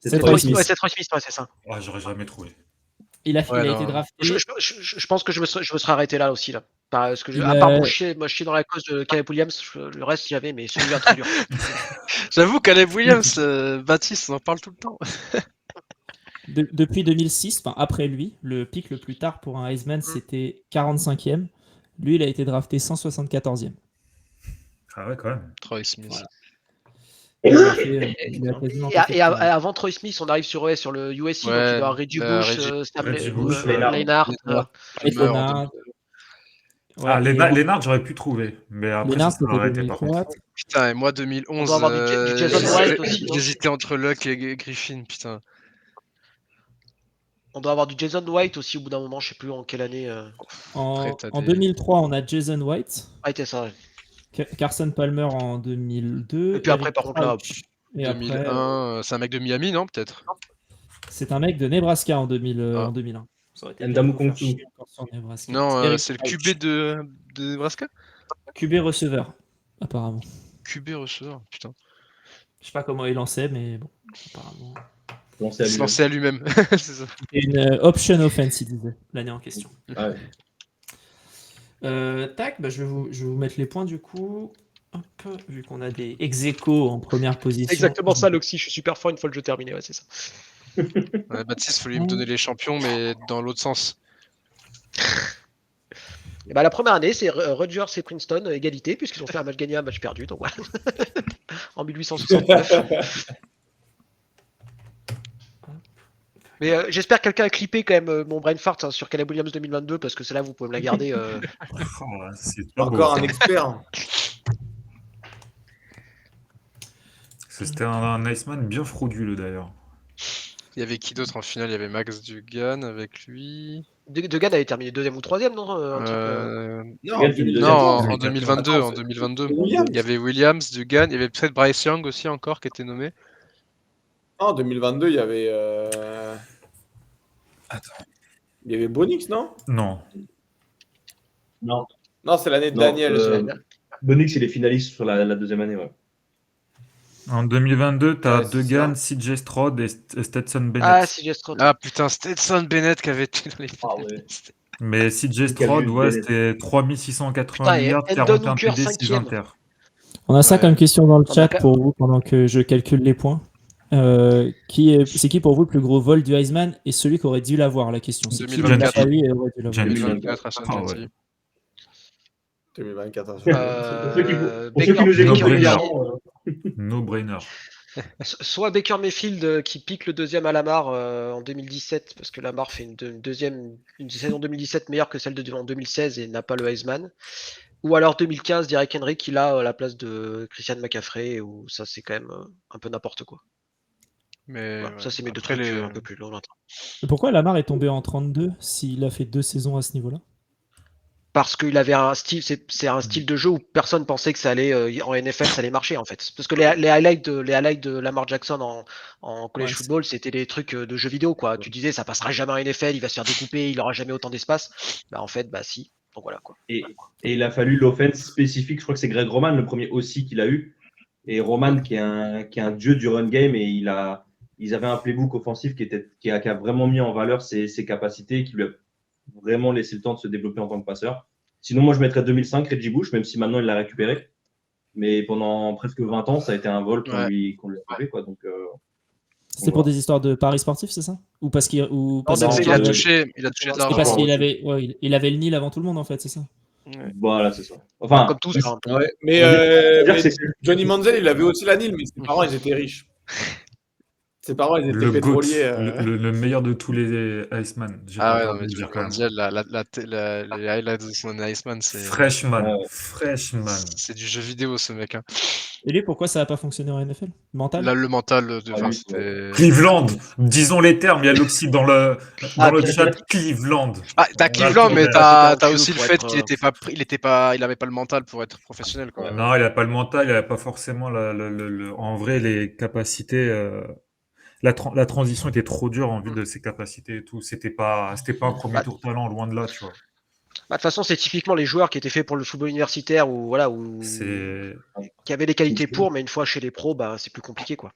C'est Troy Troy Smith, Smith. ouais, c'est Troy Smith, ouais, c'est ça. Ouais, j'aurais jamais trouvé. Il a Ouais, non. été drafté. Je pense que je me serais arrêté là aussi, là. Parce que Il à part a- moi, je suis dans la cause de Caleb Williams, le reste j'avais, mais celui-là trop dur. J'avoue, Caleb Williams, Baptiste, on en parle tout le temps. Depuis 2006, enfin après lui, le pic le plus tard pour un Heisman, c'était 45e. Lui, il a été drafté 174e. Ah ouais, quand même. Troy Smith. Voilà. Il a fait, il a quasiment Et, pas fait de carrière. avant Troy Smith, on arrive sur le USC, donc Ouais, il doit avoir Reggie Bush, Reggie Bush, Leinart. Lennart. Ouais, Ah, et Lennart, j'aurais pu trouver. Mais après, Lennart, ça aurait c'était été par contre. 2004. Putain, et moi On 2011, doit avoir du Jason White aussi, non? j'hésitais entre Luck et Griffin, putain. On doit avoir du Jason White aussi au bout d'un moment, je sais plus en quelle année. En, t'as en des- 2003, on a Jason White. Ah, c'était ça. Ouais. Carson Palmer en 2002. Et puis après, par contre, là, Crouch. Et 2001, après, c'est un mec de Miami, non, peut-être? c'est un mec de Nebraska en 2001. Ça aurait été bien Ndamu de faire Kongsu. chier encore sur Nebraska. Non, Eric c'est le Crouch. QB de Nebraska? QB receveur, apparemment. QB receveur, putain. Je sais pas comment il lançait, mais bon, apparemment. Lancé à Il se lui-même. lançait à lui-même. C'est ça. C'était une option offense, il disait, l'année en question. Ah ouais. Tac, je vais vous mettre les points du coup. Hop, vu qu'on a des ex-aequo en première position. Exactement ça, Loxy, je suis super fort une fois le jeu terminé, ouais, c'est ça. Ouais, Baptiste, faut lui me donner les champions, mais dans l'autre sens. Et bah, la première année, c'est Rutgers et Princeton, égalité, puisqu'ils ont fait un match gagné, un match perdu, donc voilà. En 1869. Mais j'espère que quelqu'un a clippé quand même mon brain fart sur Caleb Williams 2022, parce que celle-là, vous pouvez me la garder. Oh, c'est pas beau. Encore un expert. C'était un Iceman bien frauduleux d'ailleurs. Il y avait qui d'autre en finale? Il y avait Max Dugan avec lui. Degan avait terminé 2e ou 3e, non un truc, Non, Regarde, il est Non, en deuxième. 2022. Attends, En 2022. Williams. Il y avait Williams, Dugan. Il y avait peut-être Bryce Young aussi encore qui était nommé. En 2022, il y avait. Attends. Il y avait Bonix, non? Non. Non, Non, c'est l'année de Non, Daniel. Bonix, il est finaliste sur la deuxième année. Ouais. En 2022, t'as Ouais, c'est Degan, ça. CJ Stroud et Stetson Bennett. Ah, CJ Stroud. Ah putain, Stetson Bennett qui avait été dans les Ah finales. ouais. Mais CJ Stroud, Calvin ouais, Bennett. c'était 3680 Putain, et milliards, Eldon 41 Hooker, TD, 6 cinquième. inter. On a ça Ouais. comme question dans le On a chat pas- pour vous pendant que je calcule les points. C'est qui pour vous le plus gros vol du Heisman et celui qui aurait dû l'avoir? La question, c'est qui 2024. l'a pas eu et aurait dû l'avoir? Giants. 2024 à San Ah ouais. Francisco. 2024. Pour ceux qui nous Baker écoutent Mayfield. régulièrement, No-brainer. Soit Baker Mayfield qui pique le deuxième à Lamar en 2017, parce que Lamar fait une saison 2017 meilleure que celle en 2016 et n'a pas le Heisman. Ou alors 2015, Derrick Henry qui l'a à la place de Christian McCaffrey, où ça c'est quand même un peu n'importe quoi. Mais Voilà, ouais. ça c'est mes deux Après, trucs les- un peu plus lointains. Et pourquoi Lamar est tombé en 32 s'il a fait 2 saisons à ce niveau-là? Parce qu'il avait un style, c'est un style de jeu où personne pensait que ça allait en NFL, ça allait marcher en fait. Parce que les highlights de Lamar Jackson en college Ouais, football, c'était des trucs de jeux vidéo quoi. Tu disais ça passera jamais en NFL, il va se faire découper, il aura jamais autant d'espace. Bah en fait, bah si. Donc voilà quoi. et il a fallu l'offense spécifique. Je crois que c'est Greg Roman, le premier aussi qu'il a eu. Et Roman, qui est un dieu du run game, et ils avaient un playbook offensif qui a vraiment mis en valeur ses capacités, qui lui a vraiment laissé le temps de se développer en tant que passeur. Sinon, moi, je mettrais 2005, Reggie Bush, même si maintenant il l'a récupéré. Mais pendant presque 20 ans, ça a été un vol qu'on lui a fait, quoi. Donc, C'était pour des histoires de paris sportifs, c'est ça? Ou parce qu'il parce Non, que mais il a touché de et l'argent. parce qu'il avait, il avait le Nil avant tout le monde en fait, c'est ça? voilà, c'est ça. Enfin, Comme tous. hein. Ouais, mais, c'est-à-dire mais que c'est- Johnny Manziel, il avait aussi la Nil, mais ses parents, ils étaient riches. Ses parents, ils étaient Le GOAT, pétroliers. le meilleur de tous les Iceman. J'ai Ah pas ouais, peur non, de mais le dire quand même. Manziel, les highlights de son Iceman, Freshman. Ouais. Freshman. c'est du jeu vidéo ce mec. Hein. Et lui, pourquoi ça n'a pas fonctionné en NFL? Mental? Là, le mental, de, Ah enfin, oui, c'était. Cleveland, disons les termes, il y a l'Oxy dans le chat. Cleveland. Ah, t'as Voilà, Cleveland, mais c'était t'as un aussi le culot fait pour qu'il être, il avait pas le mental pour être professionnel, quoi. Non, il a pas le mental, il a pas forcément en vrai les capacités. La transition était trop dure en vue de ses capacités et tout. C'était pas un premier tour talent, loin de là, tu vois. Bah, de toute façon, c'est typiquement les joueurs qui étaient faits pour le football universitaire ou voilà, C'est qui avaient les qualités pour, mais une fois chez les pros, bah, c'est plus compliqué quoi.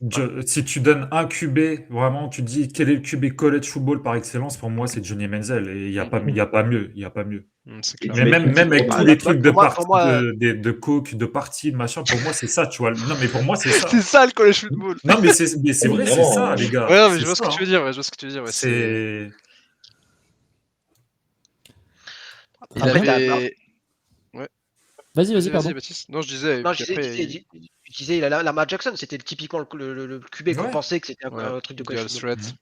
Si tu donnes un QB, vraiment, tu dis quel est le QB college football par excellence, pour moi, c'est Johnny Manziel. Et il y a pas mieux. C'est Et clair. tu Mais mets même avec bah, tous là, les trucs de pour moi- partie, pour moi- de coke, de partie, de machin, pour moi, c'est ça, tu vois. Non, mais pour moi, c'est ça. C'est ça le college football. Non, mais c'est vrai, c'est ça, les gars. Ouais, non, mais je C'est vois ce ça, que tu veux dire. Ouais, je vois ce que tu veux dire. Ouais, C'est. Il Après, avait. Vas-y, pardon. Baptiste. Non, je disais. Non, puis je après, disais, Lamar Jackson, c'était typiquement le QB qu'on Ouais. pensait que c'était Ouais, un truc de college dual football. threat.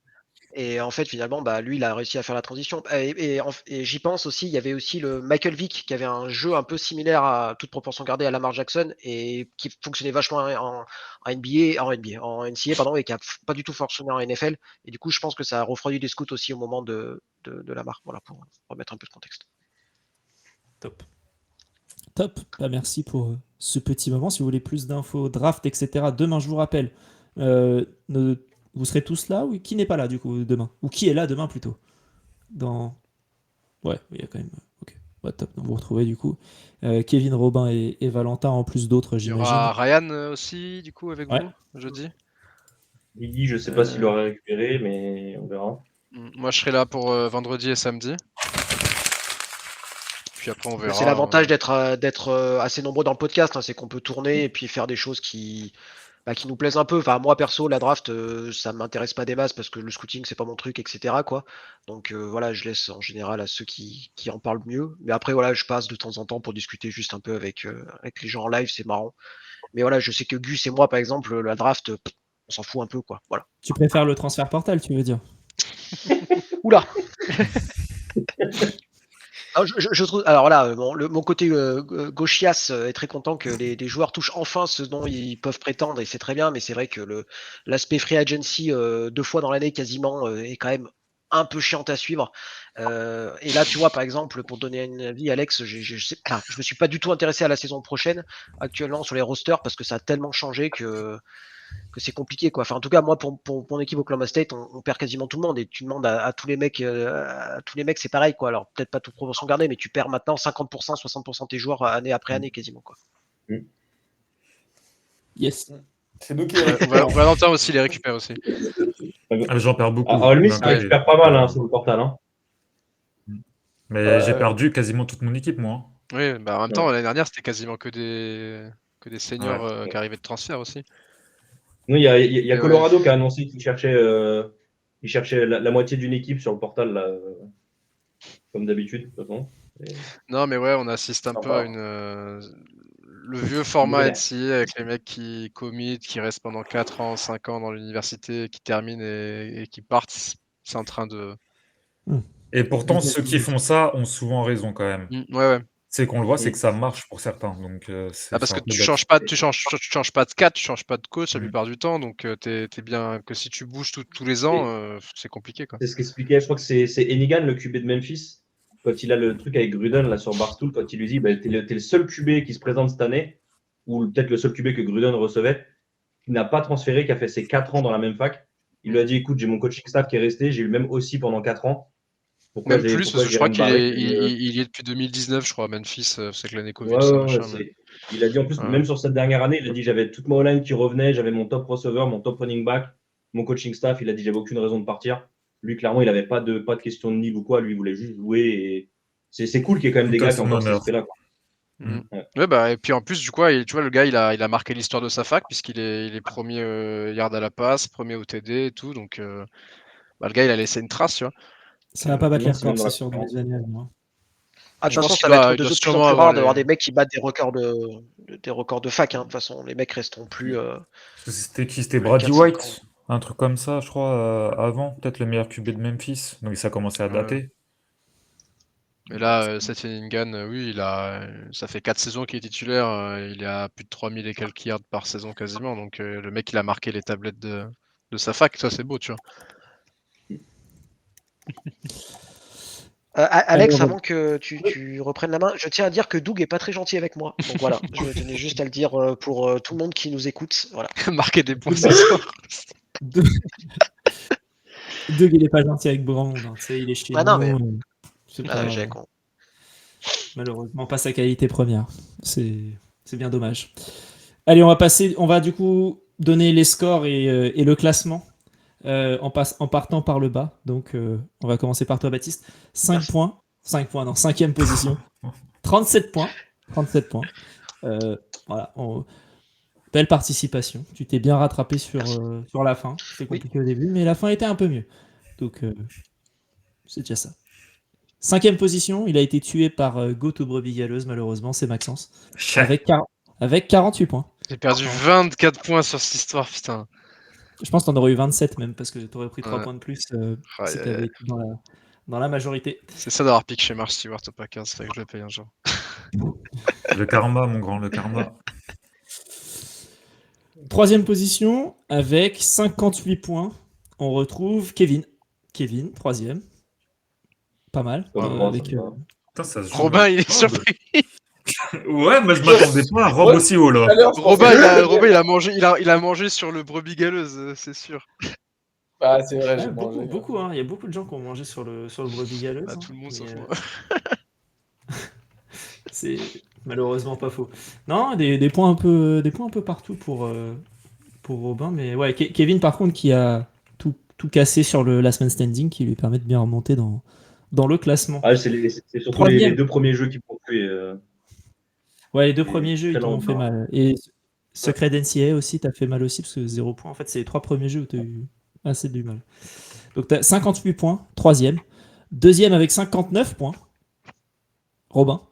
Et en fait, finalement, bah, lui, il a réussi à faire la transition. Et j'y pense aussi, il y avait aussi le Michael Vick qui avait un jeu un peu similaire à toute proportion gardée à Lamar Jackson et qui fonctionnait vachement en NCAA, pardon, et qui a pas du tout fonctionné en NFL. Et du coup, je pense que ça a refroidi les scouts aussi au moment de Lamar. Voilà, pour remettre un peu de contexte. Top. Bah, merci pour ce petit moment. Si vous voulez plus d'infos, draft, etc., demain, je vous rappelle, vous serez tous là ou qui n'est pas là du coup demain? Ou qui est là demain plutôt? Ouais, il y a quand même. Ok, bah, top. Donc, vous retrouvez du coup Kevin, Robin et Valentin en plus d'autres, Il y j'imagine. aura Ryan aussi, du coup, avec Ouais. vous, jeudi. Lily, je sais pas s'il l'aurait récupéré, mais on verra. Moi, je serai là pour vendredi et samedi. Puis après, on verra. C'est l'avantage d'être assez nombreux dans le podcast, hein, c'est qu'on peut tourner et puis faire des choses qui nous plaisent un peu. Enfin, moi perso, la draft, ça m'intéresse pas des masses parce que le scouting, c'est pas mon truc, etc. quoi. Donc voilà, je laisse en général à ceux qui en parlent mieux. Mais après, voilà, je passe de temps en temps pour discuter juste un peu avec les gens en live, c'est marrant. Mais voilà, je sais que Gus et moi, par exemple, la draft, on s'en fout un peu, quoi. Voilà. Tu préfères le transfert portal, tu veux dire? Oula. Je trouve. Alors là, mon côté gauchias est très content que les joueurs touchent enfin ce dont ils peuvent prétendre et c'est très bien, mais c'est vrai que l'aspect free agency 2 fois dans l'année quasiment est quand même un peu chiant à suivre. Et là, tu vois, par exemple, pour donner un avis, Alex, je me suis pas du tout intéressé à la saison prochaine actuellement sur les rosters parce que ça a tellement changé que c'est compliqué quoi. Enfin en tout cas moi pour mon équipe Oklahoma State on perd quasiment tout le monde et tu demandes à tous les mecs c'est pareil quoi. Alors peut-être pas toute proportion gardée mais tu perds maintenant 50% 60% de tes joueurs année après année quasiment quoi. Yes. C'est nous qui Valentin aussi les récupère aussi. J'en perds beaucoup. À Ole Miss, Donc, il récupère pas mal sur le portal. Hein. Mais j'ai perdu quasiment toute mon équipe, moi. Oui, bah en même temps, l'année dernière, c'était quasiment que des seniors qui arrivaient de transfert aussi. Non, il y a Colorado qui a annoncé qu'il cherchait, la moitié d'une équipe sur le portal, là, comme d'habitude, de toute façon. Non, mais ouais, on assiste un peu à le vieux format NCAA avec les mecs qui commit, qui restent pendant 4 ans, 5 ans dans l'université, qui terminent et qui partent. C'est en train de... Et pourtant, ceux qui font ça ont souvent raison quand même. Ouais. C'est qu'on le voit, c'est que ça marche pour certains. Donc, parce que tu changes pas de cadre, tu changes pas de coach la plupart du temps, donc t'es bien que si tu bouges tous les ans, c'est compliqué quoi. C'est ce qu'expliquait, je crois que c'est Hennigan, le QB de Memphis, quand il a le truc avec Gruden là sur Barstool, quand il lui dit t'es le seul QB qui se présente cette année, ou peut-être le seul QB que Gruden recevait, qui n'a pas transféré, qui a fait ses 4 ans dans la même fac. Il lui a dit écoute, j'ai mon coaching staff qui est resté, j'ai eu le même aussi pendant 4 ans. Pourquoi même plus, parce que je crois qu'il est, il est depuis 2019, je crois, à Memphis, c'est que l'année Covid. Il a dit en plus, même sur cette dernière année, il a dit j'avais toute ma O-line qui revenait, j'avais mon top receiver, mon top running back, mon coaching staff, il a dit j'avais aucune raison de partir. Lui, clairement, il n'avait pas de question de niveau ou quoi, lui, il voulait juste jouer. Et c'est cool qu'il y ait quand même des gars qui ont encore cet aspect-là. Ouais, bah, et puis en plus, du coup, tu vois, le gars, il a marqué l'histoire de sa fac, puisqu'il est premier yard à la passe, premier au TD et tout, donc le gars, il a laissé une trace, tu vois. Ça va pas battre les records, c'est sûr, dans les années à venir. De toute façon, ça va être de plus en plus rare d'avoir des mecs qui battent des records de fac. De toute façon, les mecs resteront plus. C'était qui? C'était Brady White, un truc comme ça, je crois, avant, peut-être le meilleur QB de Memphis. Donc ça a commencé à dater. Mais là, Seth Hennigan, oui, ça fait 4 saisons qu'il est titulaire. Il est à plus de 3000 et quelques yards par saison quasiment. Donc le mec, il a marqué les tablettes de sa fac. Ça, c'est beau, tu vois. Alex, avant que tu reprennes la main, je tiens à dire que Doug est pas très gentil avec moi. Donc voilà, je tenais juste à le dire pour tout le monde qui nous écoute. Voilà. Marquer des points ce soir. Doug, il est pas gentil avec Brand. Tu sais, il est chez nous. Non, mais... Malheureusement, pas sa qualité première. C'est bien dommage. Allez, on va du coup donner les scores et le classement. En partant par le bas. Donc, on va commencer par toi, Baptiste. 5 points. 5 points, non, 5e position. 37 points. 37 points. Voilà. Belle participation. Tu t'es bien rattrapé sur la fin. C'était compliqué au début, mais la fin était un peu mieux. Donc, c'est déjà ça. 5e position. Il a été tué par Goto Brebis Galeuse, malheureusement. C'est Maxence. Avec 48 points. J'ai perdu 24 points sur cette histoire, putain. Je pense que t'en aurais eu 27 même, parce que t'aurais pris 3 points de plus si t'avais été dans la majorité. C'est ça d'avoir piqué chez Marsh Stewart au Packers, ça fait que je le paye un jour. Le karma, mon grand, le karma. 3e position, avec 58 points, on retrouve Kevin. Kevin, 3e. Pas mal. Putain, ça se joue. Robin, il est surpris. Ouais, mais je m'attendais pas à Rob aussi haut là. Robin, il a mangé sur le brebis galeuse, c'est sûr. Bah, c'est vrai, j'ai beaucoup, hein. Il y a beaucoup de gens qui ont mangé sur le brebis galeuse. Bah, tout le monde sauf moi. C'est malheureusement pas faux. Non, des points un peu partout pour Robin, mais ouais, Kevin par contre qui a tout cassé sur le last man standing, qui lui permet de bien remonter dans le classement. C'est surtout les 2 premiers jeux qui m'ont tué. Ouais, les 2 premiers jeux, ils t'ont fait mal. Et Secret d'NCAA aussi, t'as fait mal aussi, parce que 0 points. En fait, c'est les 3 premiers jeux où t'as eu assez du mal. Donc, t'as 58 points, 3e. 2e avec 59 points. Robin.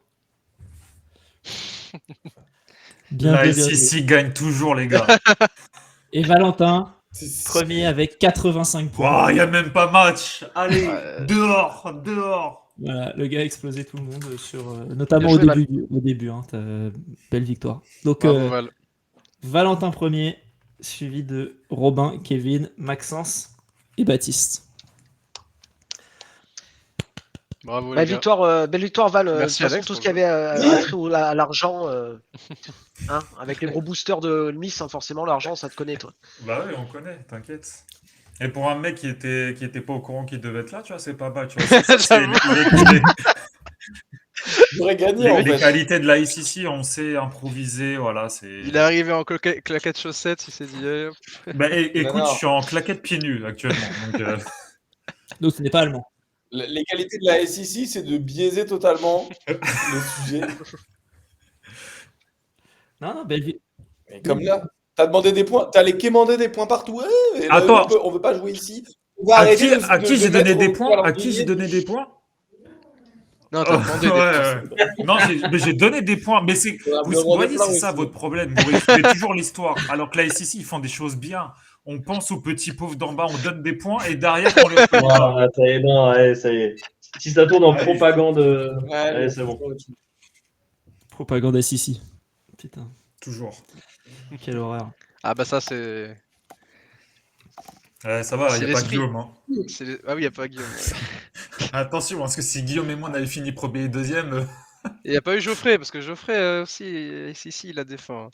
Bien la SEC gagne toujours, les gars. Et Valentin, premier avec 85 points. Il n'y a même pas match. Allez, dehors. Voilà, le gars a explosé tout le monde, notamment Bien joué, au début hein, belle victoire. Donc, Bravo, Val. Valentin premier, suivi de Robin, Kevin, Maxence et Baptiste. Bravo, les gars. Belle victoire, Val. De toute Merci, façon, Alex, tout ce pour qui le avait attrait à l'argent, hein, avec les gros boosters de Miss, hein, forcément, l'argent, ça te connaît, toi. Bah oui, on connaît, t'inquiète. Et pour un mec qui était pas au courant qu'il devait être là, tu vois, c'est pas mal. Tu vois, J'aurais gagné en les fait. qualités de la ICC, on sait improviser, voilà. Il est arrivé en claquette chaussettes, il s'est dit. Hop. Bah, écoute, non. je suis en claquette pieds nus actuellement. Donc, ce n'est pas allemand. Les qualités de la SEC, c'est de biaiser totalement le sujet. Non, belle vie. Mais comme là, t'as demandé des points, t'as les quémander des points partout. Ouais, et là, Attends. on veut pas jouer ici. On va À arrêter qui j'ai donné mettre des au points? À calendrier. qui j'ai donné des points? Non, t'as demandé des points. Non, mais j'ai donné des points. Mais c'est, On va me vous demander voyez, plein c'est ça aussi. votre problème. Vous réécrivez toujours l'histoire. Alors que la SEC, ils font des choses bien. On pense aux petits pauvres d'en bas, on donne des points et derrière, on les fait pas. Voilà, ça y est, non, ouais, ça y est. Si ça tourne en Allez. propagande, Ouais, allez, c'est bon. Propagande à Sissi. Putain, Toujours. quelle horreur. Ah, bah, ça, c'est. Ça va, C'est il n'y a pas l'esprit. Guillaume. Hein. Ah oui, il n'y a pas Guillaume. Ouais. Attention, parce que si Guillaume et moi on avait fini premier et deuxième, Et il n'y a pas eu Geoffrey, parce que Geoffrey aussi, ici, il a défend.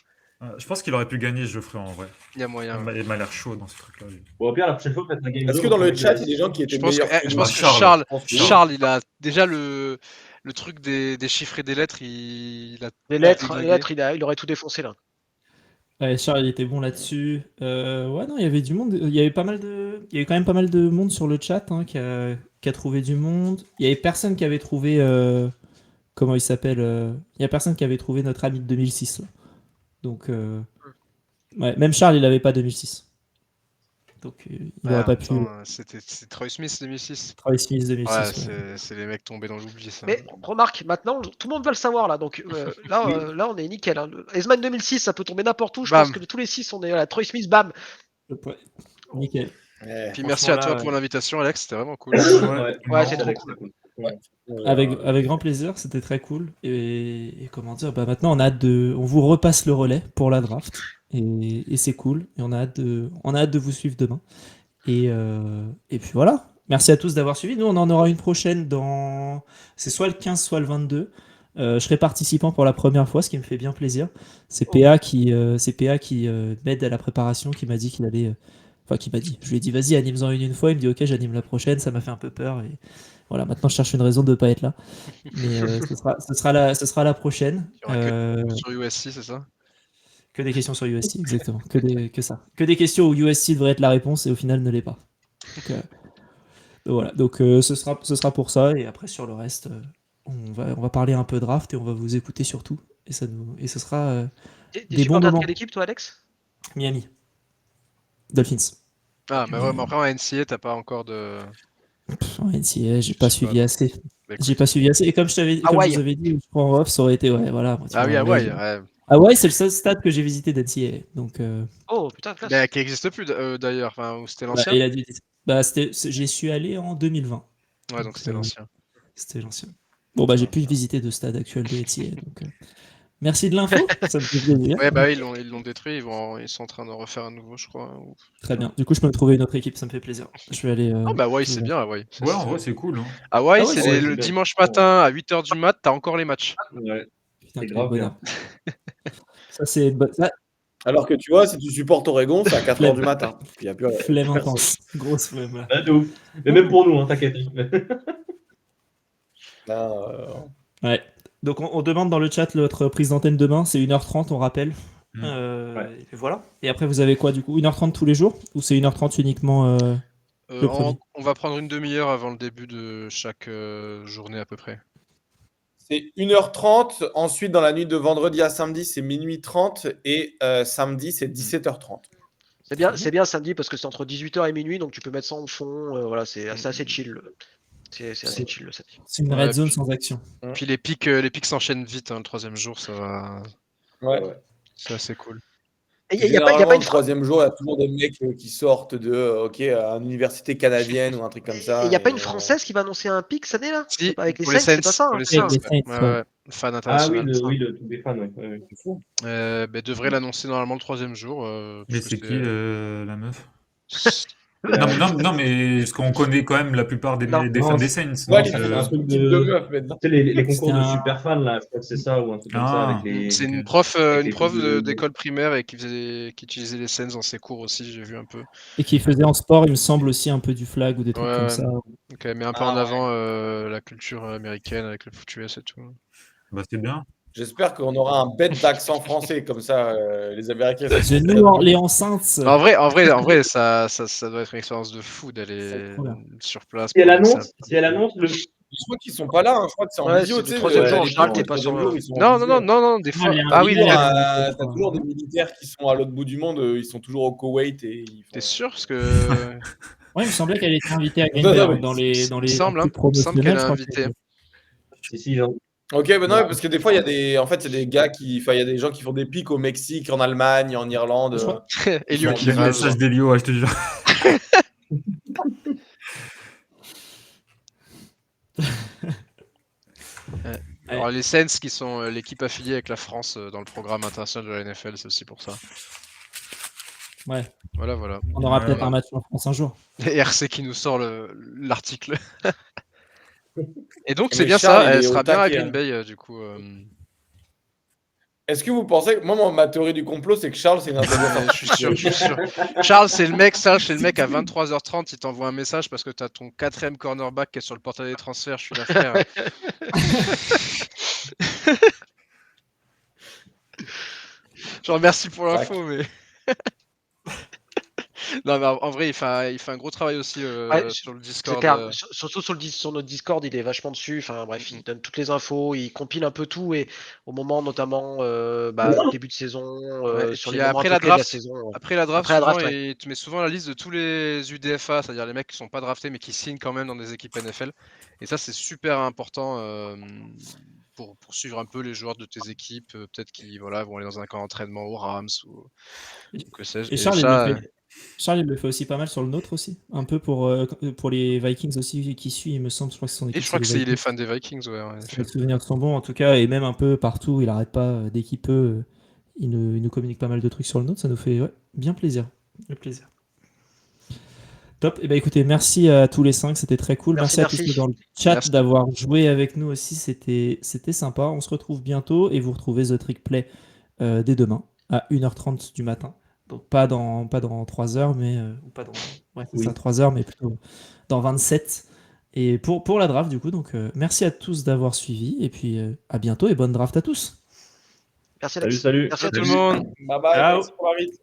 je pense qu'il aurait pu gagner Geoffrey en vrai. Il y a moyen. Il m'a l'air chaud dans ce truc-là. lui. Bon, au pire, la prochaine fois, faites un game Est-ce zone que dans le entre chat, les il y a des gens qui étaient Je pense que, meilleurs je pense que Charles. Charles, il a déjà le truc des chiffres et des lettres, il a Les tout lettres, déglingué. il aurait tout défoncé, là. Ouais, Charles, il était bon là-dessus. Ouais, non, il y avait du monde. Il y avait quand même pas mal de monde sur le chat hein, qui a trouvé du monde. Il y avait personne qui avait trouvé. Comment il s'appelle Il y a personne qui avait trouvé notre ami de 2006. Là. Donc, ouais, même Charles, il n'avait pas 2006. Donc, il n'aurait pas pu. C'était Troy Smith 2006. Troy Smith 2006. Ouais, ouais. c'est les mecs tombés dans l'oubli, ça. Mais remarque, maintenant, tout le monde va le savoir, là. Donc là, on est nickel. Hein. Esman 2006, ça peut tomber n'importe où. Je Bam. pense que tous les 6, on est là. Troy Smith, bam. Ouais. Nickel. Ouais. Puis merci à franchement, toi là, pour l'invitation, Alex, c'était vraiment cool. Ouais, c'est très trop cool. Avec grand plaisir, c'était très cool. Et comment dire, bah maintenant on a hâte on vous repasse le relais pour la draft. Et c'est cool. Et on a hâte de vous suivre demain. Et puis voilà. Merci à tous d'avoir suivi. Nous, on en aura une prochaine c'est soit le 15, soit le 22. Je serai participant pour la première fois, ce qui me fait bien plaisir. C'est PA qui m'aide à la préparation, qui m'a dit qu'il allait. Enfin, qui m'a dit. Je lui ai dit, vas-y, anime-en une fois. Il me dit, ok, j'anime la prochaine. Ça m'a fait un peu peur. Et voilà, maintenant, je cherche une raison de ne pas être là. Mais ce sera la prochaine. Il y aura que sur USC, c'est ça? Que des questions sur USC, exactement. Que ça. Que des questions où USC devrait être la réponse et au final ne l'est pas. Donc, voilà. Donc ce sera pour ça. Et après, sur le reste, on va parler un peu draft et on va vous écouter surtout. Et ce sera T'es des bons supporter de moments. quelle équipe, toi, Alex? Miami. Dolphins. Ah, mais ouais, mais après en NCA, t'as pas encore de. En NCAA, j'ai pas sais suivi pas. assez. Bah, écoute. J'ai pas suivi assez. Et comme je vous avais dit, je prends off, ça aurait été. Ouais, voilà. Moi, tu Ah m'as oui, enlevé. Hawaï, ouais. Hawaï, c'est le seul stade que j'ai visité d'NCAA. Donc, Oh, putain, classe. Mais qui n'existe plus d'ailleurs, enfin, où c'était bah, l'ancien. il a dit. Bah, j'y suis allé en 2020. Ouais, donc c'était l'ancien. C'était l'ancien. Bon, bah, j'ai pu visiter de stade actuel de NCAA. Donc, merci de l'info. Ça me fait plaisir. Ouais, bah ils l'ont détruit, ils sont en train de refaire un nouveau, je crois. Très bien. Du coup, je peux me trouver une autre équipe, ça me fait plaisir. Je vais aller. Ah bah Hawaï, c'est bien, Hawaï. Ouais, en vrai, c'est cool. Hein. Hawaï, Ah ouais, c'est c'est le bien. dimanche matin à 8h du mat, t'as encore les matchs. Ouais. Putain, C'est quel grave bonheur. Ça, c'est ça, Alors que tu vois, si tu supportes Oregon, c'est à 4h du matin. Il y a plus flemme intense. Grosse flemme. Là. Ouais, de ouf. Mais même pour nous, hein, t'inquiète. Ouais. Donc, on demande dans le chat notre prise d'antenne demain. C'est 1h30, on rappelle. Ouais. Et voilà. Et après, vous avez quoi du coup 1h30 tous les jours? Ou c'est 1h30 uniquement le premier? On va prendre une demi-heure avant le début de chaque journée à peu près. C'est 1h30. Ensuite, dans la nuit de vendredi à samedi, c'est minuit 30. Et samedi, c'est 17h30. C'est bien samedi parce que c'est entre 18h et minuit, donc tu peux mettre ça en fond. Voilà, c'est assez chill. C'est assez chill le samedi. C'est une Ouais, red zone puis- sans action. Puis les pics s'enchaînent vite, hein, le troisième jour, ça va. Ouais. C'est assez cool. Il n'y a pas Généralement, une le troisième jour, il y a toujours des mecs qui sortent de une université canadienne ou un truc comme ça. Il n'y a pas une et, Française qui va annoncer un pic cette année là? Si, Avec les pour les Saints, c'est pas Saints, ça, pour hein, les c'est ça, Saints, hein. Les Saints, ouais, ouais, fan Ah oui, international. oui, le tout des fans, ouais. Ouais, c'est fou. Devrait l'annoncer normalement le troisième jour. Mais parce que c'est qui la meuf? c'est- Non, mais parce qu'on connaît quand même la plupart des Non. fans Non, des Saints. Ouais, donc, il c'est un faut truc un type de meuf maintenant. Tu sais, les concours C'était de un- super fans, là, je crois que c'est ça, ou un truc comme ça, Ah. avec les. C'est une ok. prof, avec les prof trucs de- d'école primaire et qui utilisait les Saints dans ses cours aussi, j'ai vu un peu. Et qui faisait en sport, il me semble, aussi un peu du flag ou des trucs Ouais, comme ouais. ça. Donc elle met un peu Ah en ouais. avant la culture américaine avec le foot US et tout. Bah, c'est bien. J'espère qu'on aura un bête d'accent français, comme ça, les Américains. The New Orleans Saints. En vrai, ça doit être une expérience de fou d'aller trop bien. sur place. Si elle pour voir ça. annonce le. Je crois qu'ils sont pas là, hein. Je crois que c'est en Ouais, visio, c'est tu le sais. troisième à jour, en l'époque, général, le t'es pas troisième sur jour, le- ils sont en visio. Non, des fois. il y a un Ah oui, vidéo, les- là. T'as toujours des militaires qui sont à l'autre bout du monde, ils sont toujours au Koweït et ils font... t'es sûr parce que Ouais, il me semblait qu'elle était invitée à Non, Greenberg mais dans les il me semble, trucs il me semble qu'elle promotionnels. est je crois invitée. Si, genre. Ok, ben non, parce que des fois, il y a des, en fait, il y a des gars qui, enfin, il y a des gens qui font des pics au Mexique, en Allemagne, en Irlande. Je crois- Elio Ils qui sont- Le rase. message d'Elio, ouais, je te jure. Alors les Saints qui sont l'équipe affiliée avec la France dans le programme international de la NFL, c'est aussi pour ça. Ouais, Voilà. on aura Ouais, peut-être ouais. un match en France un jour. Et RC qui nous sort l'article. Et donc Mais c'est bien Charles, ça, il elle est au sera bien à taquet, Green hein. Bay du coup. Est-ce que vous pensez que, moi, ma théorie du complot, c'est que Charles, c'est une intelligence Je suis sûr. Charles, c'est le mec à 23h30, il t'envoie un message parce que t'as ton 4ème cornerback qui est sur le portail des transferts. Je suis là, frère. Je remercie pour l'info, mais. Non, mais en vrai, il fait un gros travail aussi Ouais, sur le C'est Discord. clair. Surtout sur notre Discord, il est vachement dessus. Enfin bref, il donne toutes les infos, il compile un peu tout et au moment notamment début de saison, Ouais, et sur puis les moments un après peu la clés de la draft, saison. Après la draft, Après la souvent, draft, ouais. il te met souvent la liste de tous les UDFA, c'est-à-dire les mecs qui sont pas draftés mais qui signent quand même dans des équipes NFL. Et ça, c'est super important pour suivre un peu les joueurs de tes équipes, peut-être qui vont aller dans un camp d'entraînement aux Rams ou que sais-je. Et Charles, il le fait aussi pas mal sur le nôtre aussi. Un peu pour les Vikings aussi qui suit, il me semble. Je crois que c'est son équipe. Et je crois c'est que les il est Vikings. fan des Vikings, ouais. En Si effet. mes souvenirs sont bons en tout cas, et même un peu partout, il arrête pas dès qu'il peut. Il nous communique pas mal de trucs sur le nôtre, ça nous fait bien plaisir. Le plaisir. Top. Et écoutez, merci à tous les 5, c'était très cool. Merci, Merci à tous merci. ceux dans le chat Merci. d'avoir joué avec nous aussi, c'était sympa. On se retrouve bientôt et vous retrouvez The Trick Play dès demain à 1h30 du matin. Donc pas dans 3 heures, mais ou pas dans c'est Oui. ça, 3 heures, mais plutôt dans 27. Et pour la draft du coup, donc merci à tous d'avoir suivi et puis à bientôt et bonne draft à tous. Merci Alex. Salut. Merci à Tout tous. le monde. Bye bye, Ciao. merci pour l'invite.